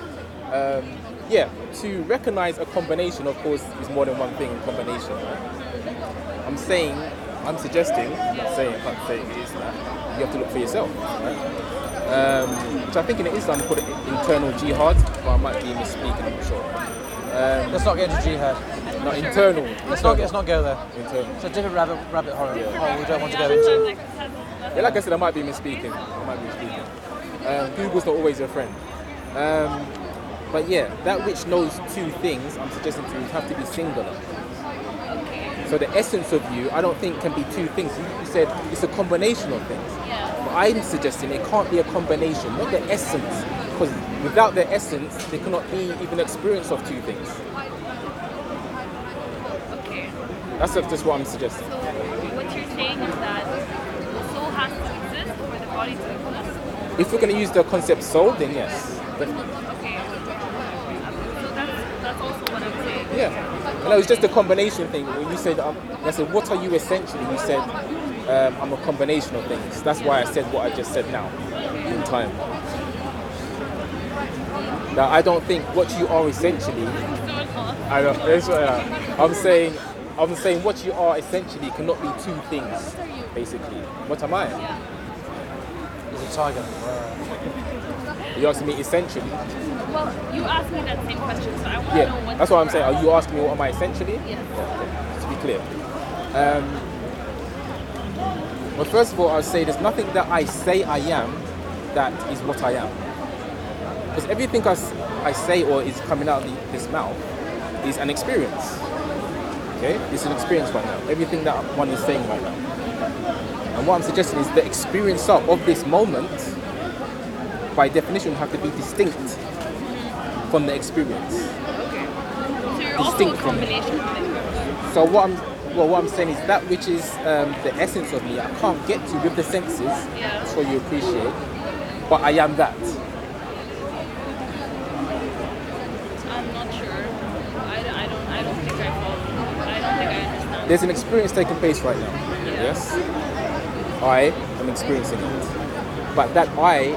Yeah. To recognize a combination, of course, is more than one thing in combination. Right? I'm suggesting. I can't say it is that you have to look for yourself. Right? So I think in Islam they call it internal jihad, but I might be misspeaking. I'm not sure. Let's not get into jihad. Not internal. Let's not go there. Internal. It's a different rabbit hole. Yeah. Oh, we don't want to go into. Yeah, like I said, I might be misspeaking. Google's not always your friend. But yeah, that which knows two things, I'm suggesting to you, have to be singular. So the essence of you, I don't think can be two things. You said it's a combination of things. Yeah. But I'm suggesting it can't be a combination, not the essence. Because without the essence, there cannot be even experience of two things. Okay. That's just what I'm suggesting. So what you're saying is that the soul has to exist for the body to exist? If we're going to use the concept soul, then yes. Definitely. Okay. So that's also what I'm saying. Yeah. No, it's just a combination thing. When you said, I said, what are you essentially? You said, I'm a combination of things. That's why I said what I just said now, in time. Now, I don't think what you are essentially. I know. That's what, I'm saying what you are essentially cannot be two things, basically. What am I? Yeah. He's a tiger. You're asking me essentially. Well, you asked me that same question, so I want to know what. That's what I'm saying. Are you asking me what am I essentially? Yes. Yeah, to be clear. Well, first of all, I'll say there's nothing that I say I am that is what I am. Because everything I say or is coming out of this mouth is an experience. Okay? It's an experience right now. Everything that one is saying right now. And what I'm suggesting is the experience of this moment, by definition, have to be distinct from the experience. Okay. So you're also a combination of things. So what Well, what I'm saying is that which is the essence of me, I can't get to with the senses, Yeah. so you appreciate, but I am that. I'm not sure. I don't think I follow. I don't think I understand. There's an experience taking place right now, yes? I am experiencing it. But that I,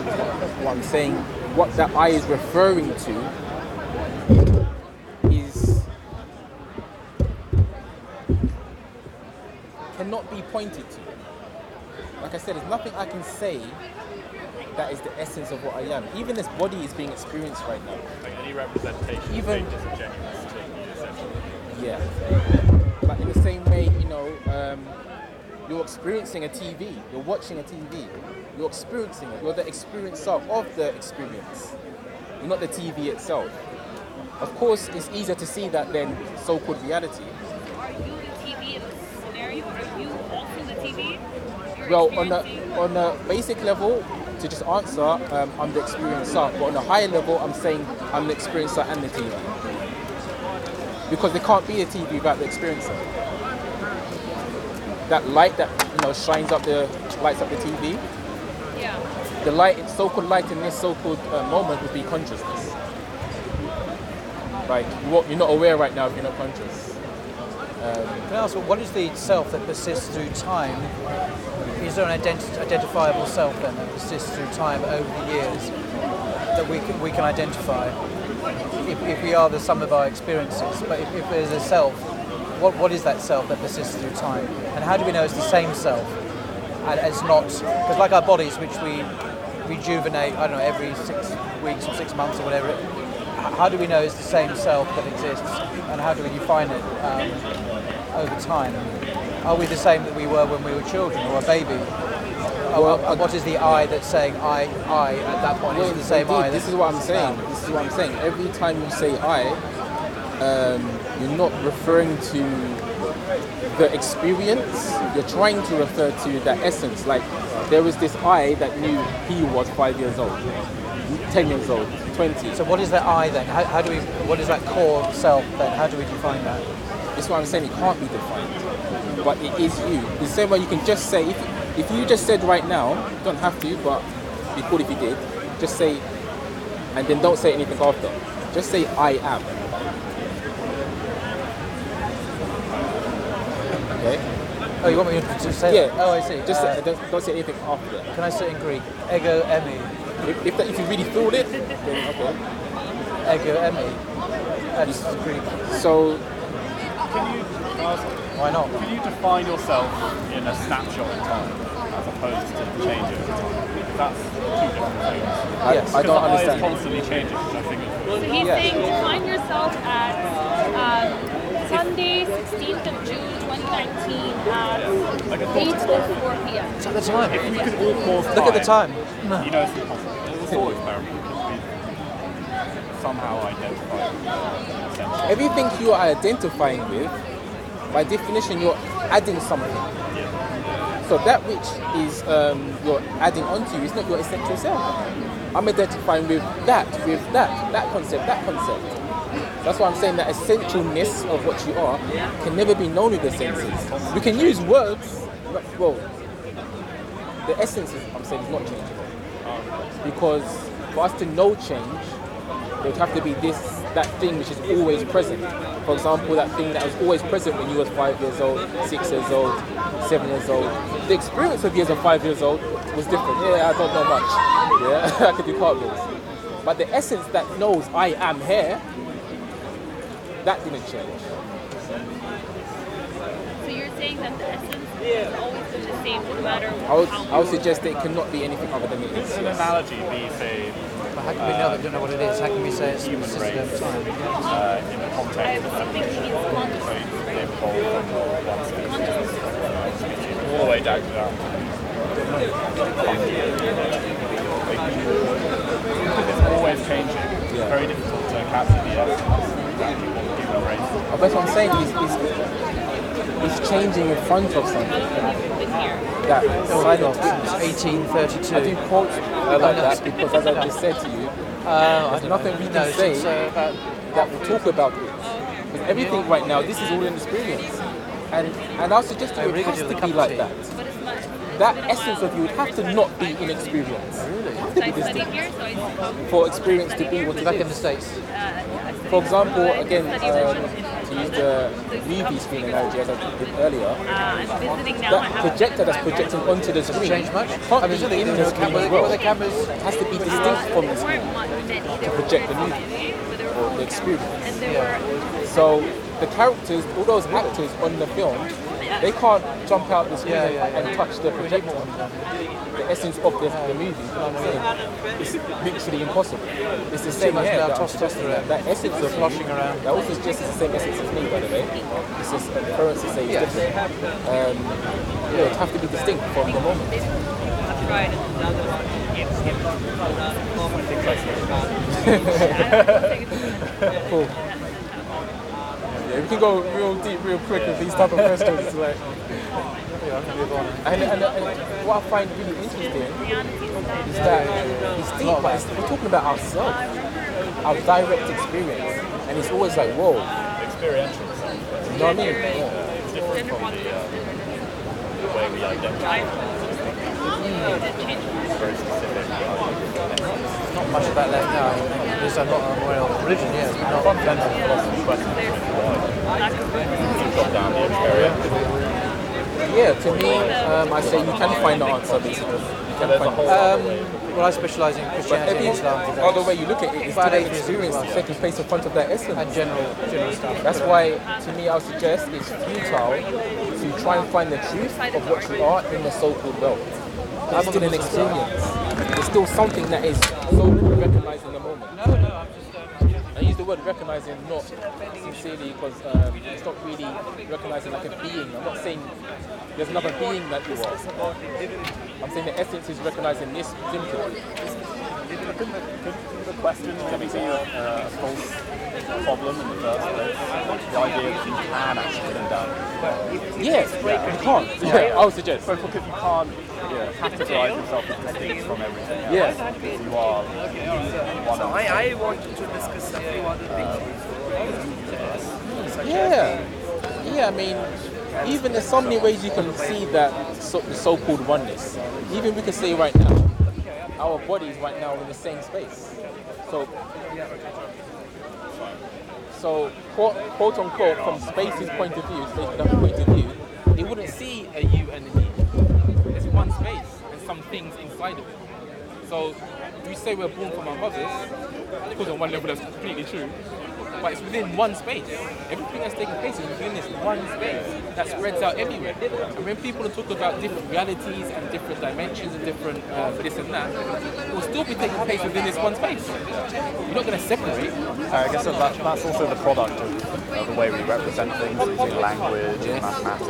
what I'm saying, what that I is referring to is cannot be pointed to. Like I said, there's nothing I can say that is the essence of what I am. Even this body is being experienced right now. Like any representation Even is disingenuous to you, essentially. yeah. But in the same way, you know, you're experiencing a TV, you're watching a TV, you're experiencing it, you're the experiencer of the experience. You're not the TV itself. Of course, it's easier to see that than so-called reality. Are you the TV in this scenario? Are you also the TV? You're Well, experiencing- on a basic level, to just answer, I'm the experiencer. But on a higher level, I'm saying I'm the experiencer and the TV. Because there can't be a TV without the experiencer. That light that shines up lights up the TV. Yeah. The light, so-called light in this so-called moment would be consciousness. Like you're not aware right now if you're not conscious. Can I ask, what is the self that persists through time? Is there an identifiable self then that persists through time over the years that we can identify? If we are the sum of our experiences, but if there's a self, what is that self that persists through time? And how do we know it's the same self? And it's not, because like our bodies, which we rejuvenate, I don't know, every 6 weeks or 6 months or whatever, how do we know it's the same self that exists? And how do we define it over time? Are we the same that we were when we were children or a baby? What is the I that's saying I at that point? Is it the same I? This is what I'm saying. This is what I'm saying. Every time you say I, you're not referring to the experience. You're trying to refer to the essence. Like there was this I that knew he was 5 years old, 10 years old, 20. So what is that I then? How do we? What is that core self then? How do we define that? That's what I'm saying. It can't be defined, but it is you. The same way you can just say, if you just said right now, you don't have to, but it'd be cool if you did. Just say, and then don't say anything after. Just say I am. Okay. Oh, you want me to say yeah. that? Oh, I see. Just don't say anything after that. Can I say it in Greek? Ego emi. If you really feel it, then okay. Ego emi. That's Greek. So, Can you ask, why not? Can you define yourself in a snapshot in time as opposed to change it over time? Because that's two different things. Yes. Because I don't the eye understand. is constantly changing, which I think is So he's saying define yourself at Sunday, 16th of June, 2019 at 8:04 p.m. It's at the time. If we could all pause time, Look at the time. You know it's impossible. It's a thought experiment. We somehow identify essentially. everything you are identifying with, by definition, you're adding something. So that which is you're adding onto is not your essential self. I'm identifying with that concept. That's why I'm saying that essentialness of what you are can never be known with the senses. We can use words, well, the essence I'm saying is not changeable. Because for us to know change, there would have to be that thing which is always present. For example, that thing that was always present when you was 5 years old, 6 years old, 7 years old. The experience of years of 5 years old was different. Yeah, I don't know much. Yeah, I could do cartwheels. But the essence that knows I am here, that didn't change. So you're saying that the essence has always been the same no matter what? I would suggest that it cannot be anything other than it is. An analogy be, say, But how can we know that we don't know what it is? How can we say it's human persisted race over time? in the context of evolution. So they evolved from one species all the way down to that. It's always changing. It's very difficult to capture the essence of the human race. That's what I'm saying. It's changing in front of something. That silent Since 1832. I do quote like that because, as I just said to you, there's nothing we can say that will talk about it. Because everything right now, this is all an experience. And I'll suggest to you it has to be like that. That essence of you would have to not be inexperienced. Really? It have to be distinct for experience to be what it is. Back in the States. For example, again, to use the movie screen analogy as I did earlier, that projector that's projecting onto the screen changed much? can't be in the screen as well. It has to be distinct from the screen to project the movie or the experience. So the characters, all those actors on the film, they can't jump out the screen and touch the projector, the essence of the movie. You know what I'm saying? It's literally impossible. It's the same here. That essence of sloshing around. That also just is the same essence as me, by the way. It's just the currency say it's different. It have to be distinct from the moment. Cool. Yeah, we can go real deep, real quick with these type of questions. Like, and what I find really interesting is that it's deep, but we're talking about ourselves, our direct experience, and it's always like, whoa. Experiential. You know what I mean? Yeah. It's different from the way we identify. It's very specific. Not much of that left now. At least I'm not on religion yet. Not fundamental philosophy questions. Why? You've got down the experience. Yeah, to me, I say you can find the answer basically. Well, I specialise in Christianity and Islam. Other way you look at it is to the experience taking place in front of that essence. And general stuff. That's why, to me, I would suggest it's futile to try and find the truth of what you are in the so-called world. It's still an experience. It's still something that is so-called recognised in the moment. No, I'm just... I use the word recognising not sincerely because it's not really recognising like a being. I'm not saying there's another being that you are. I'm saying the essence is recognising this simply. Could the question be a false problem in the first place? The idea that you can actually pin down. Yes, you can't. Yeah, I would suggest. So because you can't categorize yourself as distinct from everything else. Yes. You are one of I wanted to discuss a few other things. Yeah, I mean, even there's so many ways you can see that the so-called oneness. Even we can say right now, our bodies right now are in the same space. So quote unquote, from space's point of view, they wouldn't see a you and a me. There's one space and some things inside of it. So we say we're born from our mothers, of course on one level that's completely true, but it's within one space. Everything that's taking place is within this one space that spreads out everywhere. And when people talk about different realities and different dimensions and different this and that, it will still be taking place within this one space. You're not going to separate. I guess that's also the product of the way we represent things using language and mathematics.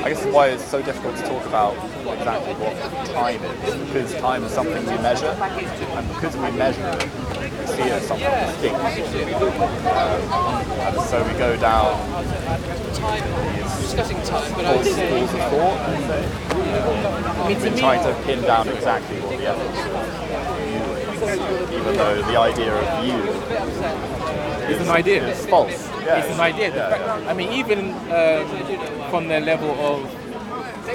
I guess why it's so difficult to talk about exactly what time is, because time is something we measure, and because we measure it, we see it as something distinct. And so we go down Discussing time, but schools of thought, trying to pin down exactly what the ethics of you is, even though the idea of you is an idea. It's false. Yeah, it's an idea. I mean, even from the level of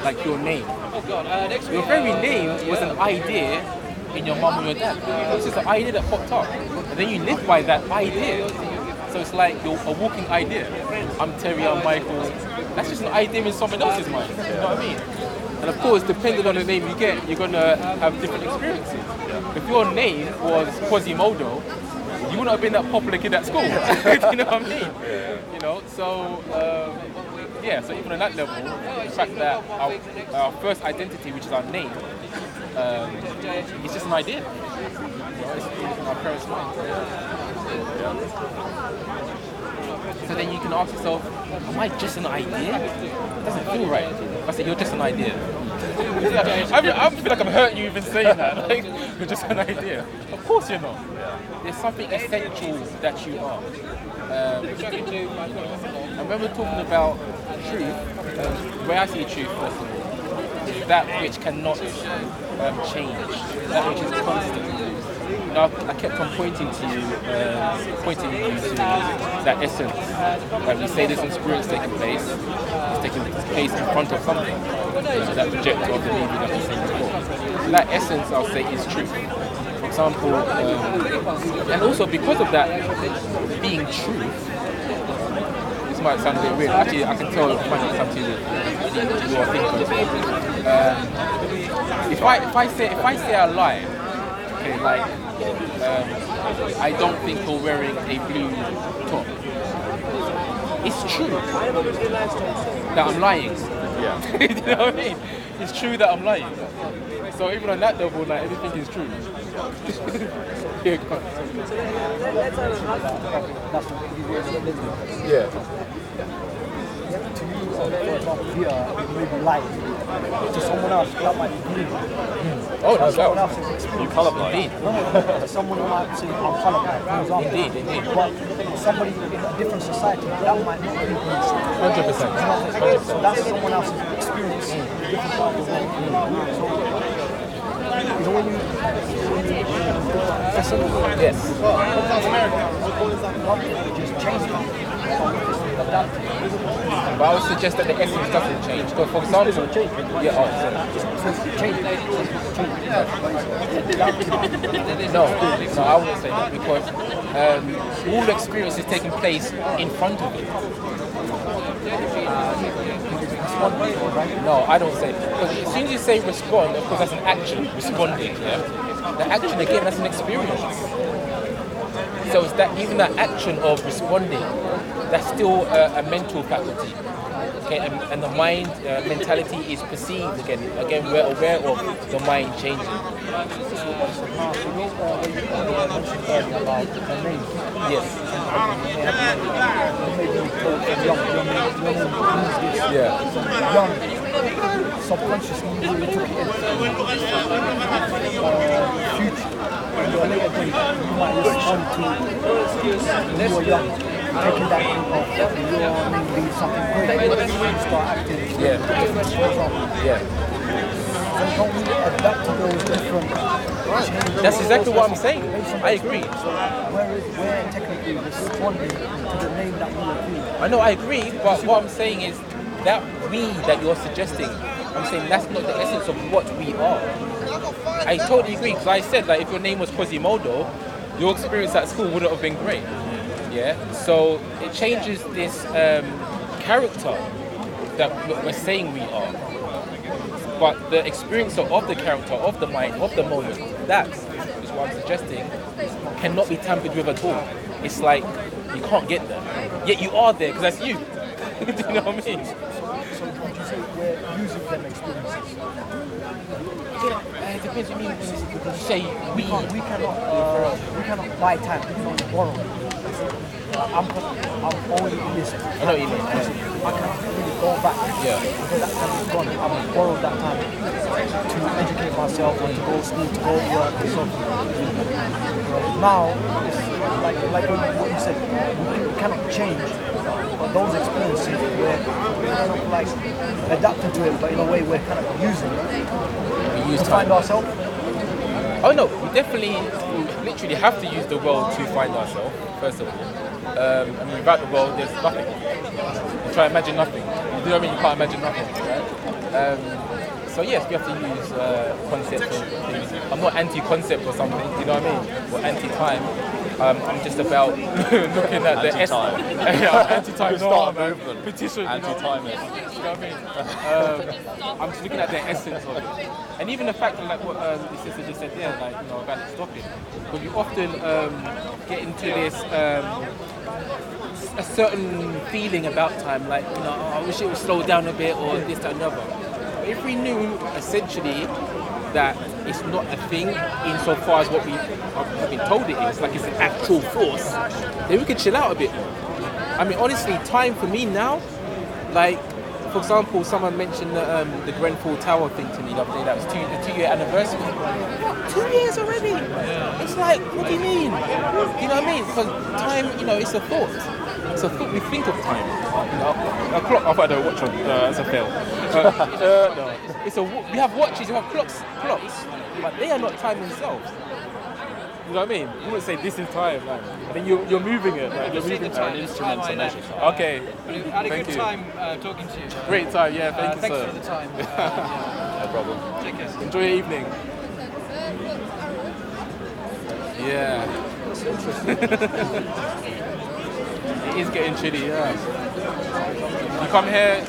like your name. Your very name was an idea in your mum or your dad. It's just an idea that popped up. And then you live by that idea. So it's like you're a walking idea. I'm Terry, I'm Michael. That's just an idea in someone else's mind. You know what I mean? And of course, depending on the name you get, you're going to have different experiences. If your name was Quasimodo, you wouldn't have been that popular kid at school. You know what I mean? You know, so so even on that level, the fact that our first identity, which is our name, it's just an idea. You know, it's in our parents' mind. So then you can ask yourself, am I just an idea? It doesn't feel right. I say, you're just an idea. I feel like I'm hurting you even saying that. Like, you're just an idea. Of course you're not. There's something essential that you are. And when we're talking about truth, the way I see truth, first of all, is that which cannot change, that which is constant. I kept on pointing you to that essence. That we say this experience taking place, it's taking place in front of something. That projector of the movie that we said before. So that essence, I'll say, is truth. For example, and also because of that being truth, this might sound a bit weird. Actually, I can tell it might not sound too weird. You are thinking. If I say I lie, okay, like I don't think you're wearing a blue top. It's true that I'm lying. Yeah. You know what I mean? It's true that I'm lying. So even on that level, like everything is true. Yeah. To you, for example, here, it may be light. To someone else, that might be green. Oh, no, someone else's experience. You colourblind? Indeed. No, someone might say, I'm colourblind, for example. Indeed. But somebody in a different society, that might not be green. 100%. So that's someone else's experience in a different part of the world. So, you know, when you yes. Just change it. But I would suggest that the essence doesn't change. Because for example, yeah, No, I wouldn't say that because all the experience is taking place in front of it. No, I don't say. Because as soon as you say respond, of course that's an action, responding. Yeah? The action again, that's an experience. So it's that even that action of responding, that's still a mental faculty. Okay, and the mind mentality is perceived again. Again, we're aware of the mind changing. Yes. Yeah. Young, subconsciously you took it in. Future. In your later days, you might respond to when you were young, taking that off, you're being something great, you start acting different. So don't we adapt to those different changes? That's exactly what I'm saying. I agree. Where technically responding to the name that we agree. I know, I agree, but what I'm saying is that we that you're suggesting, I'm saying that's not the essence of what we are. I totally agree, because I said that if your name was Quasimodo, your experience at school wouldn't have been great. Yeah, so it changes this character that we're saying we are. But the experience of the character, of the mind, of the moment, that is what I'm suggesting, cannot be tampered with at all. It's like you can't get there. Yet you are there, because that's you. Do you know what I mean? So would you say we're using them experiences? It depends what you mean when you say we. We cannot buy time, we can only borrow. I'm only in this. I know what you mean. I can't really go back. Yeah. Because that time is gone. I've borrowed that time to educate myself and to go to school, to go work and so forth. Now, it's like what you said, we cannot change. But those experiences where we're kind of like adapting to it, but in a way we're kind of using it. We use to find ourselves. Oh no, we definitely, literally have to use the world to find ourselves, first of all. I mean, without the world, there's nothing. You try to imagine nothing. You know what I mean? You can't imagine nothing, right? So yes, we have to use concepts and things. I'm not anti-concept or something, you know what I mean? Or anti-time. I'm just about looking at the anti-time. Anti-time. Start a movement. Petition. Anti-timers. You know what I mean? I'm just looking at the essence of it. And even the fact that, like what the sister just said there, like, you know, about stopping. But you often get into this a certain feeling about time, like, you know, oh, I wish it would slow down a bit, or this, that, another. But if we knew essentially that it's not a thing insofar as what we have been told it is, like it's an actual force, then we could chill out a bit more. I mean, honestly, time for me now, like, for example, someone mentioned the Grenfell Tower thing to me the other day. That was the 2-year anniversary. 2 years already? Yeah. It's like, what do you mean? You know what I mean? Because time, you know, it's a thought. It's a thought. We think of time. You know, a clock. I've had a watch on. That's a fail. No. We have watches. You have clocks, but they are not time themselves. You know what I mean? You wouldn't say this is time, like, and then you're moving it. Like, you're moving time. instruments I and know. measures. Okay. But I had a Thank good you. time talking to you. Great time, yeah. Thank you, thanks sir. for the time. No problem. Take care. Enjoy your evening. Yeah. It is getting chilly, yeah. You come here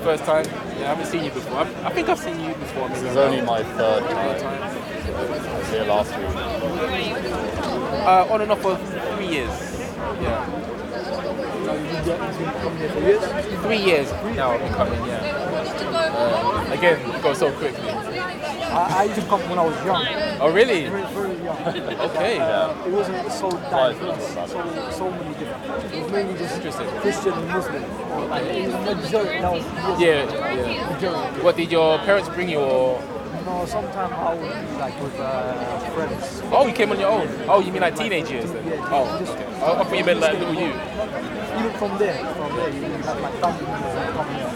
first time? Yeah, I haven't seen you before. I think I've seen you before. This is only my third time. I was here last week. On and off for 3 years. Yeah. You've been coming here for years? 3 years now I've been coming, yeah. Again, it goes so quickly. I used to come when I was young. Oh, really? Very, very young. Okay. It wasn't so diverse, so many different. It was mainly just Christian and Muslim. Or like, it was a majority. That was Yeah. majority. What did your parents bring you, or? No, sometimes I would be like with friends. Oh, you came on your own? Oh, you mean like teenage years then? Yeah, Oh, okay. I thought you meant like little you. Even from there, you have like family members that come here.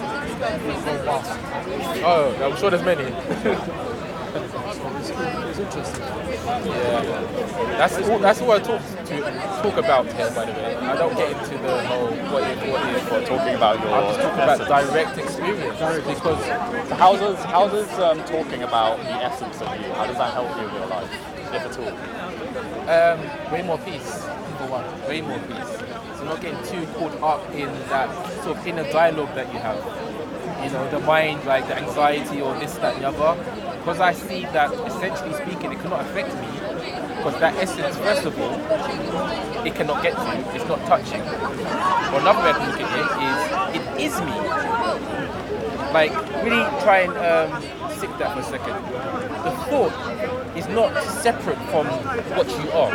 Go past. Oh, I'm sure there's many. It's interesting. Yeah, that's all I talk about here. By the way, I don't get into the whole what if for talking about your. I'm just talking about direct experience. Because so how does talking about the essence of you? How does that help you in your life, if at all? Way more peace, for one. Way more peace. So not getting too caught up in that sort of inner dialogue that you have. You know, the mind, like the anxiety or this, that, and the other. Because I see that, essentially speaking, it cannot affect me. Because that essence, first of all, it cannot get to you. It's not touching. Or another way to look at it is me. Like, really try and sit that for a second. The thought is not separate from what you are.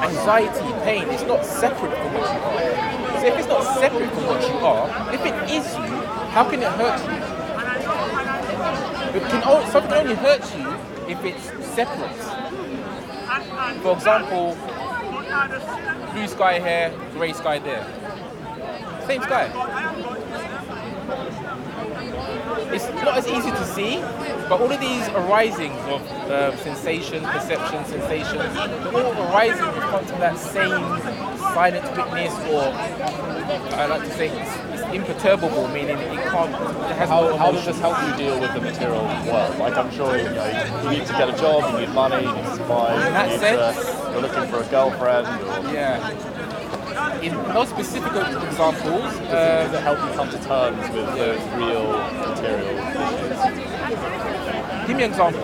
Anxiety, pain, it's not separate from what you are. So if it's not separate from what you are, if it is you, how can it hurt you? Something only hurts you if it's separate. For example, blue sky here, grey sky there. Same sky. It's not as easy to see, but all of these arisings of sensation, perception, sensations, they're all arising from that same silent witness, or I like to say it's imperturbable, meaning it can't. It has how does this help you deal with the material world? Like, I'm sure you need to get a job, you need money, you need to survive. In that sense, you're looking for a girlfriend. Yeah. In no specific examples, does it help you come to terms with those real material issues? Give me an example.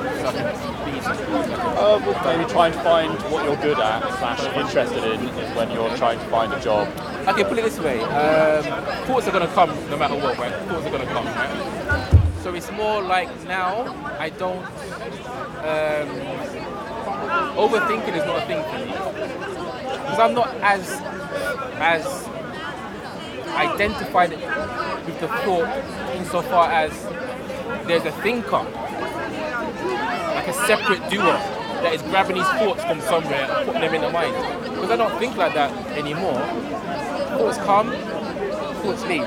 Maybe trying to find what you're good at / interested in when you're trying to find a job. Okay, put it this way. Thoughts are going to come no matter what, right? Thoughts are going to come, right? So it's more like now, I don't... overthinking is not a thing for me. Because I'm not as identified with the thought insofar as there's a thinker, like a separate doer that is grabbing these thoughts from somewhere and putting them in the mind. Because I don't think like that anymore. Thoughts come, thoughts leave.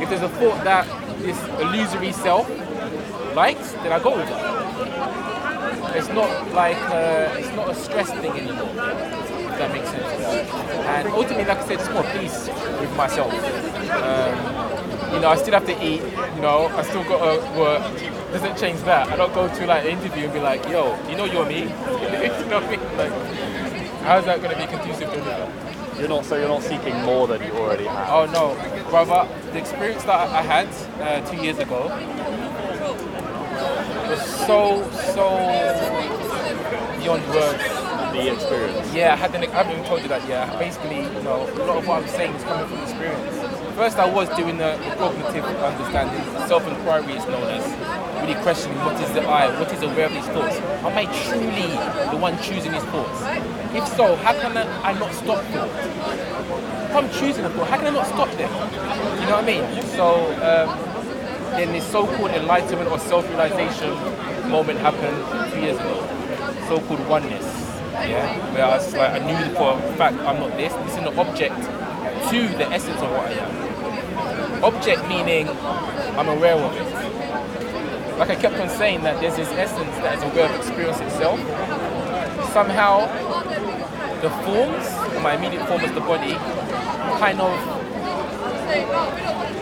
If there's a thought that this illusory self likes, then I go with it. It's not like it's not a stress thing anymore. If that makes sense. And ultimately, like I said, it's more peace with myself. I still have to eat. I still got to work. Doesn't change that. I don't go to like an interview and be like, "Yo, you're me." You know what I mean? Like, how's that going to be conducive to that? You're not seeking more than you already have. Oh no, brother. The experience that I had 2 years ago was so beyond words. The experience. Yeah, I haven't even told you that yet. Basically, a lot of what I'm saying is coming from experience. First, I was doing the cognitive understanding, self-inquiry is known as, really questioning what is the I, what is aware of these thoughts. Am I truly the one choosing these thoughts? If so, how can I not stop them? If I'm choosing a thought, how can I not stop them? You know what I mean? So then this so-called enlightenment or self-realization moment happened 2 years ago. So-called oneness. Yeah, where I knew for a fact I'm not this. This is an object to the essence of what I am. Object meaning I'm aware of it. like I kept on saying, that there's this essence that is a way of experience itself. Somehow, the forms, my immediate form as the body, kind of,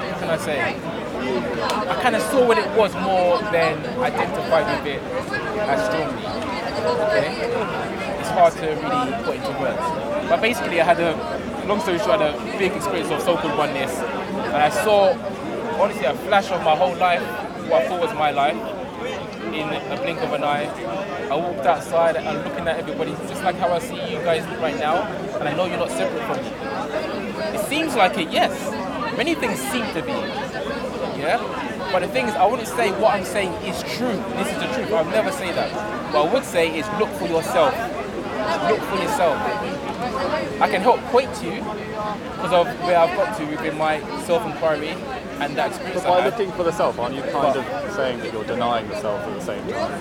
what can I say? I kind of saw what it was more than identified with it as strongly. Okay? It's hard to really put into words. But basically, I had long story short, I had a big experience of so-called oneness, and I saw, honestly, a flash of my whole life, what I thought was my life, in a blink of an eye. I walked outside and I'm looking at everybody, just like how I see you guys right now, and I know you're not separate from me. It seems like it, yes. Many things seem to be, yeah? But the thing is, I wouldn't say what I'm saying is true. This is the truth. I'll never say that. What I would say is look for yourself. Look for yourself. I can help point to you because of where I've got to within my self-inquiry and that experience. But by looking for the self, aren't you kind of saying that you're denying the self at the same time?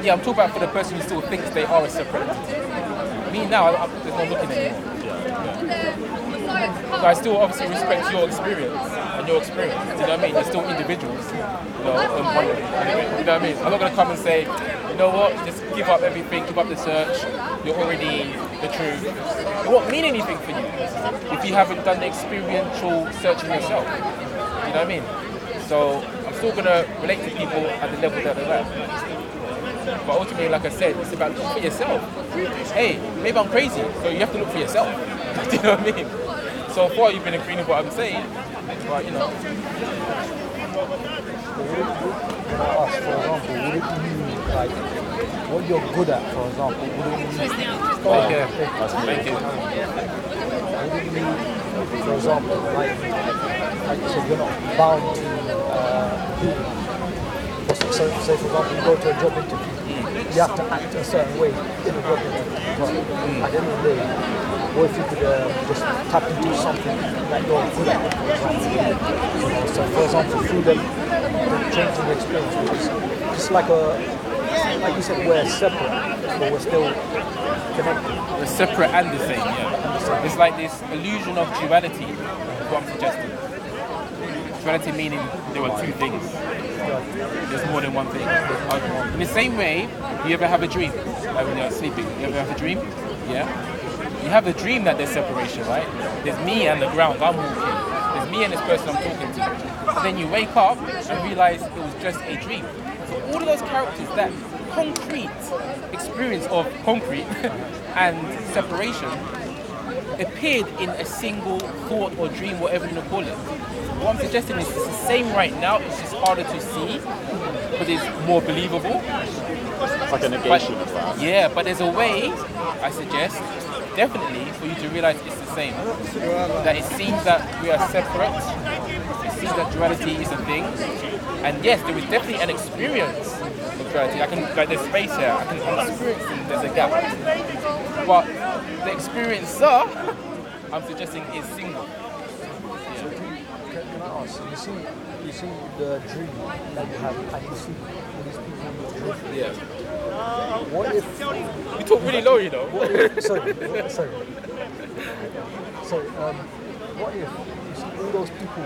Yeah, I'm talking about for the person who still thinks they are a separate entity. Me now, there's no looking anymore. So I still obviously respect your experience and your experience. You know what I mean? They're still individuals. You know what I mean? I'm not going to come and say, you know what, just give up everything, give up the search. You're already the truth. It won't mean anything for you if you haven't done the experiential searching yourself. You know what I mean? So I'm still going to relate to people at the level that they're at. But ultimately, like I said, it's about looking for yourself. Hey, maybe I'm crazy, so you have to look for yourself. Do you know what I mean? So far, you've been agreeing with what I'm saying, but you know. Can I ask, for example, would it be like what you're good at, for example? Would it be, Thank you. Would it be, for example, like you said, you're not bound to so say for example, you go to a job interview, you have to act a certain way in a job interview. But at the end of the day, what if you could just tap into something that you're good at? So for example, through the changing experience, because it's like you said, we're separate, but we're still connected. We're separate and the same, yeah. It's like this illusion of duality, is what I'm suggesting. Duality meaning there are two things. There's more than one thing. In the same way, you ever have a dream? Like when you're sleeping, you ever have a dream? Yeah? You have a dream that there's separation, right? There's me and the ground, I'm walking. There's me and this person I'm talking to. And then you wake up and realize it was just a dream. So all of those characters, that concrete experience of concrete and separation appeared in a single thought or dream, whatever you want to call it. What I'm suggesting is it's the same right now, it's just harder to see because it's more believable. It's like a negation of that. Yeah, but there's a way, I suggest, definitely for you to realize it's the same. That it seems that we are separate, it seems that duality is a thing, and yes, there is definitely an experience of duality. Like there's space here, I'm experiencing there's a gap. But the experiencer, I'm suggesting, is single. Can I ask, you see the dream that you have, and you see these people in your dream. Yeah. What if you talk really low, you know? Sorry. What if you see all those people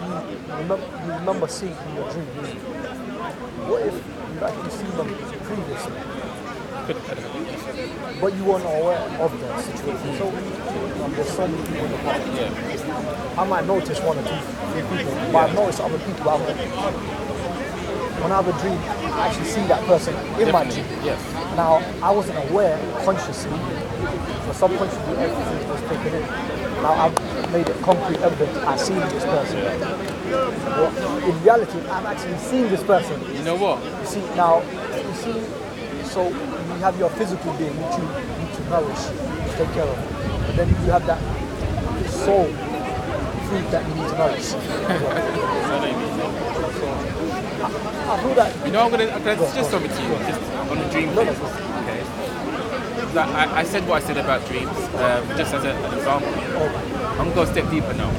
you remember seeing in your dream? What if you actually see them previously, but you weren't aware of the situation? So there's so many people in the park. I might notice one or two, three people, but I've noticed other people. When I have a dream, I actually see that person in my dream. Yes. Now, I wasn't aware consciously, but subconsciously everything was taken in. Now, I've made it concrete evidence I've seen this person. Well, in reality, I've actually seen this person. You know what? You see, so you have your physical being, which you need to nourish, take care of. But then you have that soul food that you need to nourish. I feel that. You know, I'm gonna suggest something to you, just on the dream thing. Okay. I said what I said about dreams, just as an example. I'm gonna go a step deeper now.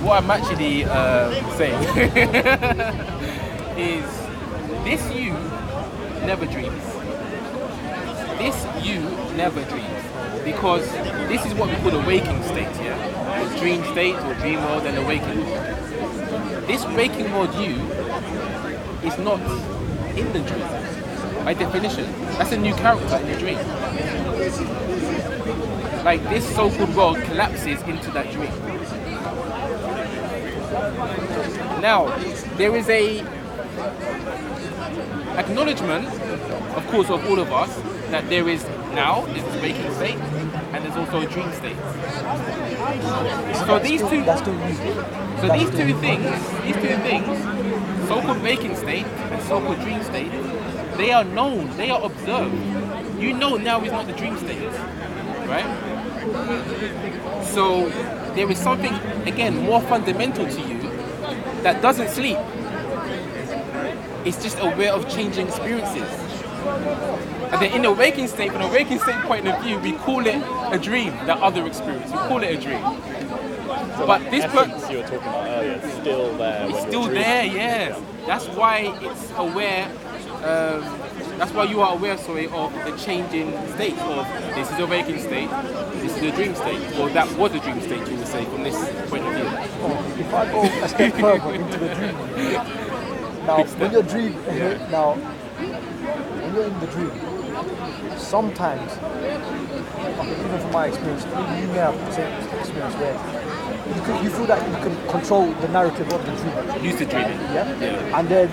What I'm actually saying is, this you never dreams. this you never dreams, because this is what we call the waking state, yeah? Or dream state, or dream world, and the waking world. This waking world you is not in the dream, by definition. That's a new character in the dream. Like, this so-called world collapses into that dream. Now, there is a acknowledgement, of course, of all of us, that there is now this waking state, and there's also a dream state. So these two things, so-called waking state and so-called dream state, they are known, they are observed. You know now is not the dream state, right? So there is something, again, more fundamental to you that doesn't sleep. It's just aware of changing experiences. And then in the waking state, from a waking state point of view, we call it a dream, that other experience. We call it a dream. So but that this essence you were talking about earlier, it's still there. It's still there, yes. That's why it's aware. That's why you are aware, of the changing state of this is a waking state, this is a dream state, or that was a dream state, you would say, from this point of view. If I go a step further into the dream, now when you're dreaming, now when you're in the dream, sometimes, even from my experience, you may have the same experience where you feel that you can control the narrative of the dream. Lucid dreaming. Yeah? And then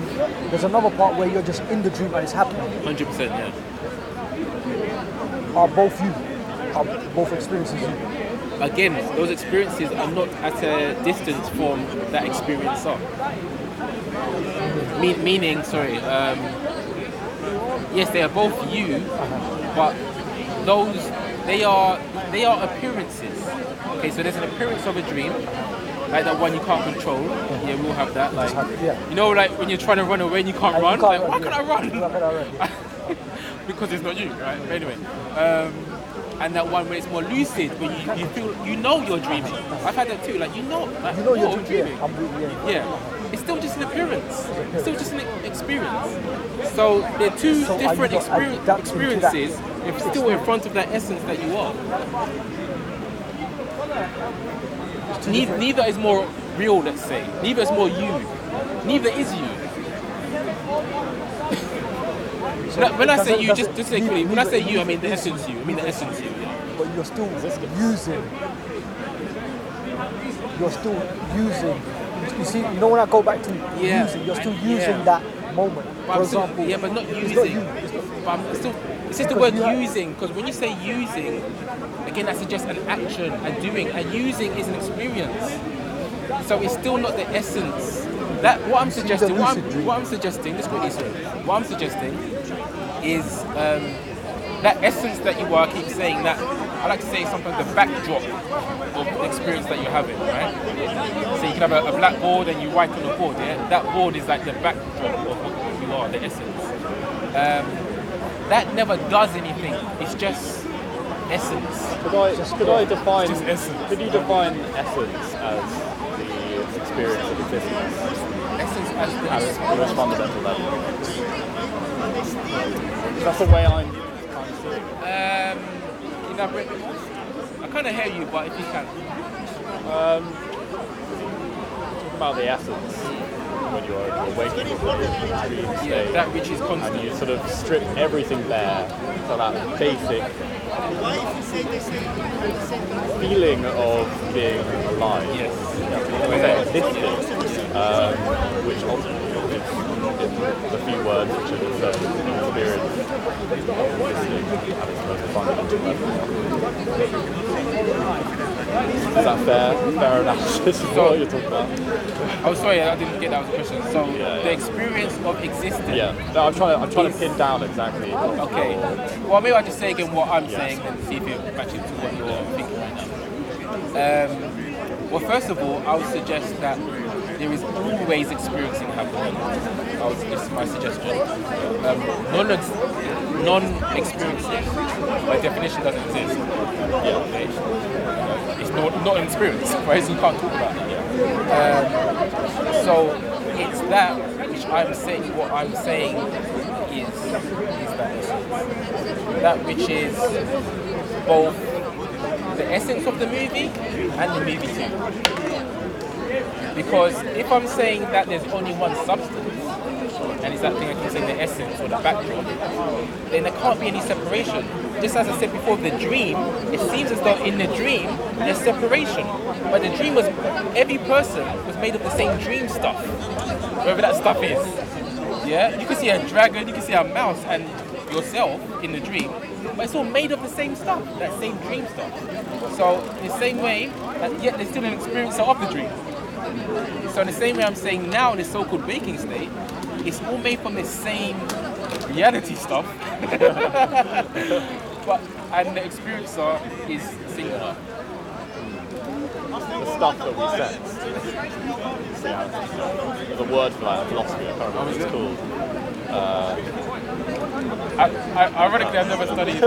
there's another part where you're just in the dream and it's happening. 100%, yeah. Are both experiences you? Again, those experiences are not at a distance from that experience of. Meaning, yes, they are both you, but those, they are appearances. Okay, so there's an appearance of a dream, like that one you can't control. Yeah, we'll have that. Like, you know, like when you're trying to run away and you can't run. Like, why can't I run? Because it's not you, right? But anyway, and that one where it's more lucid, where you feel, you know you're dreaming. I've had that too. Like, you know you're dreaming. Yeah. It's still just an appearance. It's still just an experience. So they're two different experiences. If still in front of that essence that you are. Neither is more real, let's say. Neither is more you. Neither is you. When I say you, just say quickly, when I say you, I mean the essence you. I mean the essence you. But you're still using. You see, you know when I go back to using, you're still using that moment. For example, but not using. But I'm still. It's just the word using, because when you say using, again, that suggests an action, a doing. And using is an experience. So it's still not the essence. That what I'm suggesting. What I'm suggesting. Just quickly, sorry. What I'm suggesting is that essence that you are. I keep saying that. I like to say sometimes the backdrop of the experience that you're having, right? So you can have a blackboard and you write on the board, yeah? That board is like the backdrop of what you are, the essence. That never does anything, it's just essence. Could I define, could you define essence as the experience of existence? Essence as the most fundamental level. That's the way I'm kind of seeing it. I kind of hear you, but if you can. Talk about the essence when you're waking up in a dream state. That which is constant. And you sort of strip everything bare for that basic feeling of being alive. Yes. Existing, which ultimately is the few words which are the experience of existing at its most fundamental level. Is that fair analysis of what you're talking about? Oh, sorry, I didn't get that question. So the experience of existing. Yeah, no, I'm trying to pin down exactly. Okay. Well, maybe I'll just say again what I'm saying and see if it matches to what you're thinking right now. Well, first of all, I would suggest that there is always experiencing happening. This is my suggestion. Non-experiencing, by definition, doesn't exist. Yeah. Okay. It's not an experience, right? So you can't talk about it. So it's that which I'm saying. What I'm saying is that essence. that which is both the essence of the movie and the movie too. Because if I'm saying that there's only one substance, and it's that thing I keep saying, the essence or the backdrop, then there can't be any separation. Just as I said before, the dream, it seems as though in the dream there's separation. But the dream was, every person was made of the same dream stuff, whatever that stuff is. Yeah, you can see a dragon, you can see a mouse and yourself in the dream, but it's all made of the same stuff, that same dream stuff. So in the same way, yet there's still an experience of the dream. So in the same way I'm saying now in the so-called waking state, it's all made from the same reality stuff, and the experiencer is singular. The stuff that we sense. Yeah, there's a word for that in philosophy, I can't remember what it's called. Ironically, I've never studied.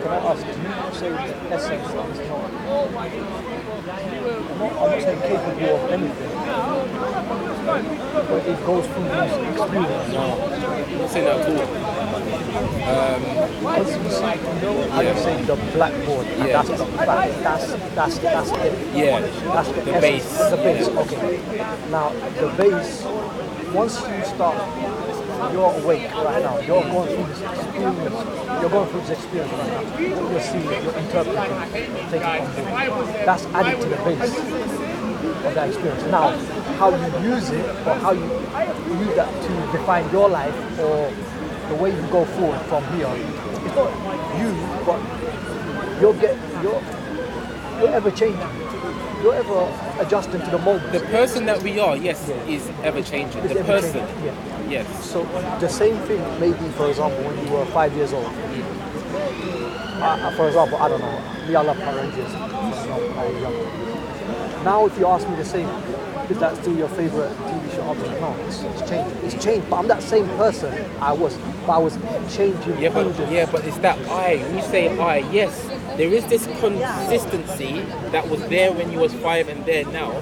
Can I ask, do you say the essence is not, I'm not saying capable of anything, but it goes through these experiences? No, I'm not saying that at all. Because you see, how you say the blackboard, that's the fact, that's it. Yeah, that's the base. The base, okay. Now, the base, once you start, you're awake right now, you're going through this experience right now. What you're seeing, you're interpreting, taking on board. That's added to the base of that experience. Now, how you use it, or how you use that to define your life, or the way you go forward from here, it's not you, but you're ever changing. You're ever adjusting to the moment. The person that we are, yes, is ever changing. The person, yes. So the same thing maybe, for example, when you were 5 years old. For example, I don't know, me, I love Power Rangers. Now if you ask me the same, is that still your favorite TV show? I'll be like, no, it's changed. It's changed, but I'm that same person I was changing. Yeah, but it's that I. When you say I, yes, there is this consistency that was there when you was 5 and there now,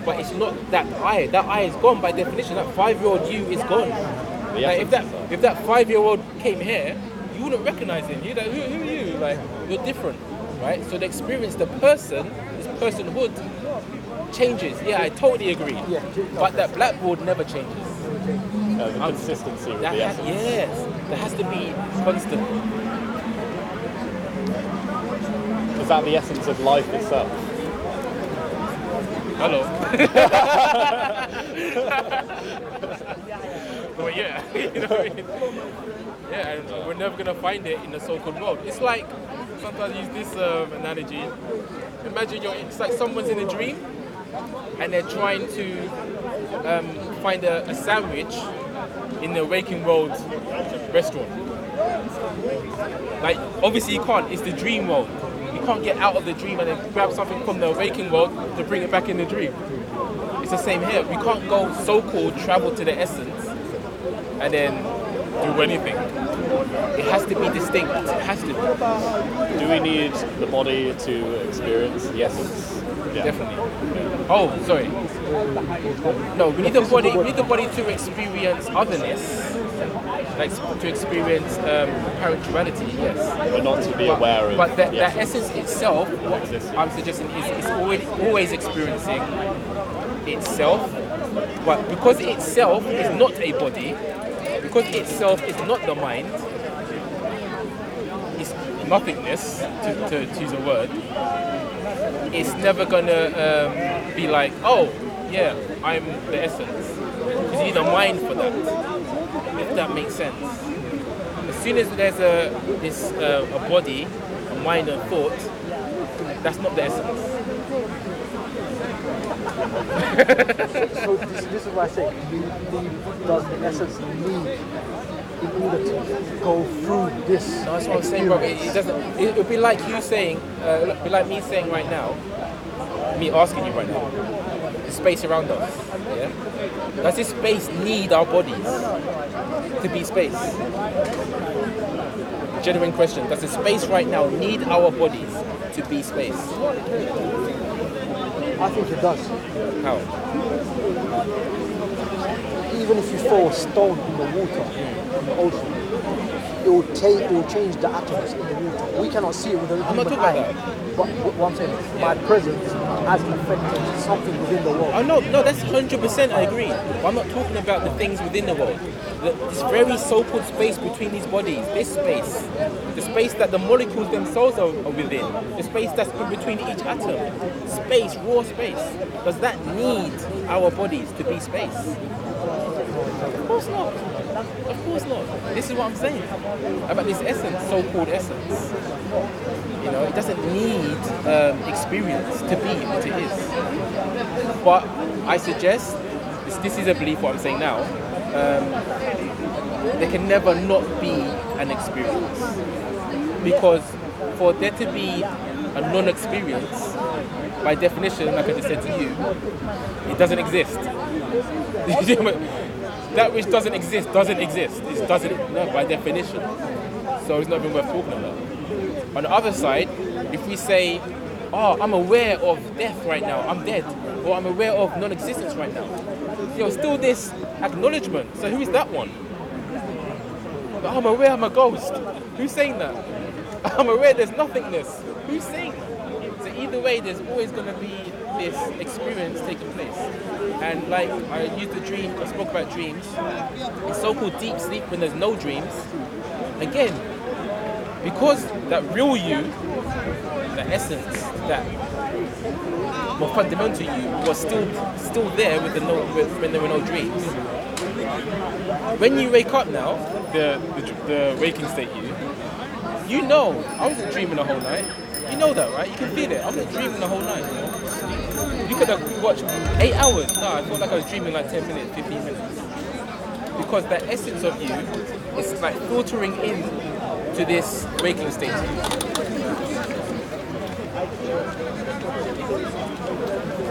but it's not that I. That I is gone by definition. That 5-year-old you is gone. Like if that 5-year-old came here, you wouldn't recognize him. You're like, who are you? Like, you're different, right? So the experience, the person, this personhood changes. Yeah, I totally agree. Yeah, but that blackboard never changes. The consistency with the essence. Yes, there has to be constant. Is that the essence of life itself? Hello. But yeah, you know what I mean? Yeah, and we're never gonna find it in the so-called world. It's like, sometimes I use this analogy. Imagine it's like someone's in a dream and they're trying to find a sandwich in the waking world restaurant. Like, obviously you can't, it's the dream world. You can't get out of the dream and then grab something from the waking world to bring it back in the dream. It's the same here. We can't go so-called travel to the essence and then do anything. It has to be distinct. It has to be. Do we need the body to experience the essence? Yeah. Definitely. Oh, sorry. No, we need the body. We need the body to experience otherness, like to experience apparent duality. Yes. But not to be aware of. But that essence itself, what I'm suggesting is it's always experiencing itself. But because itself is not a body, because itself is not the mind, it's nothingness, to use a word, it's never gonna be like, oh, yeah, I'm the essence. Because you need a mind for that, if that makes sense. As soon as there's a body, a mind and thought, that's not the essence. So this is what I say. Does the essence need in order to go through this? No, that's what I'm saying, bro. It doesn't. It would be like you saying. It would be like me saying right now. Me asking you right now. The space around us. Yeah. Does this space need our bodies to be space? Genuine question. Does the space right now need our bodies to be space? I think it does. How? even if you throw a stone in the water, in the ocean, it will change the atoms in the water. We cannot see it with the human eye. But what I'm saying, my presence has affected something within the world. Oh no, that's 100% I agree. But I'm not talking about the things within the world. This very so-called space between these bodies, this space, the space that the molecules themselves are within, the space that's in between each atom, space, raw space. Does that need our bodies to be space? Of course not. Of course not. This is what I'm saying about this essence, so-called essence. You know, it doesn't need experience to be what it is. But I suggest, this is a belief what I'm saying now, there can never not be an experience. Because for there to be a non-experience, by definition, like I just said to you, it doesn't exist. That which doesn't exist doesn't exist. It doesn't, no, by definition. So it's not even worth talking about. On the other side, if we say, oh, I'm aware of death right now, I'm dead, or I'm aware of non-existence right now, still this acknowledgement. So who is that one? Oh, I'm aware I'm a ghost. Who's saying that? I'm aware there's nothingness. Who's saying that? So either way, there's always going to be this experience taking place. And like I used the dream, I spoke about dreams. In so-called deep sleep, when there's no dreams, again, because that real you, the essence, that more fundamental you, was still there with when there were no dreams. When you wake up now, the waking state you know, I wasn't dreaming the whole night. You know that, right? You can feel it. I wasn't dreaming the whole night. You could have watched 8 hours. No, I felt like I was dreaming like 10 minutes, 15 minutes. Because that essence of you is like filtering in to this waking state.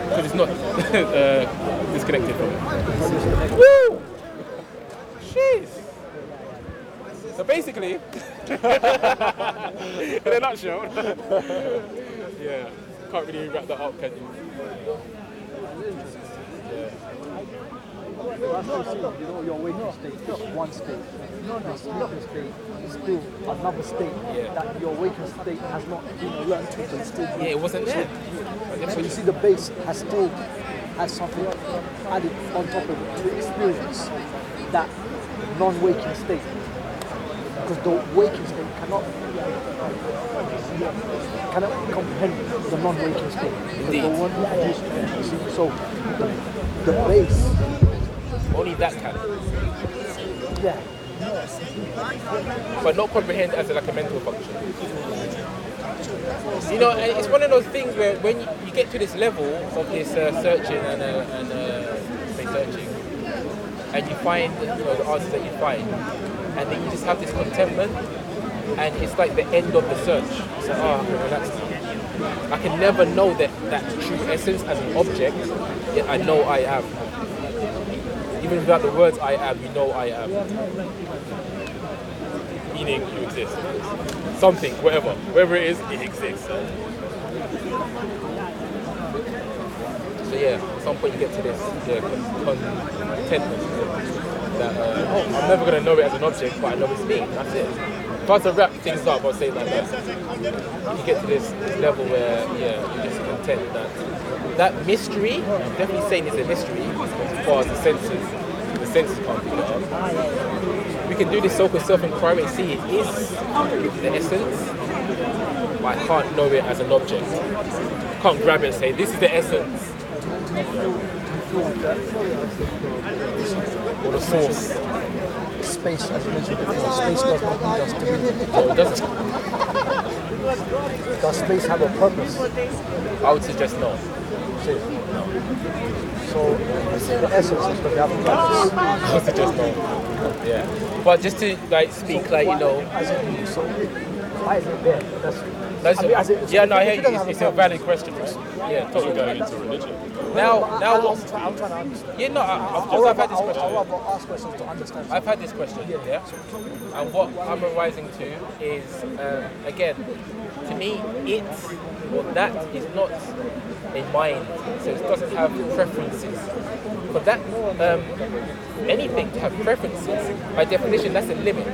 Because it's not disconnected from it. Woo! Jeez! So basically, in a nutshell, yeah, can't really wrap that up, can you? Yeah. Your waking state is one state. Your sleeping state is still another state that your waking state has not been learned to, but it's still. Yeah, it wasn't there. So you see, the base has something added on top of it to experience that non-waking state. Because the waking state cannot comprehend the non-waking state. Indeed. So the base. Only that can. Yeah. But not comprehend as like a mental function. You know, and it's one of those things where when you get to this level of this searching and searching, and you find the answers that you find, and then you just have this contentment, and it's like the end of the search. It's like, oh, I can relax now. I can never know that true essence as an object, yet I know I am. Even without the words I am, you know I am. Meaning you exist. Something, whatever it is, it exists. So yeah, at some point you get to this contentment that I'm never going to know it as an object, but I know it's me. That's it. If I was to wrap things up, I'll say it like that. You get to this level where you're just content that mystery. I'm definitely saying it's a mystery as far as the senses can't figure it out. We can do this so-called self-inquiry and see it is the essence, but I can't know it as an object. I can't grab it and say this is the essence. Or the source. Space, as you mentioned before, space does not need us to be. No, it doesn't. Does space have a purpose? I would suggest no. So the essence is that we have a purpose. I would suggest no. Yeah. But just to speak so why is it there? I hear you. It's a valid question, right? Yeah, totally going into religion. Now, I'm trying to understand. Yeah, no, I've had this question. I'll ask questions to understand. I've had this question, yeah. And what I'm arising to is, again, to me, it or that is not a mind, so it doesn't have preferences. for that anything to have preferences, by definition, that's a limit.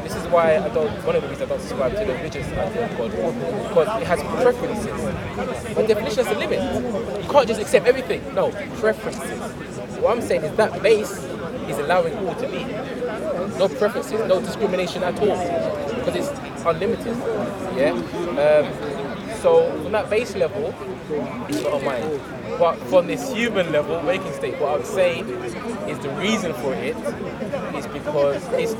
This is why one of the reasons I don't subscribe to the religious idea of God, because it has preferences. By definition, that's a limit. You can't just accept everything. No, preferences. What I'm saying is that base is allowing all to be. No preferences, no discrimination at all, because it's unlimited. Yeah. So from that base level, it's not on mine. But from this human level, waking state, what I would say is the reason for it is because it's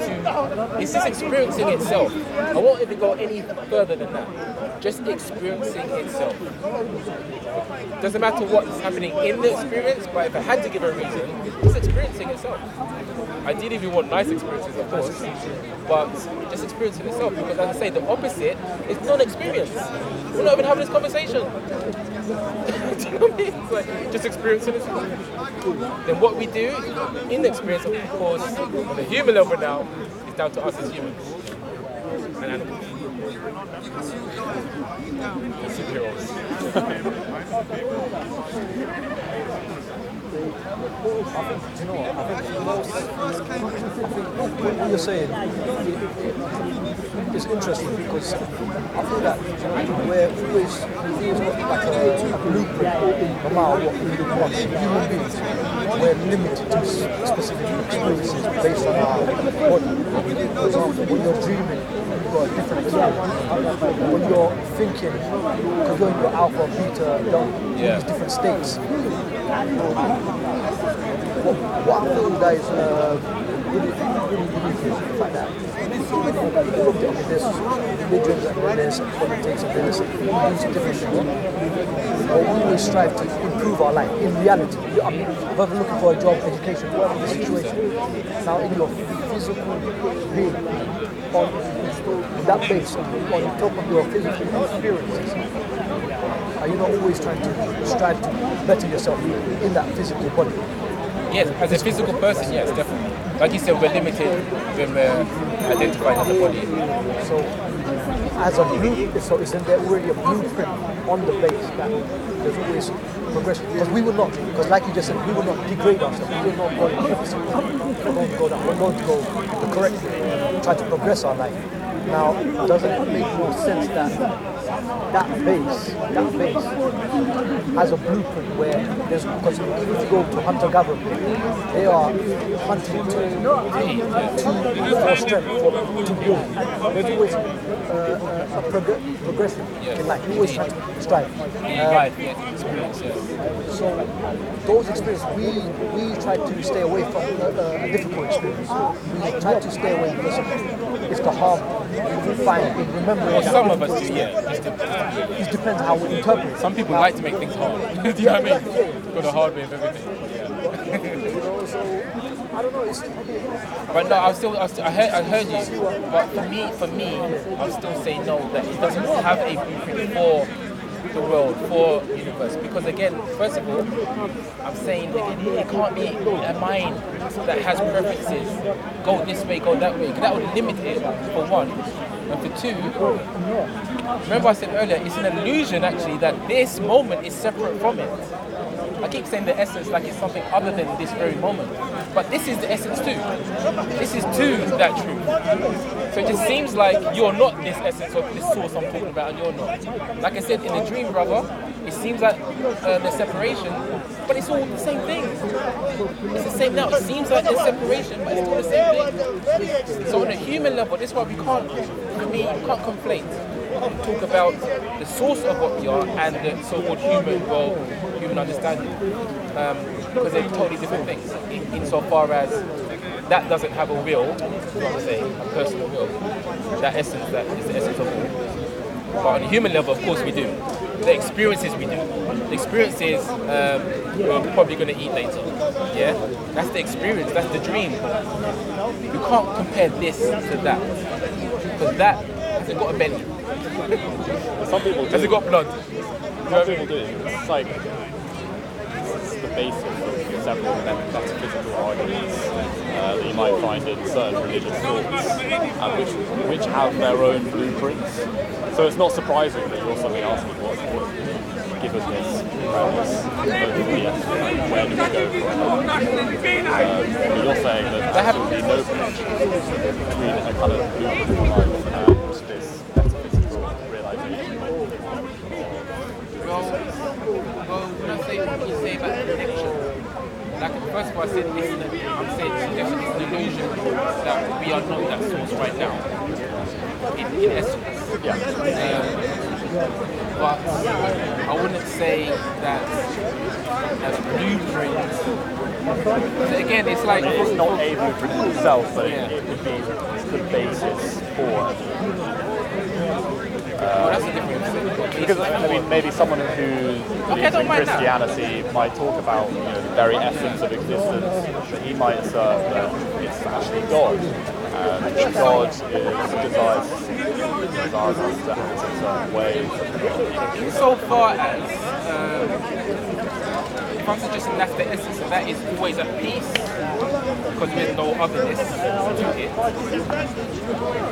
just experiencing itself. I won't even go any further than that. Just experiencing itself. Doesn't matter what's happening in the experience, but if I had to give a reason, it's experiencing itself. Ideally, we want nice experiences, of course, but just experiencing itself. Because as I say, the opposite is non-experience. We're not even having this conversation. Do you know what I mean? It's like just experiencing itself. Then what we do in the experience, of course, on the human level now, is down to us as humans and animals. And superheroes. What you're saying is interesting because I feel that we're always got like a blueprint no matter what we want. Human beings, we're limited to specific experiences based on our body. For example, when you're dreaming, you've got a different experience. When you're thinking, because you're in your alpha, beta, these different states. What I feel that is really like that. There's religions and there's politics and there's these different things. But we always strive to improve our life in reality. I mean, whether looking for a job, education, whatever the situation. Now in your physical being, on that base, on top of your physical experiences, are you not always trying to strive to better yourself in that physical body? Yes, as a physical person, yes, definitely. Like you said, we're limited when we're identifying as a body. So, as a blueprint, so isn't there already a blueprint on the base that there's always progression? Because we will not, because like you just said, we will not degrade ourselves. We will not go down. We're going to go down. We're going to go the correct way, try to progress our life. Now, doesn't it make more sense that that base has a blueprint where there's, because even if you go to hunter-gatherer, they are hunting for strength, to build. There's always a progression in life. You always try to strive. So those experiences, we try to stay away from a difficult experience. We try to stay away because it's the harm we find in remembering. Well, some of us do, yeah. It depends how we interpret it. Some people like to make things hard. Do you know what I mean? Got a hard way of everything. Yeah. So I don't know. But no, I heard you. But for me, I'll still say no. That it doesn't have a blueprint for the world, for the universe. Because again, first of all, I'm saying it can't be a mind that has preferences. Go this way, go that way. Because that would limit it, for one. And for two, remember I said earlier, it's an illusion actually that this moment is separate from it. I keep saying the essence like it's something other than this very moment. But this is the essence too. This is too that truth. So it just seems like you're not this essence of this source I'm talking about and you're not. Like I said, in the dream, brother, it seems like there's separation, but it's all the same thing. It's the same now. It seems like there's separation, but it's all the same thing. So on a human level, this is why we can't, for me, you can't conflate. Talk about the source of what we are and the so-called human understanding, because they're totally different things. Insofar as that doesn't have a will, not to say a personal will, that essence that is the essence of all. But on a human level, of course, we do. The experiences we do. The experiences we're probably going to eat later. Yeah, that's the experience. That's the dream. You can't compare this to that because that hasn't got a belly. Some people do. Has it got blood? Some people do. It's like the basis of several metaphysical arguments that you might find in certain religious thoughts, which have their own blueprints. So it's not surprising that you're suddenly asking, given this premise, where do we go from that? But you're saying that there have been no connection between a kind of blueprint for life and this metaphysical realization. Well, when I say what you say about connection, like first of all I said I'm saying it's an illusion that we are not that source right now. In essence. Yeah. But I wouldn't say that as blueprint. Again, it's like it's not a blueprint in itself, but it would be the basis for. That's a different thing. Because I mean, maybe someone who believes in Christianity might talk about the very essence of existence, but he might assert that it's actually God. And God desires us to act in certain ways. So far as if I'm suggesting that's the essence of that, is always at peace because there's no otherness to it,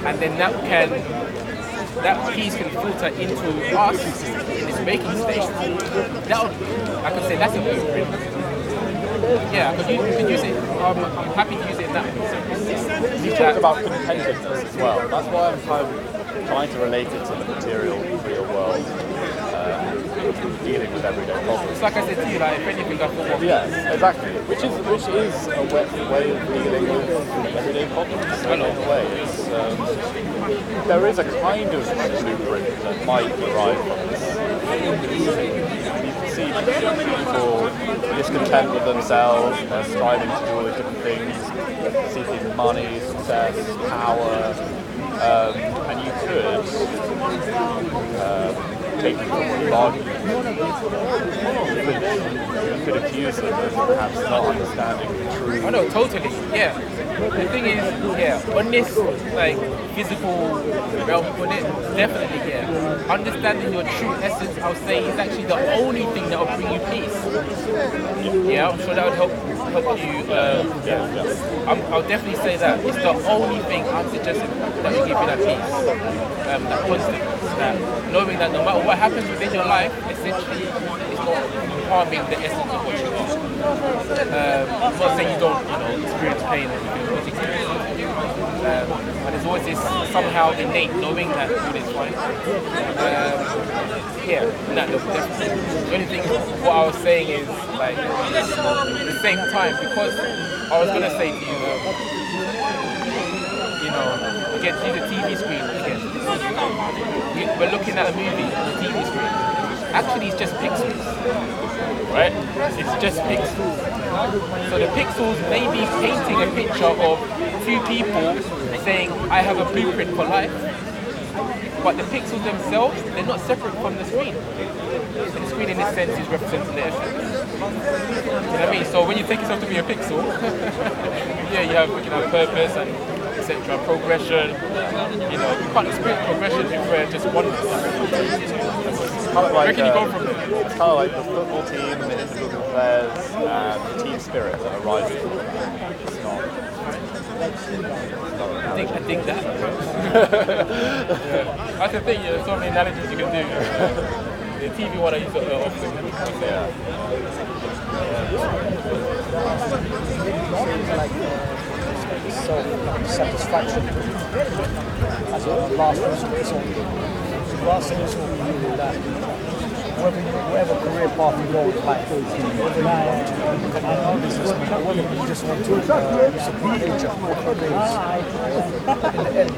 and then that peace can filter into us in this making state. I can say that's a blueprint. Yeah, you can use it. I'm happy to use it in that sense. You talked about contentedness as well. That's why I'm kind of trying to relate it to the material, real world, dealing with everyday problems. It's like I said to you, like if anything, I thought. Yeah, exactly. Which is a way of dealing with everyday problems. In a way, there is a kind of blueprint that might derive from this. You can see people discontent with themselves, they're striving to do all these different things, seeking money, success, power, and you could take the argument, which you could accuse them of perhaps not understanding the truth. Oh no, totally, yeah. The thing is, on this like physical realm, on it, definitely, understanding your true essence, I'll say, is actually the only thing that will bring you peace. Yeah, I'm sure that would help you. I'll definitely say that it's the only thing I'm suggesting that will give you that peace, that constant, that knowing that no matter what happens within your life, essentially, it's not harming the essence of what you are. I'm not saying you don't, experience pain and you can experience it. But there's always this somehow innate knowing that all is fine. That level, definitely. The only thing, what I was saying is, like, at the same time, because I was going to say to you, again, use the TV screen again. We're looking at a movie on the TV screen. Actually, it's just pixels, right? It's just pixels. So the pixels may be painting a picture of two people saying, I have a blueprint for life, but the pixels themselves, they're not separate from the screen. So the screen, in this sense, is representing the essence. You know what I mean? So when you take yourself to be a pixel, you can have purpose and etc. Progression. You can't experience progression if you're just oneness. Where can you go from there? It's kind of like the football team and the individual players and the team spirit that arises from it. It's not. I think that. That's the thing. There's so many analogies you can do. The TV one I use self-satisfaction as a last resort. So last resort meaning that whatever career path you go with life, whether you want to become a businessman or whether you just want to support nature for days, in the end,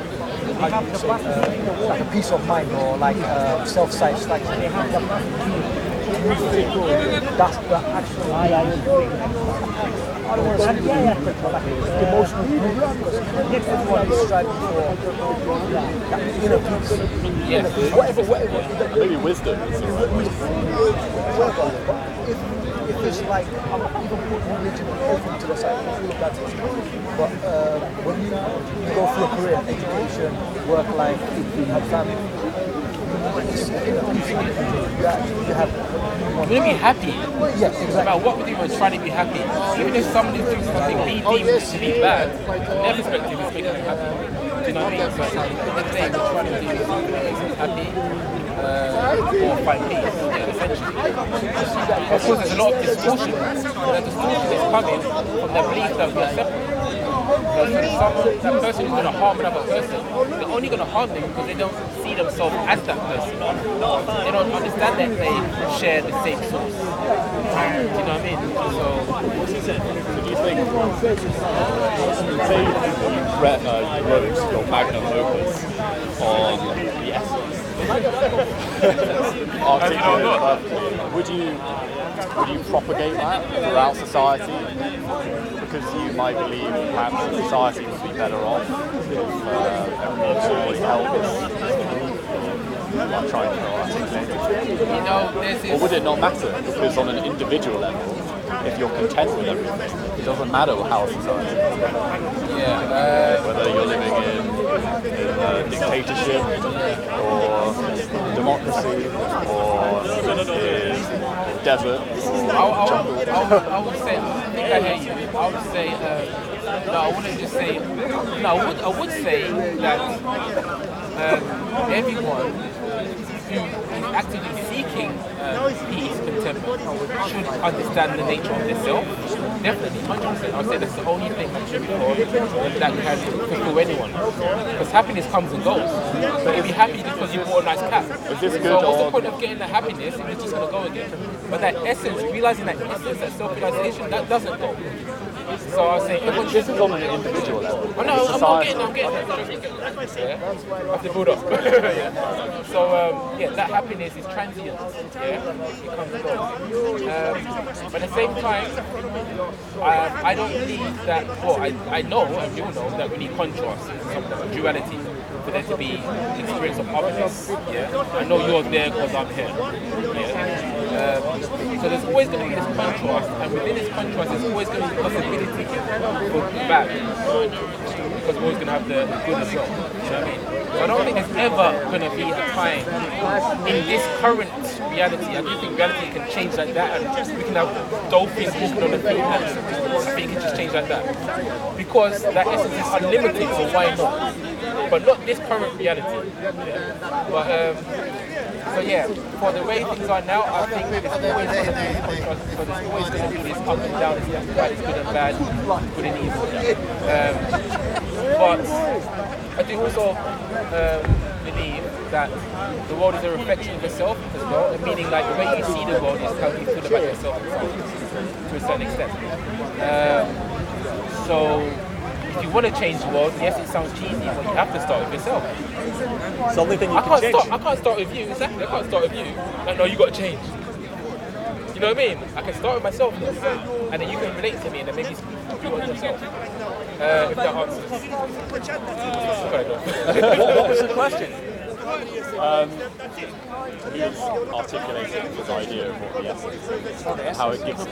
like a peace of mind or like self-satisfaction. That's the actual I don't want to say blueprint, but like emotional blueprint, because everyone is striving for that inner peace. Whatever. Maybe wisdom. Whatever. But if it's like, I'm even putting religion open to the side, all of that is good. But when you go through a career, education, work life, have family, you have. We're going to be happy. Yes, It's about what we do, we're trying to be happy. Even if somebody's doing something we deem to be bad, from their perspective, it's making them happy. Do you know what I mean? So at the end of the day, we're trying to do something that makes us happy or find peace, essentially. Of course, there's a lot of distortion. That distortion is coming from the belief that we are separate. Because that person who's going to harm another person, they're only going to harm them because they don't see themselves as that person. They don't understand that they share the same source. Do you know what I mean? So do you think, say you wrote your magnum opus on the essence, articulated would you propagate that throughout society? Because you might believe perhaps society would be better off if everyone held this. I'm trying to articulate it. Or would it not matter? Because on an individual level, if you're content with everything, it doesn't matter how society is. Whether you're living in a dictatorship or democracy or in desert or jungle. I would say, I think I hear you. I would say, no, I wouldn't just say, no, I would say that everyone who is actively seeking peace, contentment, should understand the nature of themselves. Definitely, 100%. I would say that's the only thing that should be taught that can fulfill anyone. Because happiness comes and goes. But you'll be happy because you bought a nice cat. So what's the point of getting the happiness if it's just going to go again? But that essence, realizing that essence, that self-realization, that doesn't go. So I say everyone. This is on an individual level. Oh, no, I'm getting there. I have to build up. So that happiness is transient. It comes and goes. But at the same time, I don't believe that. Well, I know and you know that we need contrast, some duality, for there to be experience of otherness. I know you're there because I'm here. So there's always going to be this contrast, and within this contrast, there's always going to be a possibility for bad, because we're always going to have the good as well. You know what I mean? So I don't think there's ever going to be a time in this current reality. I do think reality can change like that, and we can have dolphins walking on the field, and I think it can just change like that. Because that essence is unlimited, so why not? But not this current reality. But for the way things are now, I think there's always going to be this contrast, because there's always going to be this up and down, this left and right, it's good and bad, good and evil. But I do also believe that the world is a reflection of yourself as well, meaning like the way you see the world is how you feel about yourself to a certain extent. So if you want to change the world, yes, it sounds cheesy, but you have to start with yourself. It's the only thing you can change. I can't start with you, exactly. I can't start with you. Like, no, you got to change. You know what I mean? I can start with myself, and then you can relate to me, and then maybe do it yourself. If that answers. What was the question? He's articulating his idea of what the essence is, how it gives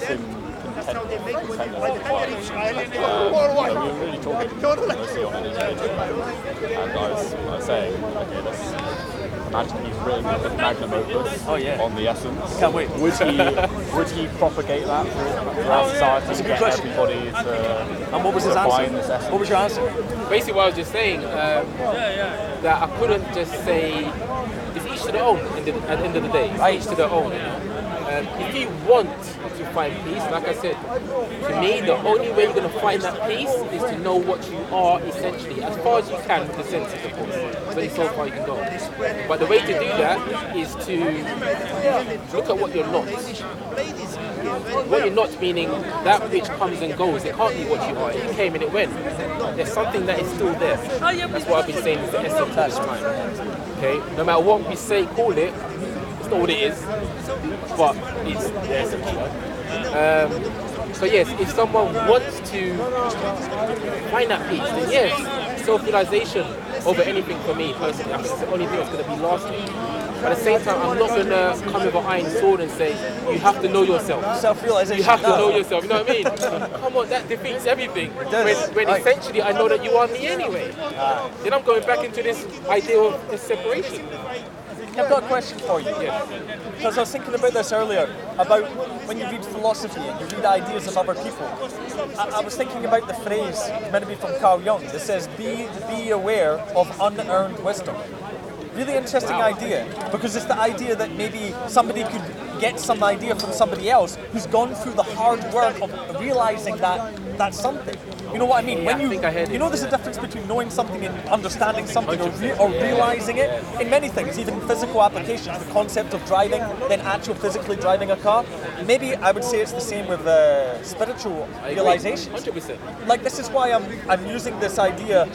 him contentment in life. We were really talking mostly on an individual level, and I was saying, okay, let's imagine he's written a magnum opus on the essence. Can't wait. Would he propagate that throughout society? That's a good get question. Everybody to and what was his answer? What was your answer? Basically, what I was just saying, that I couldn't just say, it's each to their own at the end of the day. It's each to their own. If you want to find peace, like I said, to me, the only way you're going to find that peace is to know what you are essentially, as far as you can with the senses, of course. There's only so far you can go. But the way to do that is to look at what you're not. What you're not meaning that which comes and goes. It can't be what you are. It came and it went. There's something that is still there. That's what I've been saying is the essence of this time. Okay? No matter what we say, call it, it's not what it is, but it's the essence. So yes, if someone wants to find that peace, then yes, self-realization over anything for me personally. I think it's the only thing that's going to be lasting. But at the same time, I'm not going to come with an iron sword and say, you have to know yourself. Self-realization. You have to know yourself, you know what I mean? Come on, that defeats everything. When essentially I know that you are me anyway. Then I'm going back into this idea of this separation. I've got a question for you. Because I was thinking about this earlier, about when you read philosophy and you read ideas of other people. I was thinking about the phrase, meant to be from Carl Jung, that says, be aware of unearned wisdom. Really interesting idea, because it's the idea that maybe somebody could get some idea from somebody else who's gone through the hard work of realizing that that's something. You know what I mean? When there's a difference between knowing something and understanding something or realizing it in many things, even physical applications, the concept of driving, then actual physically driving a car. Maybe I would say it's the same with spiritual realizations. 100%. Like, this is why I'm using this idea,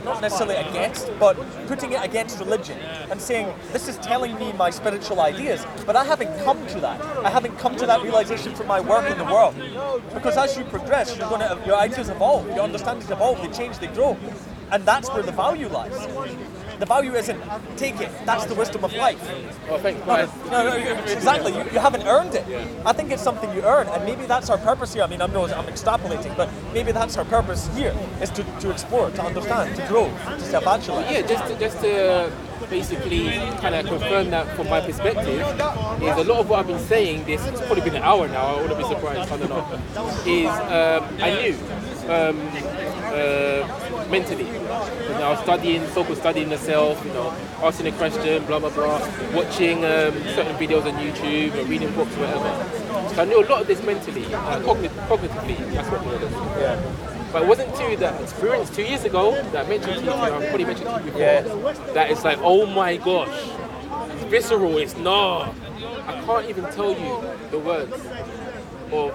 not necessarily against, but putting it against religion and saying, this is telling me my spiritual ideas, but I haven't come to that. I haven't come to that realization from my work in the world. Because as you progress, your ideas evolve, your understandings evolve, they change, they grow. And that's where the value lies. The value isn't, take it, that's the wisdom of life. Oh, thanks. No, exactly, you haven't earned it. I think it's something you earn, and maybe that's our purpose here. I mean, I'm extrapolating, but maybe that's our purpose here, is to explore, to understand, to grow, to self-actualize. Yeah, just to basically kind of confirm that from my perspective, is a lot of what I've been saying, it's probably been an hour now, I wouldn't be surprised, I don't know, is I knew mentally. I was so-called studying myself, asking a question, blah, blah, blah, watching certain videos on YouTube, or reading books, whatever. So I knew a lot of this mentally, cognitively, that's what it is. Yeah. But it wasn't to that experience 2 years ago that I mentioned to you, I've probably mentioned to you before, that it's like, oh my gosh, it's visceral, I can't even tell you the words. Or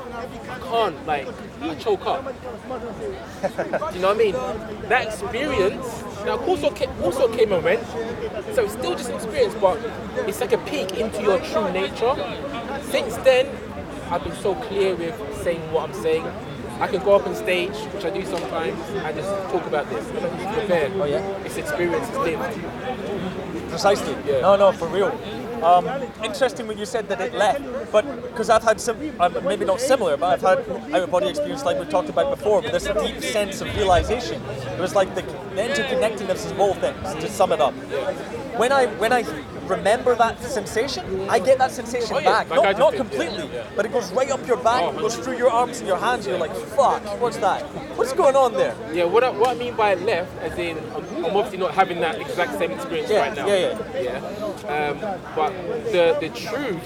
I can't, I choke up. Do you know what I mean? That experience, now of course also came and went, so it's still just an experience, but it's like a peek into your true nature. Since then, I've been so clear with saying what I'm saying. I can go up on stage, which I do sometimes, and just talk about this. It's prepared. Oh yeah? It's experience, it's lived. Precisely. Yeah. No, for real. Interesting when you said that it left, but because I've had maybe not similar, but I've had out-of-body experience like we talked about before, with this deep sense of realization. It was like the interconnectedness of all things, to sum it up. When I remember that sensation, I get that sensation back. Not completely, but it goes right up your back, it goes through your arms and your hands, and you're like, fuck, what's that? What's going on there? Yeah, what I mean by left, as in, I'm obviously not having that exact same experience right now. But the truth,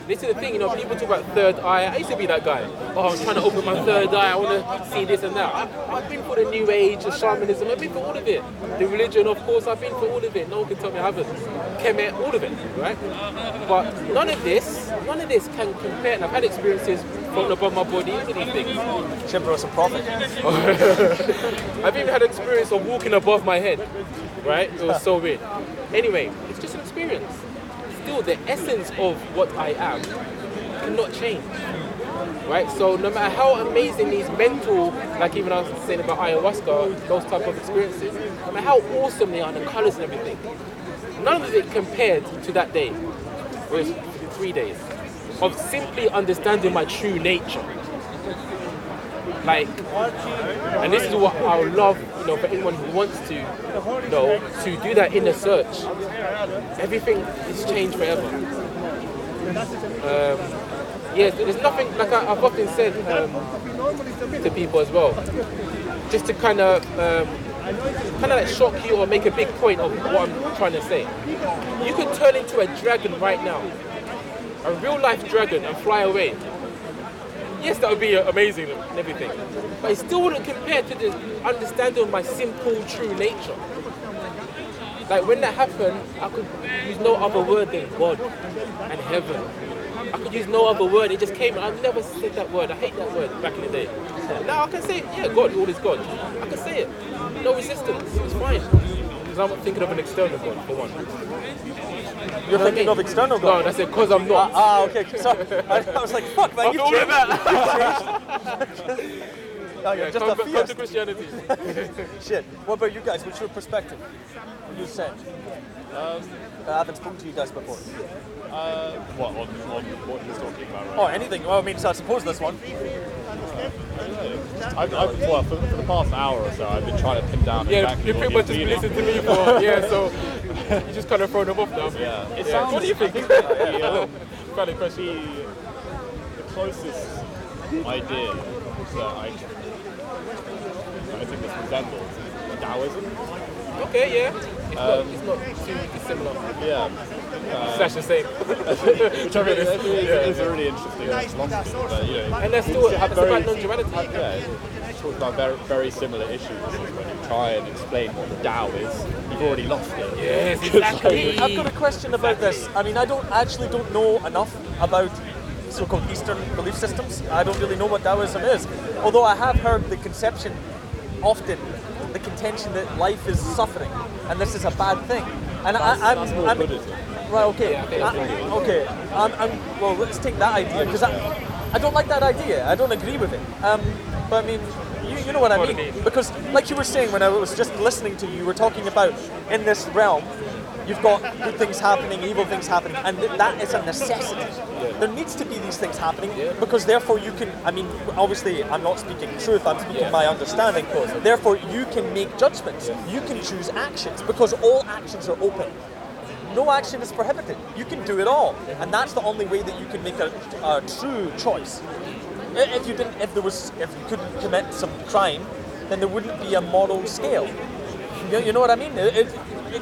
this is the thing, people talk about third eye. I used to be that guy. Oh, I'm trying to open my third eye, I want to see this and that. I've been for the new age, the shamanism, I've been for all of it. The religion, of course, I've been for all of it. No one can tell me I haven't. Kemet, all of it, right? But none of this can compare, and I've had experiences floating above my body, all of these things. Chimbra's a prophet. I've even had experience of walking above my head, right? It was so weird. Anyway, it's just an experience. Still, the essence of what I am cannot change, right? So no matter how amazing these mental, like even I was saying about ayahuasca, those type of experiences, no matter how awesome they are, the colors and everything, none of it compared to that day, or 3 days, of simply understanding my true nature. And this is what I would love, for anyone who wants to, to do that inner search. Everything is changed forever. There's nothing, like I've often said to people as well, just to kind of shock you or make a big point of what I'm trying to say. You could turn into a dragon right now, a real life dragon, and fly away. Yes, that would be amazing and everything, but it still wouldn't compare to the understanding of my simple, true nature. Like when that happened, I could use no other word than God and heaven. I could use no other word, it just came, and I've never said that word, I hate that word back in the day. Now I can say, yeah, God, all is God. I can say it, no resistance, it's fine. Because I'm not thinking of an external God, for one. You're thinking of external God? No, that's it, because I'm not. Okay, sorry. I was like, fuck, man, you've changed. No, you're just a theist. Come to Christianity. Shit. What about you guys? What's your perspective? You said. I haven't spoken to you guys before. What, on what he's talking about, right? Oh, anything. Well, I mean, so I suppose this one. Well, for the past hour or so, I've been trying to pin down exactly you pretty much just listened to me for, so you just kind of thrown them off now. Yeah. It sounds, what do you think? The closest idea that I think this resembles is Taoism. Okay, yeah. It's not too dissimilar. Yeah. Slash the same. Which I mean is a really interesting philosophy. But, and there's still about non-duality. It talks about very similar issues. When you try and explain what the Tao is, you've already lost it. Yes, exactly. I've got a question about this. I mean, I don't know enough about so-called Eastern belief systems. I don't really know what Taoism is. Although I have heard the conception often, the contention that life is suffering and this is a bad thing. And I'm Buddhism. right. Okay. Well, let's take that idea because I don't like that idea. I don't agree with it. But I mean, you know what I mean? Because like you were saying when I was just listening to you, you were talking about in this realm, you've got good things happening, evil things happening, and that is a necessity. Yeah. There needs to be these things happening because therefore you can, I mean, obviously I'm not speaking truth, I'm speaking my understanding. Therefore you can make judgments, you can choose actions because all actions are open. No action is prohibited. You can do it all. And that's the only way that you can make a true choice. If you couldn't commit some crime, then there wouldn't be a moral scale. You know what I mean? It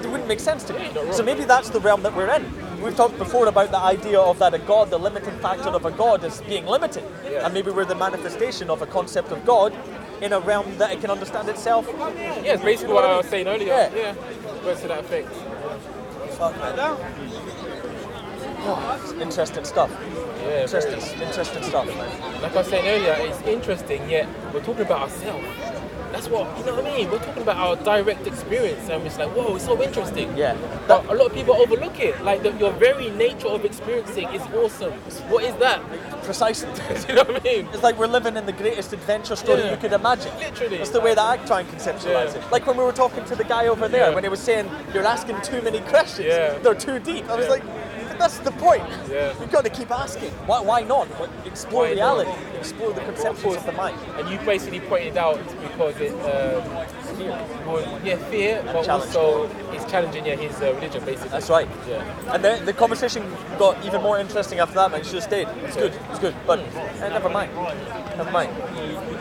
wouldn't make sense to me. So maybe that's the realm that we're in. We've talked before about the idea of that a God, the limiting factor of a God is being limited. And maybe we're the manifestation of a concept of God in a realm that it can understand itself. Yeah, it's basically what I was saying earlier. Yeah. Words to that effect. Fuck, man. Oh, it's interesting stuff. Yeah, interesting stuff, man. Like I was saying earlier, it's interesting, yet we're talking about ourselves. That's what, you know what I mean? We're talking about our direct experience and it's like, whoa, it's so interesting. Yeah. But a lot of people overlook it. Like your very nature of experiencing is awesome. What is that? Precisely. You know what I mean? It's like we're living in the greatest adventure story you could imagine. Literally. That's the way that I try and conceptualize it. Like when we were talking to the guy over there, when he was saying, you're asking too many questions. They're too deep. I was like, that's the point. You've got to keep asking. Why not? Explore reality. Explore the conceptions of the mind. And you basically pointed out it's because it fear, but also it's challenging his religion, basically. That's right. Yeah. And the conversation got even more interesting after that, man. You should have stayed. It's good. But never mind.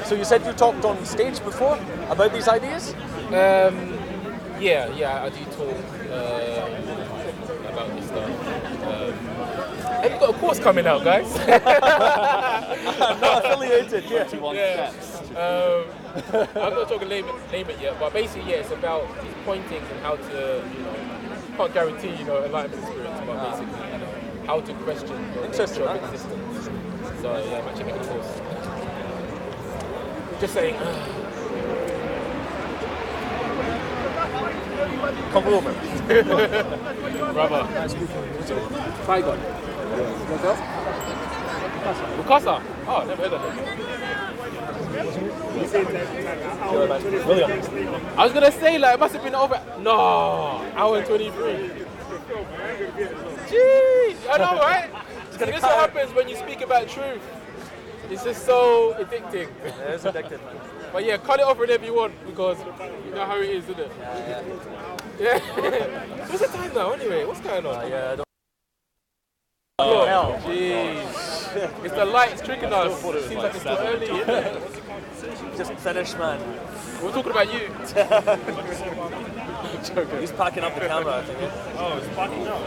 So you said you talked on stage before about these ideas? Yeah, I do talk about this stuff. And you've got a course coming out, guys. I'm not affiliated, 21 steps. I'm not talking name it yet, but basically, it's about these pointings and how to, can't guarantee, enlightenment experience, but basically, how to question your nature of existence. So, I'm actually making a course. Just saying. Come over. Brother. Saigon. Yourself? Mikasa? Oh, never heard of it. William. I was gonna say, it must have been over. No, hour and 23. Jeez, I know, right? This is what happens when you speak about truth. It's just so addicting. Yeah, it's addictive, man. But yeah, cut it off whenever you want because you know how it is, isn't it? Yeah. So what's the time now, anyway? What's going on? I don't. Oh, hell. Jeez. It's the lights tricking us. Seems like it's still early, isn't it? Just finished, man. We're talking about you. He's packing up the camera, I think. Oh, it's packing up.